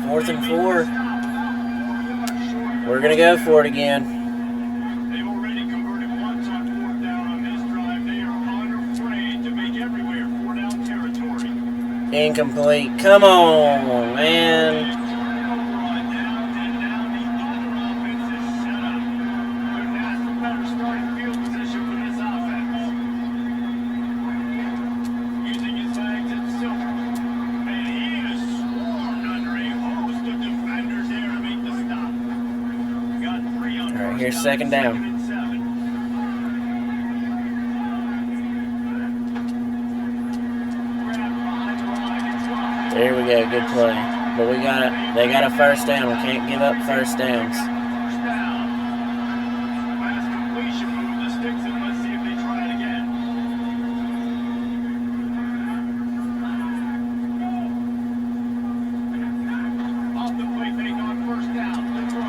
4th and 4. We're going to go for it again. They've already converted once on 4th down on this drive. They are unafraid to make everywhere 4-down territory. Incomplete. Come on, man. Here's 2nd down. There we go, good play. But they got a first down. We can't give up first downs. Last completion, move the sticks and let's see if they try it again. Off the play fake on first down. The throw.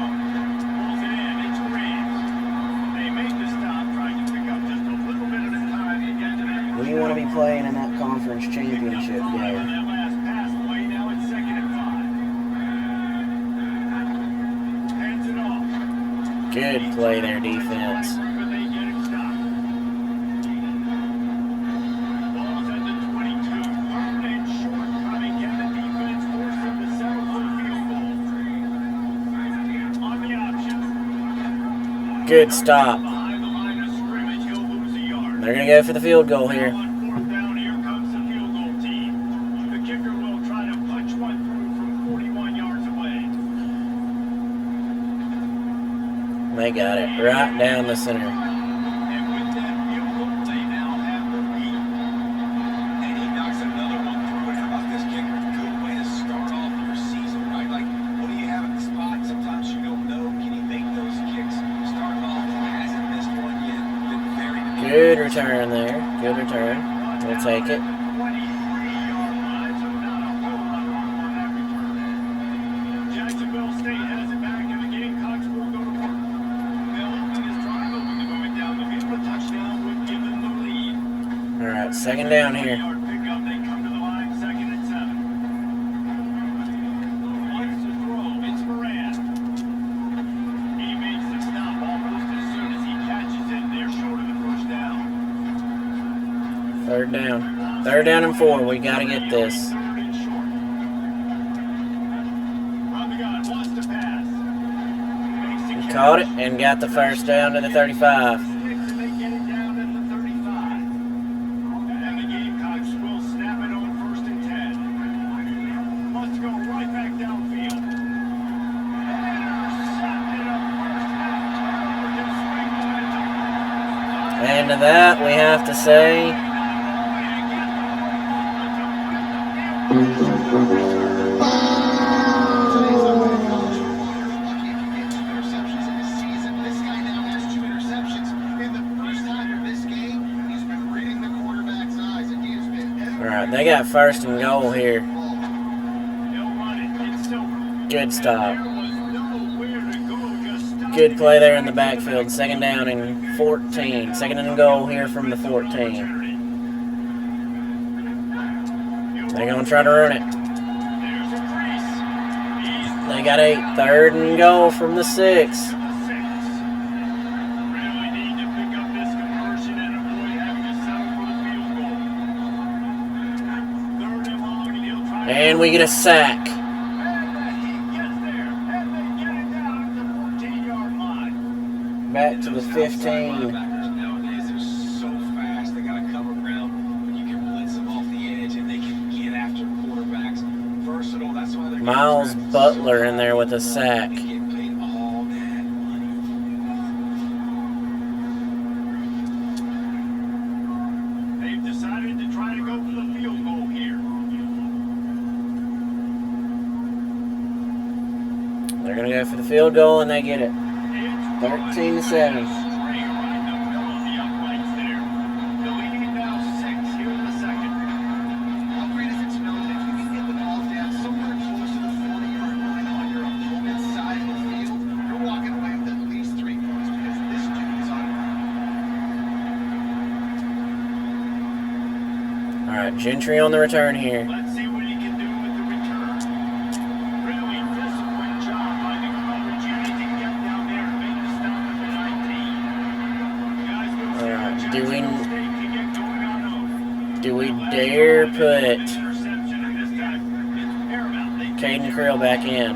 Pulls it in. It's Reeves. They make the stop, trying to pick up just a little bit at a time to get to that. We want to be playing in that conference championship game. That last pass play, now it's 2nd and 5. Hands it off. Good play there, defense. But they get it stopped. Ball's at the 22. 3rd and short coming. Can the defense force them to settle for a field goal? On the option. Good stop. Behind the line of scrimmage, he'll lose a yard. They're going to go for the field goal here. On 4th down, here comes the field goal team. The kicker will try to punch one through from 41 yards away. They got it right down the center. And with that field goal, they now have the lead. And he knocks another one through. And how about this kicker? Good way to start off your season, right? Like, what do you have at the spot? Sometimes you don't know. Can he make those kicks? Starting off, hasn't missed one yet. Been very Good return there. Good return. We'll take it. 23-yard line, so not a whole lot wrong on that return. Jacksonville State has it back, and the Gamecocks will go to work. They'll open this drive, open to moving down the field. A touchdown would give them the lead. All right, 2nd down here. Yard pickup, they come to the line, 2nd and 7. Wants to throw, it's Moran. He makes the stop almost as soon as he catches it. They're short of the first down. 3rd down. 3rd down and 4. We got to get this. 3rd and short. From the gun, wants to pass. Makes the catch. Caught it and got the first down to the 35. Sticks and they get it down at the 35. And the Gamecocks will snap it on 1st and 10. Must go right back downfield. Intercepted a first half turnover to swing momentum. And to that, we have to say, Today's open in college football, you're lucky if you get 2 interceptions in a season. This guy now has 2 interceptions. In the first half of this game, he's been reading the quarterback's eyes, and he has been all right, they got 1st and goal here. They'll run it. It's Silver. Good stop. There was nowhere to go, just stop. Good play there in the backfield. 2nd down and 14. 2nd and goal here from the 14. They're going to try to run it. There's a crease. They got 8. 3rd and goal from the 6. Really need to pick up this conversion and avoid having to settle for the field goal. 3rd and long, and he'll try to... And we get a sack. And he gets there, and they get it down at the 14-yard line. back to the 15. Nowadays, they're so fast. They got to cover ground, but you can blitz them off the edge, and they can get after quarterbacks. Versatile. That's why they're Miles Butler in there with a sack. getting paid all that money. They've decided to try to go for the field goal here. They're going to go for the field goal, and they get it. 13-7. How great is it to know that if you can get the ball down somewhere close to the 40-yard line on your opponent's side of the field, you're walking away with at least 3 points because this dude is on. All right, Gentry on the return here. Let's see what he can do with the return. Really disciplined job by the coverage unit to get down there and make the stop at the 19. Guys, we'll see All right, what do we- Jackson State can get going on those. Do we dare put Interception, and this time it's paramount. They Caden Krill back in?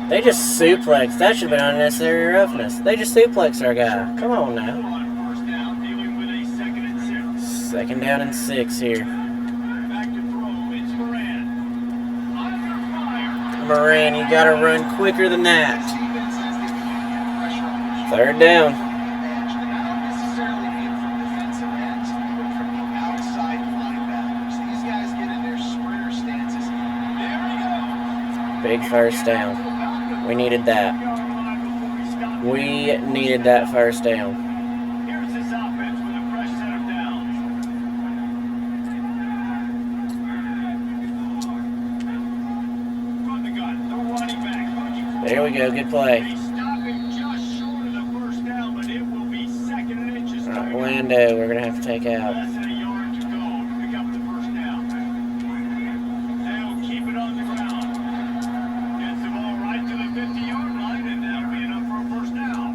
They just suplexed. That should have been unnecessary roughness. They just suplexed our guy. Come on now. on first down, dealing with a 2nd and 6. 2nd down and 6 here. Back to throw. It's Moran. Under fire. Moran, you got to run quicker than that. Defense has the ability to get pressure on you. 3rd down. Edge, and I don't necessarily mean from defensive ends, but from the outside linebackers. These guys get in their sprinter stances. There we go. Big 1st down. We needed that. We needed that 1st down. Here's this offense with a fresh set of downs. From the gun, the running back. There we go. Good play. They stop it just short of the first down, but it will be 2nd and inches. All right, Lando, we're going to have to take out. Less than a yard to go to pick up the first down. They'll keep it on the ground. Gets the ball right to the 50-yard line, and that'll be enough for a first down.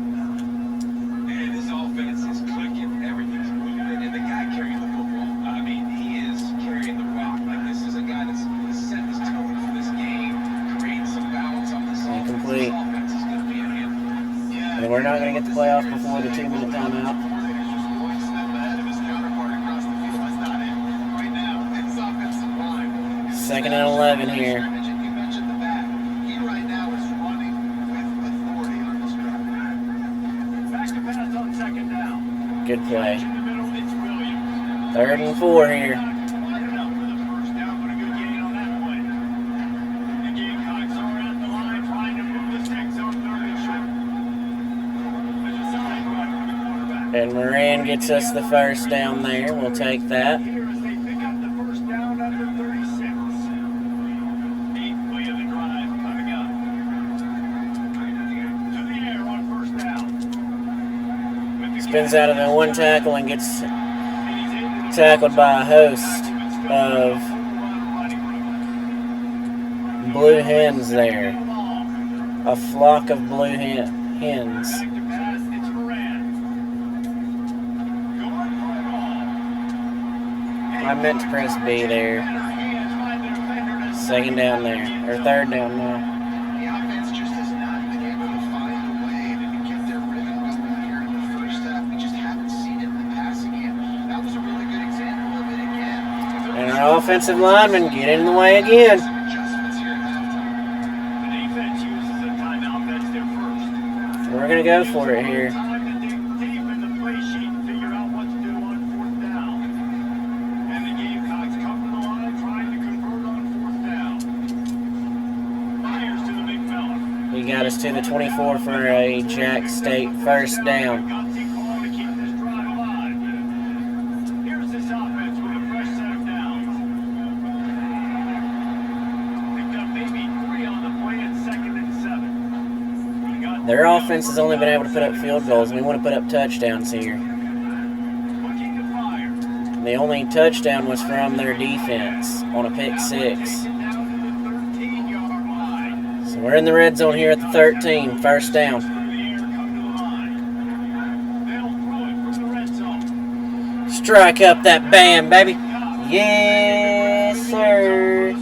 Man, this offense is clicking. Everything's moving, and the guy carrying the football, I mean, he is carrying the rock. Like, this is a guy that's set this tone for this game, creating some balance on this offense. Incomplete. This offense is going to be a handful. Yeah. And we're not going to get the playoff before the 2-minute timeout. Just one step ahead of his counterpart across the field. That's not it. Right now, it's offensive line. 2nd and 11 here. You mentioned the back. He right now is running with authority on this drive. Back to pass on 2nd down. Good play. In the middle, it's Williams. 3rd and 4 here. Wide enough for the first down, but a good gain on that play. The Gamecocks are at the line trying to move the sticks on 3rd and short. There's a side run for the quarterback. And Moran gets us the 1st down there. We'll take that. Here as they pick up the first down at the 36. 8th play of the drive coming up. To the air on first down. With the Spins out of the 1 tackle and gets tackled by a host of blue hens there. A flock of blue hens. Back to pass, it's Moran. Going for it all. I meant to press B there. 2nd down there. Or 3rd down now. The offense just has not been able to find a way to get their rhythm going here in the first half. We just haven't seen it in the passing game. That was a really good example of it again. And our offensive linemen get in the way again. Some adjustments here at halftime. The defense uses a timeout. That's their first. We're going to go for it here. Time to dig deep in the play sheet and figure out what to do on 4th down. And the Gamecocks come to the line trying to convert on 4th down. Myers to the big fella. He got us to the 24 for a Jack State 1st down. Gutsy call to keep this drive alive. Here's this offense with a fresh set of downs. Picked up maybe 3 on the play at 2nd and 7. We got Their offense has only been able to put up field goals, and we want to put up touchdowns here. looking to fire. The only touchdown was from their defense on a pick 6. Down to the 13-yard line. So we're in the red zone here at the 13, 1st down. Through the air, come to the line. They'll throw it from the red zone. Strike up that band, baby. Yes, sir.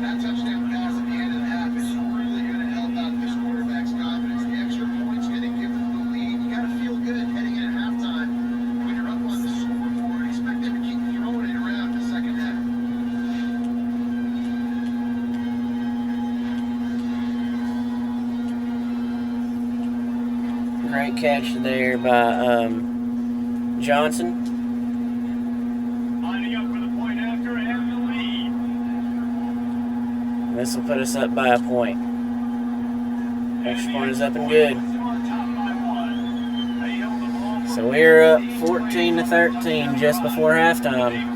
That touchdown pass at the end of the half is really going to help out this quarterback's confidence. The Great catch there by Johnson. Lining up for the point after and the lead. This will put us up by a point. Extra point is up and good. So we're up 14-13 just before halftime.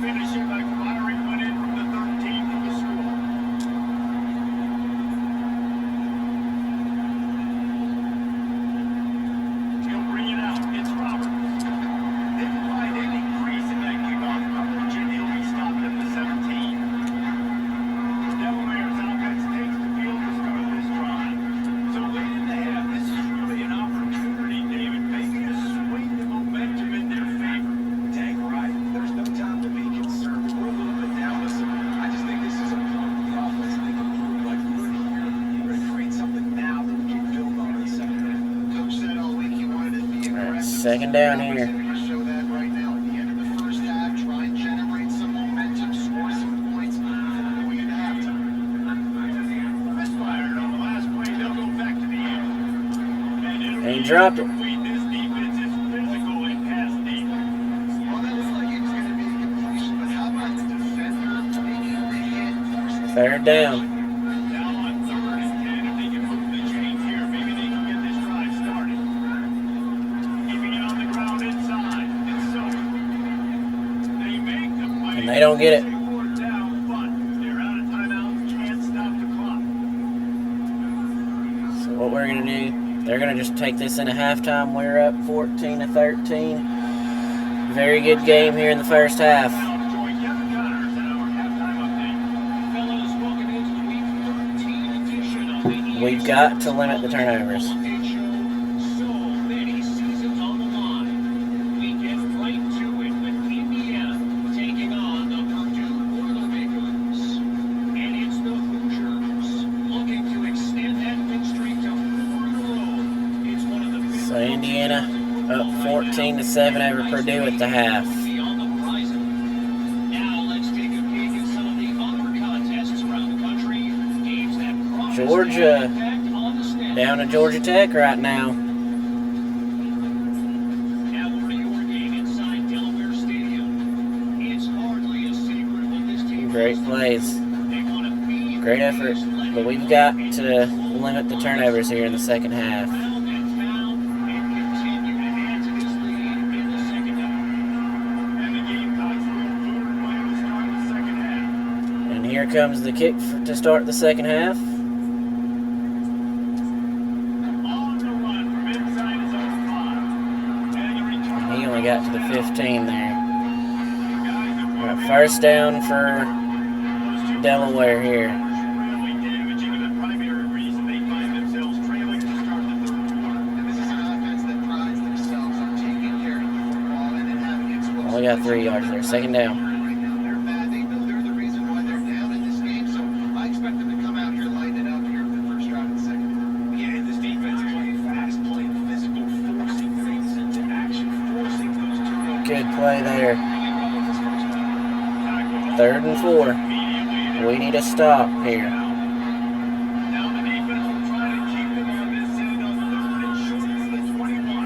Second down here. Show that right now at the end of the first half. Try and generate some momentum, score some points before going into halftime. Misfired on the last play. They'll go back to the air. And he dropped it. This defense is physical and pass deep. Well, that looked like it was going to be a completion, but how about the defender making the hit? Third down. Now on 3rd and 10, if they can move the chains here, maybe they can get this drive started. Keeping it on the ground inside. It's so. They make the play. And they don't get it. They wore down, but they're out of timeout. Can't stop the clock. So what we're going to do, they're going to just take this into halftime. We're up 14-13. Very good game here in the first half. Join Kevin Connors at our halftime update. Fellas, welcome into the week 13 edition of the We've got to limit the turnovers. So many seasons on the line. We get right to it with Indiana taking on the Purdue Boilermakers. And it's the Hoosiers looking to extend that win streak to 4 in a row. It's one of the big So Indiana up 14-7 over Purdue at the half. beyond the horizon. Now let's take a peek at some of the other contests around the country. Games that promise to have Georgia an impact on the standings. down to Georgia Tech right now. Now over to your game inside Delaware Stadium. It's hardly a secret what this team Great plays. They want to be Great effort. But we've got to limit the turnovers here in the second half. and found and continue to add to this lead in the second half. And the Gamecocks will move away to start the second half. And here comes the kick to start the second half. On the run from inside his own 5. And the return. He only got to the 15 there. First down for Delaware here. Really damaging and the primary reason they find themselves trailing to start the third quarter. And this is an offense that prides themselves on taking care of the football and then having explosive. Only got 3 yards there. Second down. Right now, they're bad. They know they're the reason why they're down in this game, so I expect them to come out here, lighten it up here for the first drive and second. Yeah, and this defense playing fast, playing physical, forcing things into action, forcing those turnovers. Good play there. 3rd and 4. We need a stop here. Now the defense will try to keep them on this end on 3rd and short to the 21.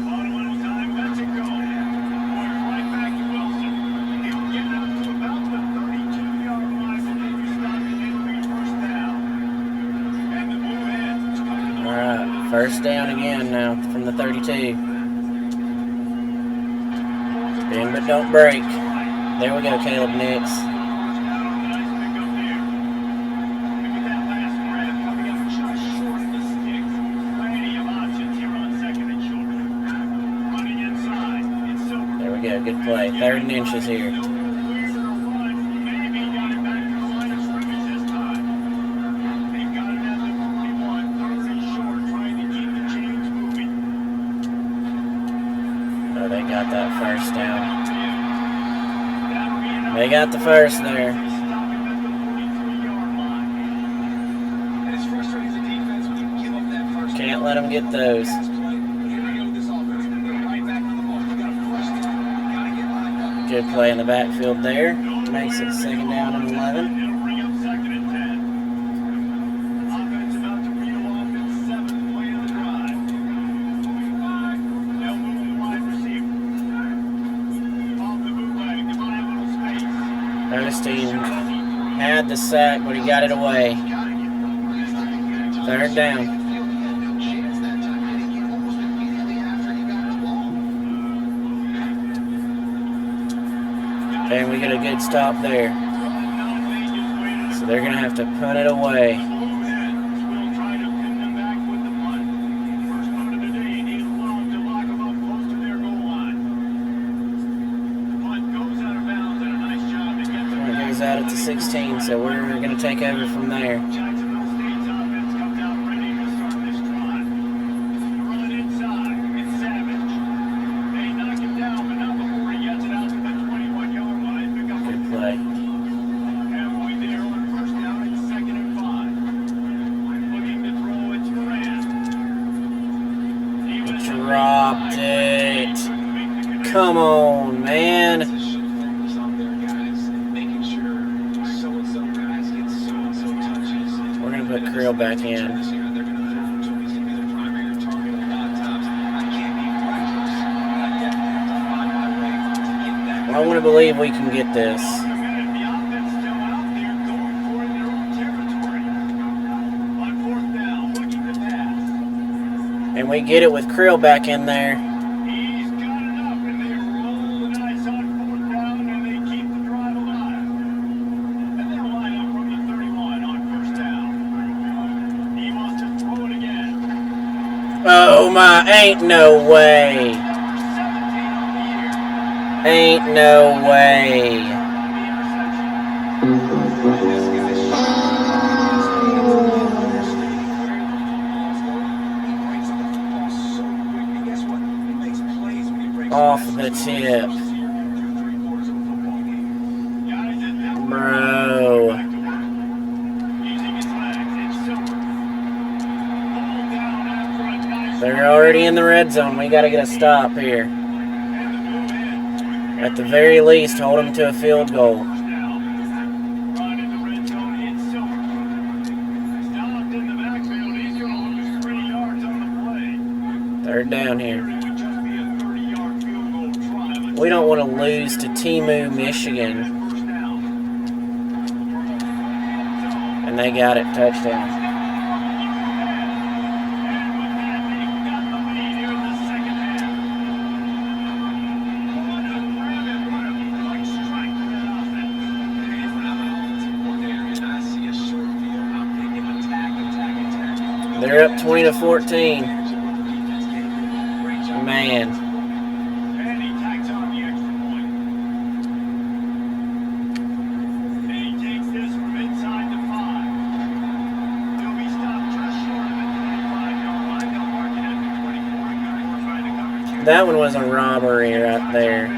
On one time, lets it go. Going right back to Wilson. He'll get up to about the 32-yard line before he stops it in first down. And the move in. All right, first down again now from the 32. Bend but don't break. There we go, Caleb Nix. There we go, good play. 3rd and inches here. Oh, they got that first down. They got the first there. Can't let them get those. Good play in the backfield there. Makes it 2nd down and 11. Offense about to reel off its 7th play of the drive. 16. Had the sack, but he got it away. Third down. And we get a good stop there. So they're going to have to punt it away. It goes out at the 16, so we're going to take over from there. Dropped it. Come on, man. We're going to put Creel back in. I want to believe we can get this. And we get it with Creel back in there. He's got it up, and they roll the dice on 4th down, and they keep the drive alive. And they'll line up from the 31 on 1st down. He wants to throw it again. Oh my, ain't no way. Ain't no way. Off the tip. Bro. They're already in the red zone. We got to get a stop here. At the very least, hold them to a field goal. Third down here. We don't want to lose to Timu, Michigan. And they got it. Touchdown. They're up 20-14. Man. That one was a robbery right there.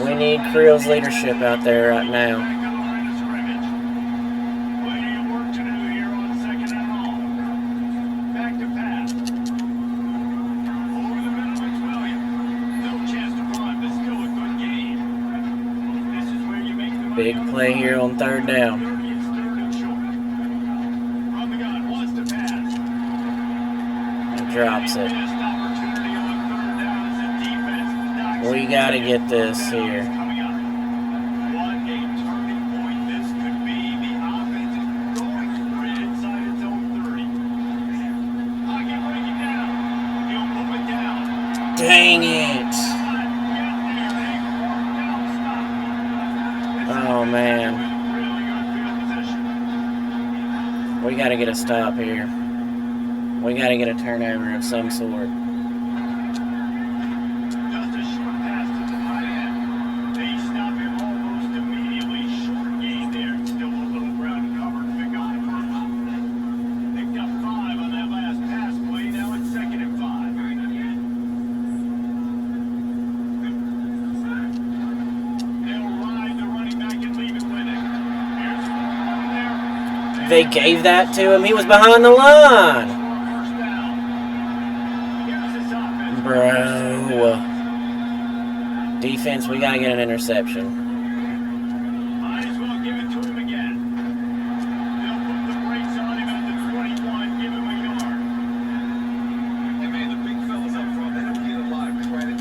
We need Creel's leadership out there right now. Big play here on 3rd down. Drops it. We got to get this here. Dang it. Oh, man. We got to get a stop here. We got to get a turnover of some sort. Just a short pass to the tight end. They stop him almost immediately. Short gain there. Still a little ground covered. Pick up the first. Picked up 5 on that last pass play. Now it's 2nd and 5. They'll ride the running back and leave it with him. Here's 4 there. They gave that to him. He was behind the line. Bro. Defense, we got to get an interception. Might as well give it to him again. They'll put the brakes on him at the 21, give him a yard. Hey man, the big fellas up front, they don't get a lot of credit.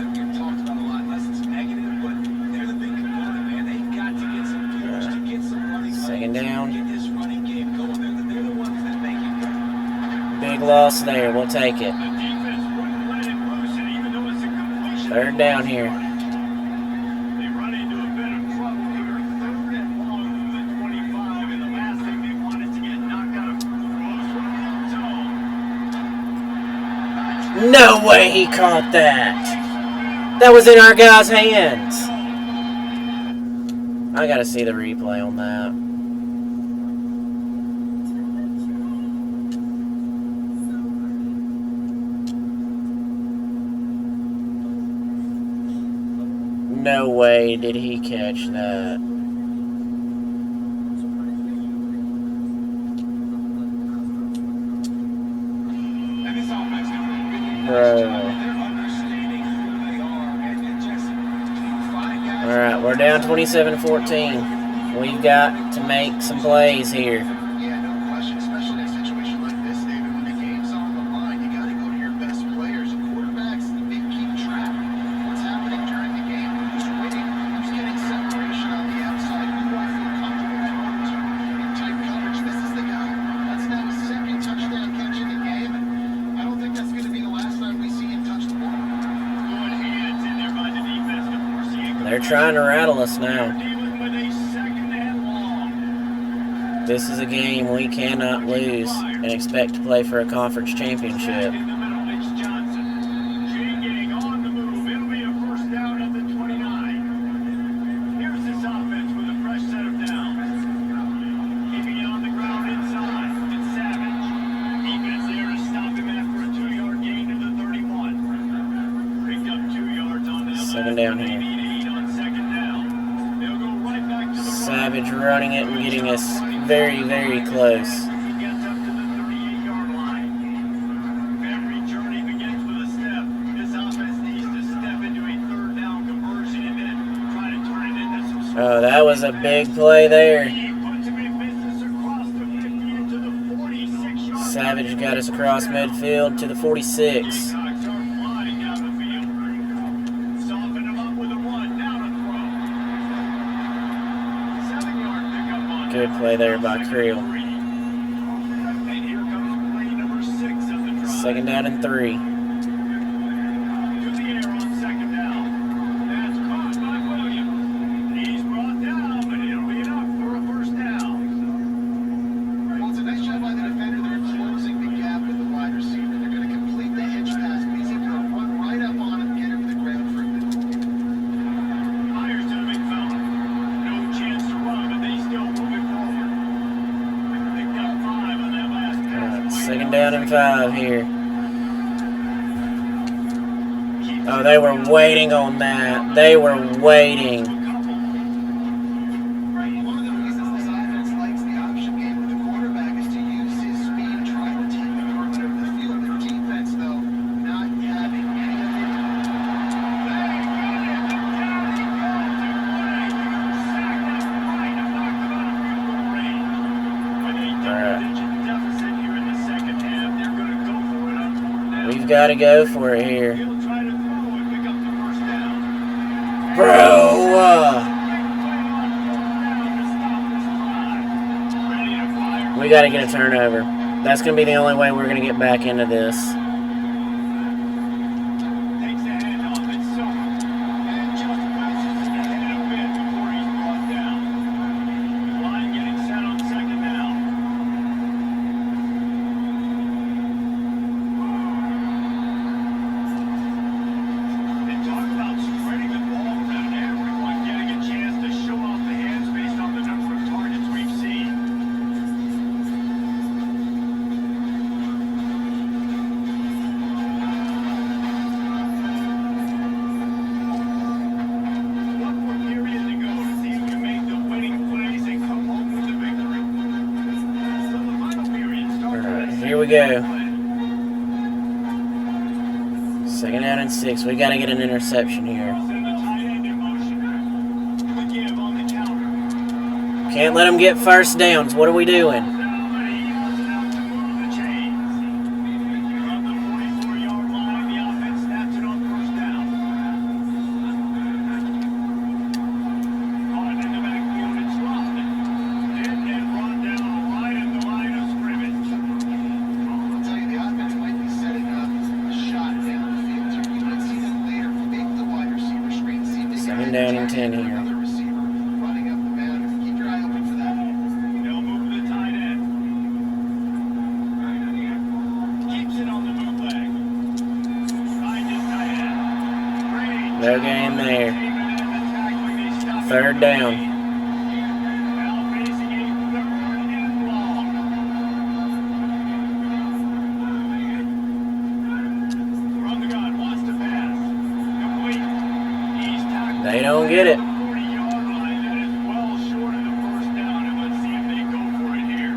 Big loss there. We'll take it. The defense wouldn't let it loose, and even though it's a completion, Third down here. they run into a bit of trouble here. 3rd and long from the 25, and the last thing they want is to get knocked out of close from the end zone. No way he caught that. That was in our guy's hands. I gotta see the replay on that. No way did he catch that. And this offense did a really nice Bro. job. They're understanding who they are, and just find guys. All right, we're down 27-14. We've got to make some plays here. Yeah, no question, especially in a situation like this, David, when the game's on the line, you got to go to your best players. And quarterbacks, they keep track of what's happening during the game, who's winning, who's getting separation on the outside, who do I feel comfortable throwing to in tight coverage. This is the guy. That's now his 2nd touchdown catch in the game, and I don't think that's going to be the last time we see him touch the ball. Good hands in there by the defense to force the incomplete. They're trying to rattle us now. Dealing with a 2nd and long. This is a game we cannot lose and expect to play for a conference championship. In the middle, it's Johnson. Jigging on the move. It'll be a 1st down at the 29. Here's this offense with a fresh set of downs. Keeping it on the ground inside. It's Savage. Defense there to stop him after a 2-yard gain to the 31. Picked up 2 yards on that. 2nd down They here. need 8 on 2nd down. They'll go right back to the run. Savage running it and getting us very, very close. He gets up to the 38-yard line. Every journey begins with a step. This offense needs to step into a 3rd down conversion and then try to turn it into some. Oh, that was a big play there. He puts him in business across the 50 into the 46-yard. Savage got us across midfield to the 46. Gamecocks are flying down the field. Soften him up with a run. Now to throw. 7-yard pickup on. Good play there by Creel. And here comes play number 6 of the drive. 2nd down and 3. To the air on 2nd down. That's caught by Williams. He's brought down, but it'll be enough for a 1st down. Well, it's a nice job by the defender. They're closing the gap with the wide receiver. They're going to complete the hitch pass, but he's able to run right up on him, get him to the ground for a minute. Myers to the big fella. No chance to run, but they still moving forward. They got 5 on that last pass. 2nd down and 5 here. Oh, they were waiting on that. They were waiting. One of the reasons this offense likes the option game with the quarterback is to use his speed, try to take the perimeter of the field. The defense, though, not having any of it. We've got to go for it here. He'll try to throw and pick up the 1st down. Bro! We got to get a turnover. That's going to be the only way we're going to get back into this. Takes the handoff. It's Silver. And just passes ahead a bit before he's brought down. Line getting set on 2nd down. They talk about spreading the ball around, everyone getting a chance to show off the hands based on the number of targets we've seen. One more period to go to see who can make the winning plays and come home with the victory. So the final period starts. Alright, here we go. 2nd down and 6. We got to get an interception here. Send the tight end in motion. The give on the counter. Can't let them get 1st downs. What are we doing? Down, but he wasn't out to move the chains. From the 44-yard line, the offense snaps it on 1st down. On in the backfield, it's Lofton. And brought down right at the line of scrimmage. I'll tell you, the Second down and 10 here. Another receiver running up the boundary. Keep your eye open for that. They'll move the tight end. Keeps it on the move leg. Find his tight end. No game there. Third down. Now facing a 3rd and long. From the gun, wants to pass. Complete. He's tackled. They don't get it. 40-yard line. That is well short of the first down, and let's see if they go for it here.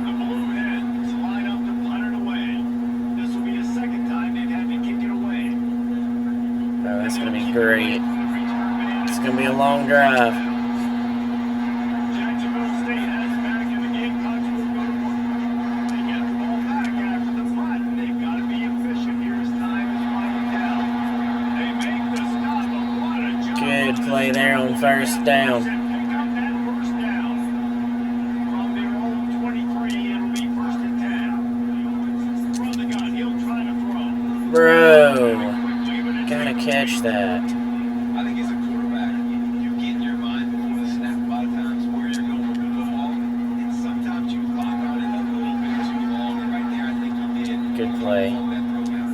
The Blue Hens line up to punt it away. This will be the second time they've had to kick it away. Oh, that's going to be great. It's going to be a long drive. Jacksonville State has back, and the Gamecocks will go to work. They get the ball back after the punt. They've got to be efficient here as time is winding down. They make the stop, but what a job. Good play there on first down. Pick up that first down. From their own 23, it'll be 1st and 10. From the gun, he'll try to throw. Bro, Quickly, but it's gotta catch that. I think as a quarterback, you get in your mind before the snap a lot of times where you're going with the ball, and sometimes you lock on it a little bit too long, and right there I think you did. Good play. That throw down.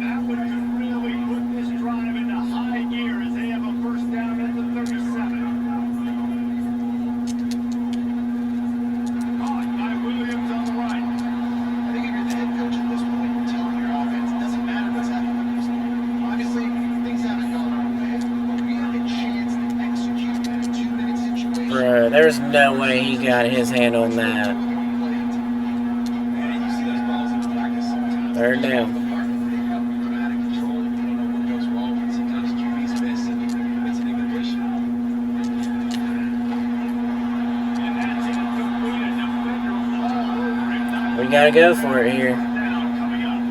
that one could really put this drive into high gear as they have a first down at the 37. Caught by Williams on the right. I think if you're the head coach at this point, you're telling your offense it doesn't matter what's happening. Obviously, things haven't gone our way, but we have a chance to execute in a 2-minute situation. Bro, there's no way he got his hand on that. And you see those balls in practice sometimes. Third down. They have them out of control. You don't know what goes wrong, and sometimes QBs miss, and it's an incompletion. And that's incomplete. A defender all over him. We gotta go for it here. Down coming up.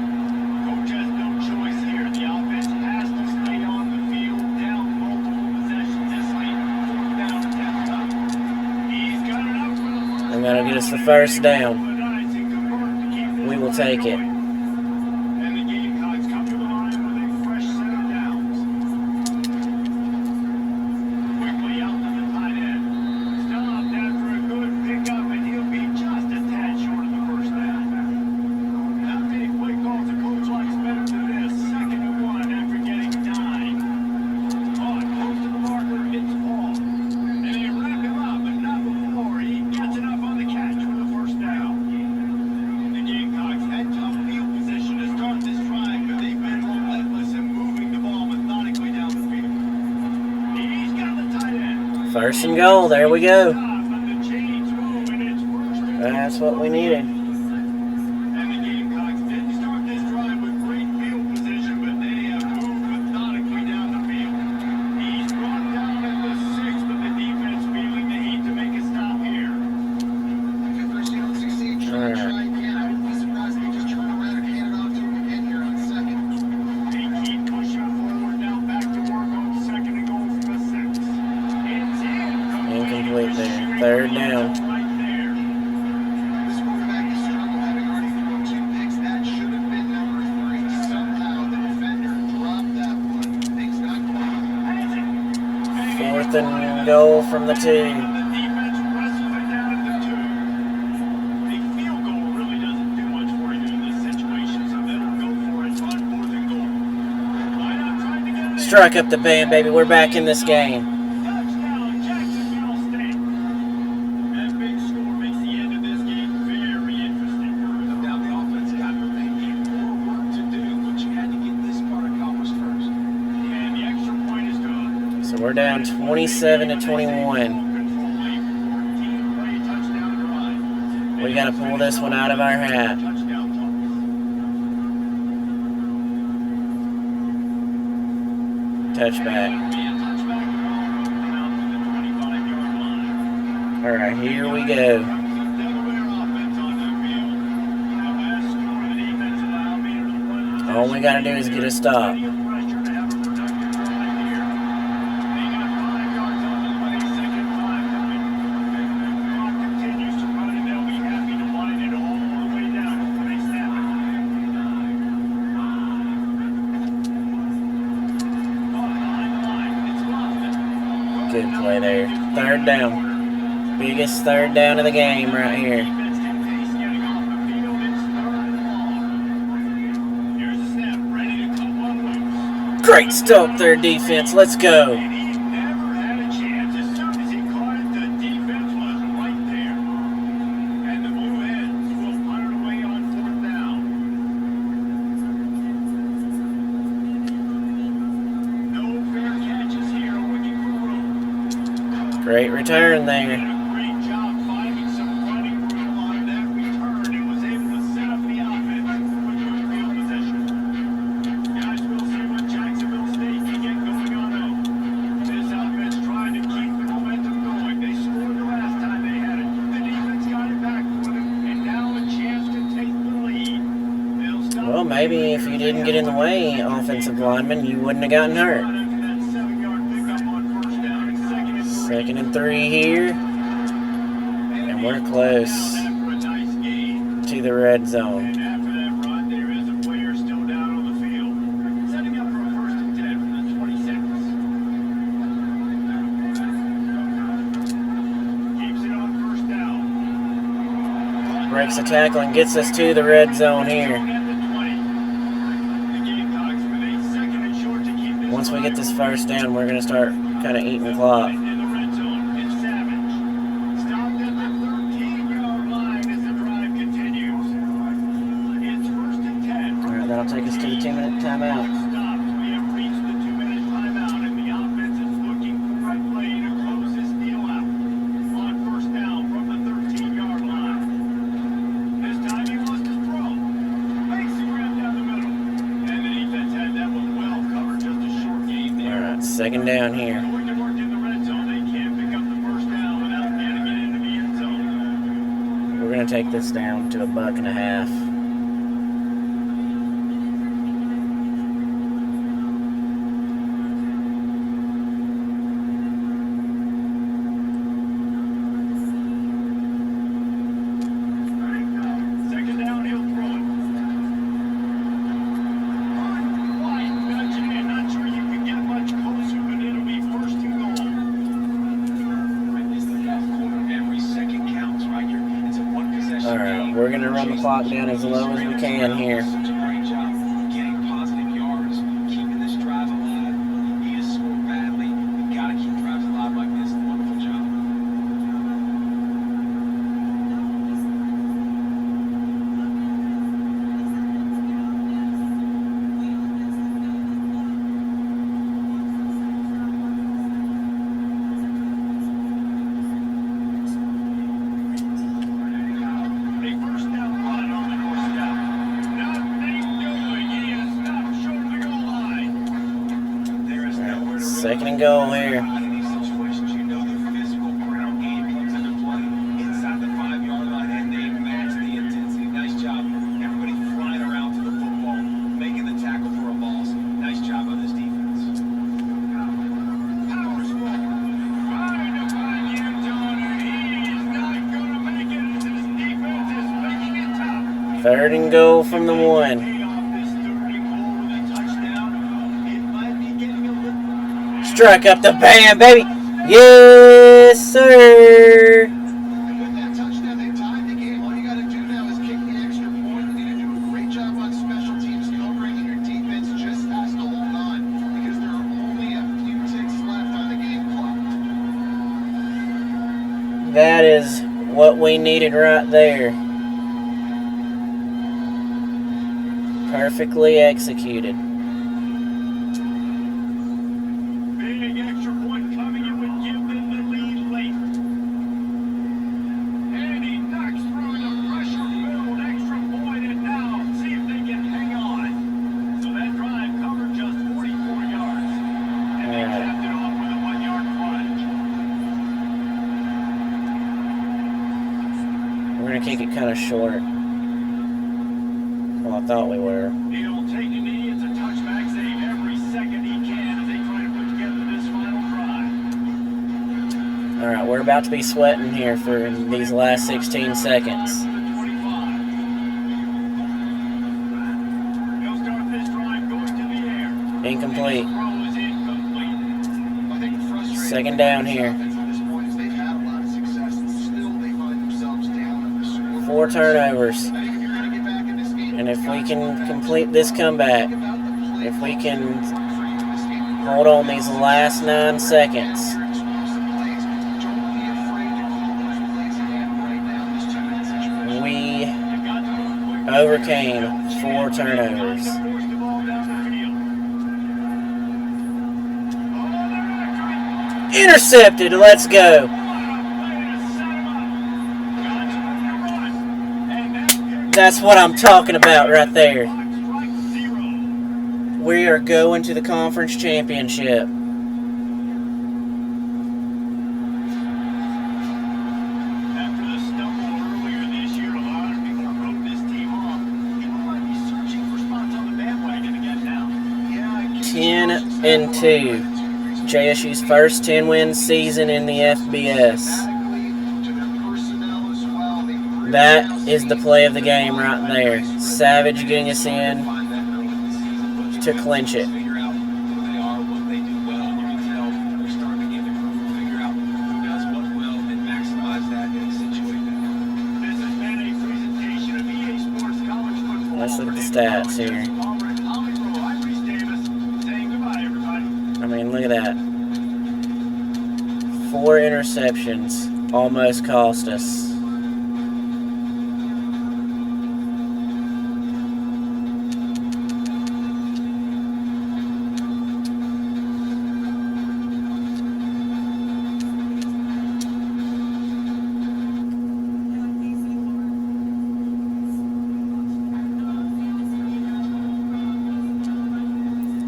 Coach has no choice here. The offense has to stay on the field, down multiple possessions this late. 4th down attempt up. He's got it up for the first. They're gonna get us the first down. But nice and convert to keep this We will drive take it. going. And the Gamecocks come to the line with a fresh set of downs. Quickly out to the tight end. Stopped after a good pickup, and he'll be just a tad short of the first down. Not many play calls a coach likes better than this. 2nd and 1 after getting 9. On close to the marker, it's Paul. And they wrap him up, but not before he gets it up on the catch for the first down. The Gamecocks had tough field position to start this drive, but they've been relentless in moving the ball methodically down the field. He's got the tight end. First and goal. There we go. Stop, but the chains move, and it's 1st and 10. That's what we needed. And the Gamecocks didn't start this drive with great field position, but they have moved methodically down the field. He's brought down at the 6, but the defense feeling the heat to make a stop here. If Thursday don't succeed, try again. I wouldn't be surprised if they just turn around and hand it off to him again here on 2nd. They keep pushing forward now, back to work on 2nd and goal from the 6. It's Incomplete there. Third down. Right there. This quarterback has struggled, having already thrown 2 picks. That should have been number 3. Somehow the defender dropped that one. Things not quite. 4th and goal from the 2. The defense wrestles it down at the 2. The field goal really doesn't do much for you in this situation, so they'll go for it on 4th and goal. Line up trying to get it. Strike up the band, baby. We're back in this game. Touchdown, Jacksonville State. That big score makes the end of this game very interesting. No doubt the offense got maybe more work to do, but you had to get this part accomplished first. And the extra point is good. So we're down 27 to 21. We gotta pull this one out of our hat. Touchback. All right, here we go. All we gotta do is get a stop. Good play there. Third down. Biggest third down of the game right here. Great stop there, defense. Let's go. Great return there. Great job finding some running room on that return and was able to set up the offense for good field position. Guys, we'll see what Jacksonville State can get going on though. This offense trying to keep the momentum going. They scored the last time they had it. The defense got it back for them, and now a chance to take the lead. They'll stop. Well, maybe if you didn't get in the way, offensive lineman, you wouldn't have gotten hurt. 2nd and 3 here. And we're close to the red zone. And after that run, there is a player still down on the field. Setting up for a 1st and 10 from the 26. Keeps it on 1st down. Breaks the tackle and gets us to the red zone here. Once we get this 1st down, we're going to start kind of eating the clock. That'll take us to the 2-minute timeout. We have reached the 2-minute timeout, and the offense is looking for a play to close this deal out. On 1st down from the 13-yard line. This time he lost his throw. Makes the grab down the middle. And the defense had that one well covered. Just a short game there. All right, 2nd down here. Going to work in the red zone. They can't pick up the 1st down without getting it into the end zone. We're going to take this down to $1.50. Alright, we're going to run the clock down as low as we can here. Such a great job getting positive yards, keeping this drive alive. He has scored badly. You got to keep drives alive like this. Wonderful job. Second and goal here. In these situations, you know the physical ground game comes into play. Inside the 5-yard line, and they match the intensity. Nice job. Everybody flying around to the football, making the tackle for a loss. Nice job on this defense. Powers forward. Trying to find the end zone, and he is not going to make it. This defense is making it tough. 3rd and goal from the 1. Strike up the band, baby. Yes, sir. And with that touchdown, they tied the game. All you got to do now is kick the extra point. You need to do a great job on special teams covering, and your defense just has to hold on because there are only a few ticks left on the game clock. That is what we needed right there. Perfectly executed. Big extra point coming. It would give them the lead late. And he knocks through the pressure-filled extra point, and now see if they can hang on. So that drive covered just 44 yards. And they capped it off with a 1-yard plunge. We're going to kick it kind of short. Well, I thought we were. He'll take a knee. It's a touchback save every second he can as they try to put together this final drive. Alright, we're about to be sweating here for these last 16 seconds. He'll start this drive going to the air. Incomplete. Throw is incomplete. I think the frustration Second down here. 4 turnovers. And if we can complete this comeback, if we can hold on these last 9 seconds, we overcame 4 turnovers. Intercepted. Let's go. That's what I'm talking about right there. We are going to the conference championship. After the stumble earlier this year, a lot of people wrote this team off. People might be searching for spots on the bandwagon again now. 10-2. JSU's first 10-win season in the FBS. That is the play of the game right there. Savage getting us in to clinch it. Figure out who they are, what they do well. You can tell they're starting to get the group, figure out who does what well, and maximize that in a situation. This has been a presentation of EA Sports College Football. Let's look at the stats here. I mean, look at that. 4 interceptions almost cost us.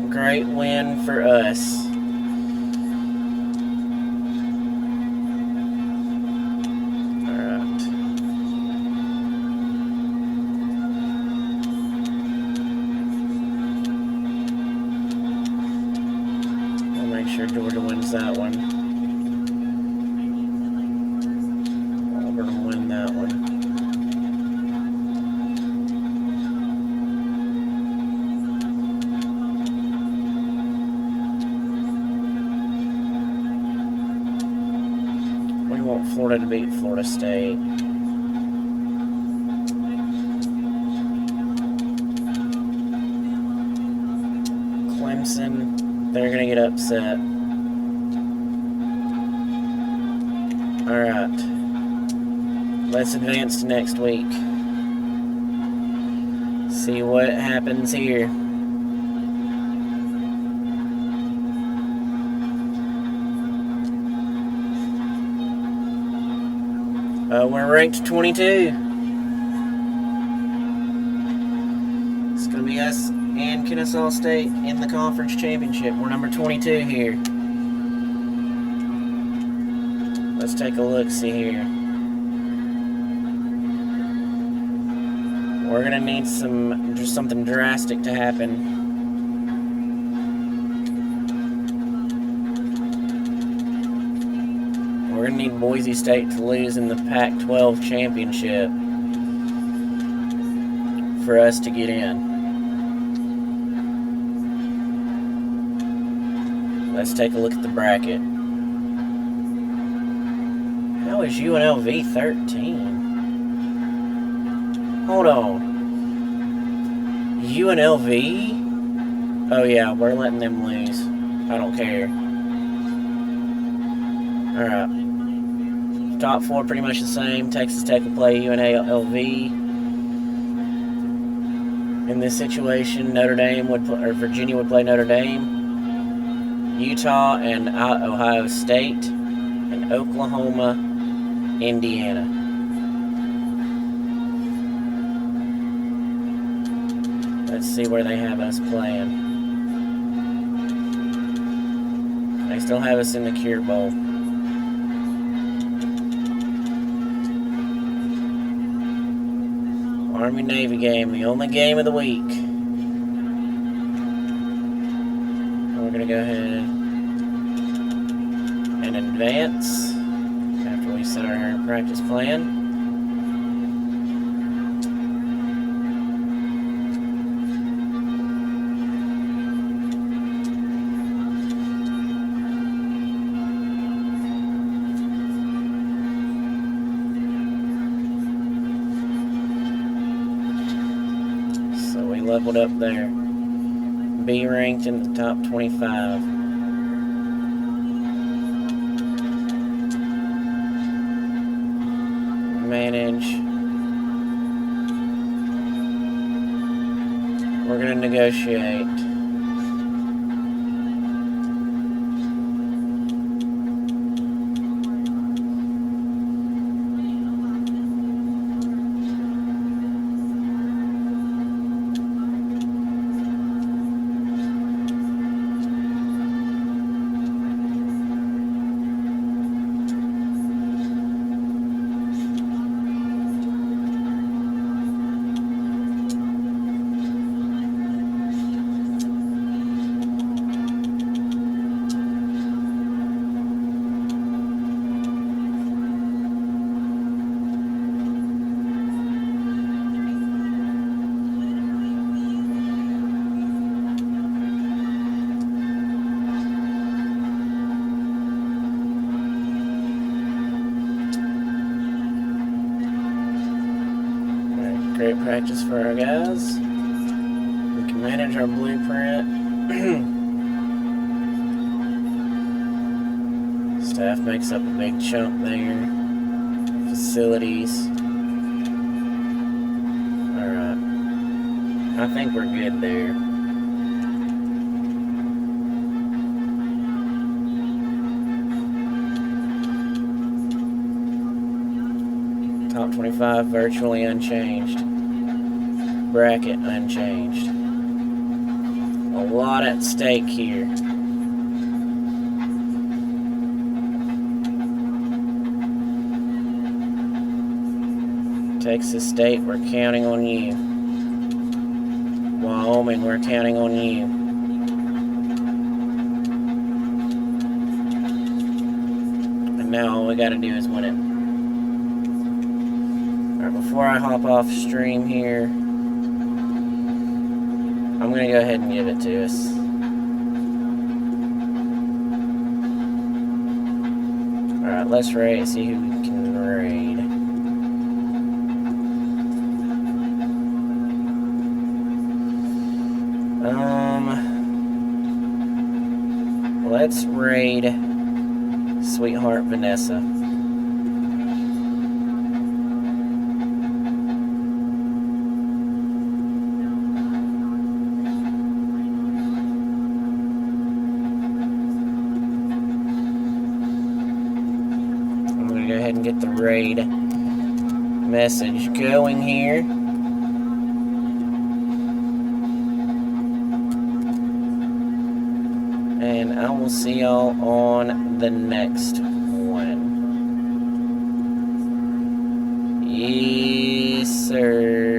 Great win for us. Alright. We'll make sure Georgia wins that one. Auburn will win that one. Florida to beat Florida State. Clemson, they're going to get upset. Alright. Let's advance to next week. See what happens here. We're ranked 22. It's going to be us and Kennesaw State in the conference championship. We're number 22 here. Let's take a look, see here. We're going to need just something drastic to happen. We're going to need Boise State to lose in the Pac-12 championship for us to get in. Let's take a look at the bracket. How is UNLV 13? Hold on. UNLV? Oh yeah, we're letting them lose. I don't care. Alright. Top 4 pretty much the same. Texas Tech will play UNLV. In this situation, Virginia would play Notre Dame. Utah and Ohio State. And Oklahoma, Indiana. Let's see where they have us playing. They still have us in the Cure Bowl. Army-Navy game, the only game of the week. We're going to go ahead and advance after we set our practice plan. leveled up there. Be ranked in the top 25. Manage. We're going to negotiate. Great practice for our guys. We can manage our blueprint. Staff makes up a big chunk there. Facilities. Alright. I think we're good there. Top 25 virtually unchanged. Bracket unchanged. A lot at stake here. Texas State, we're counting on you. Wyoming, we're counting on you. And now all we gotta do is win it. Alright, before I hop off stream here, I'm going to go ahead and give it to us. Alright, let's raid, see who we can raid. Let's raid Sweetheart Vanessa. Get the raid message going here. And I will see y'all on the next one. Yes, sir.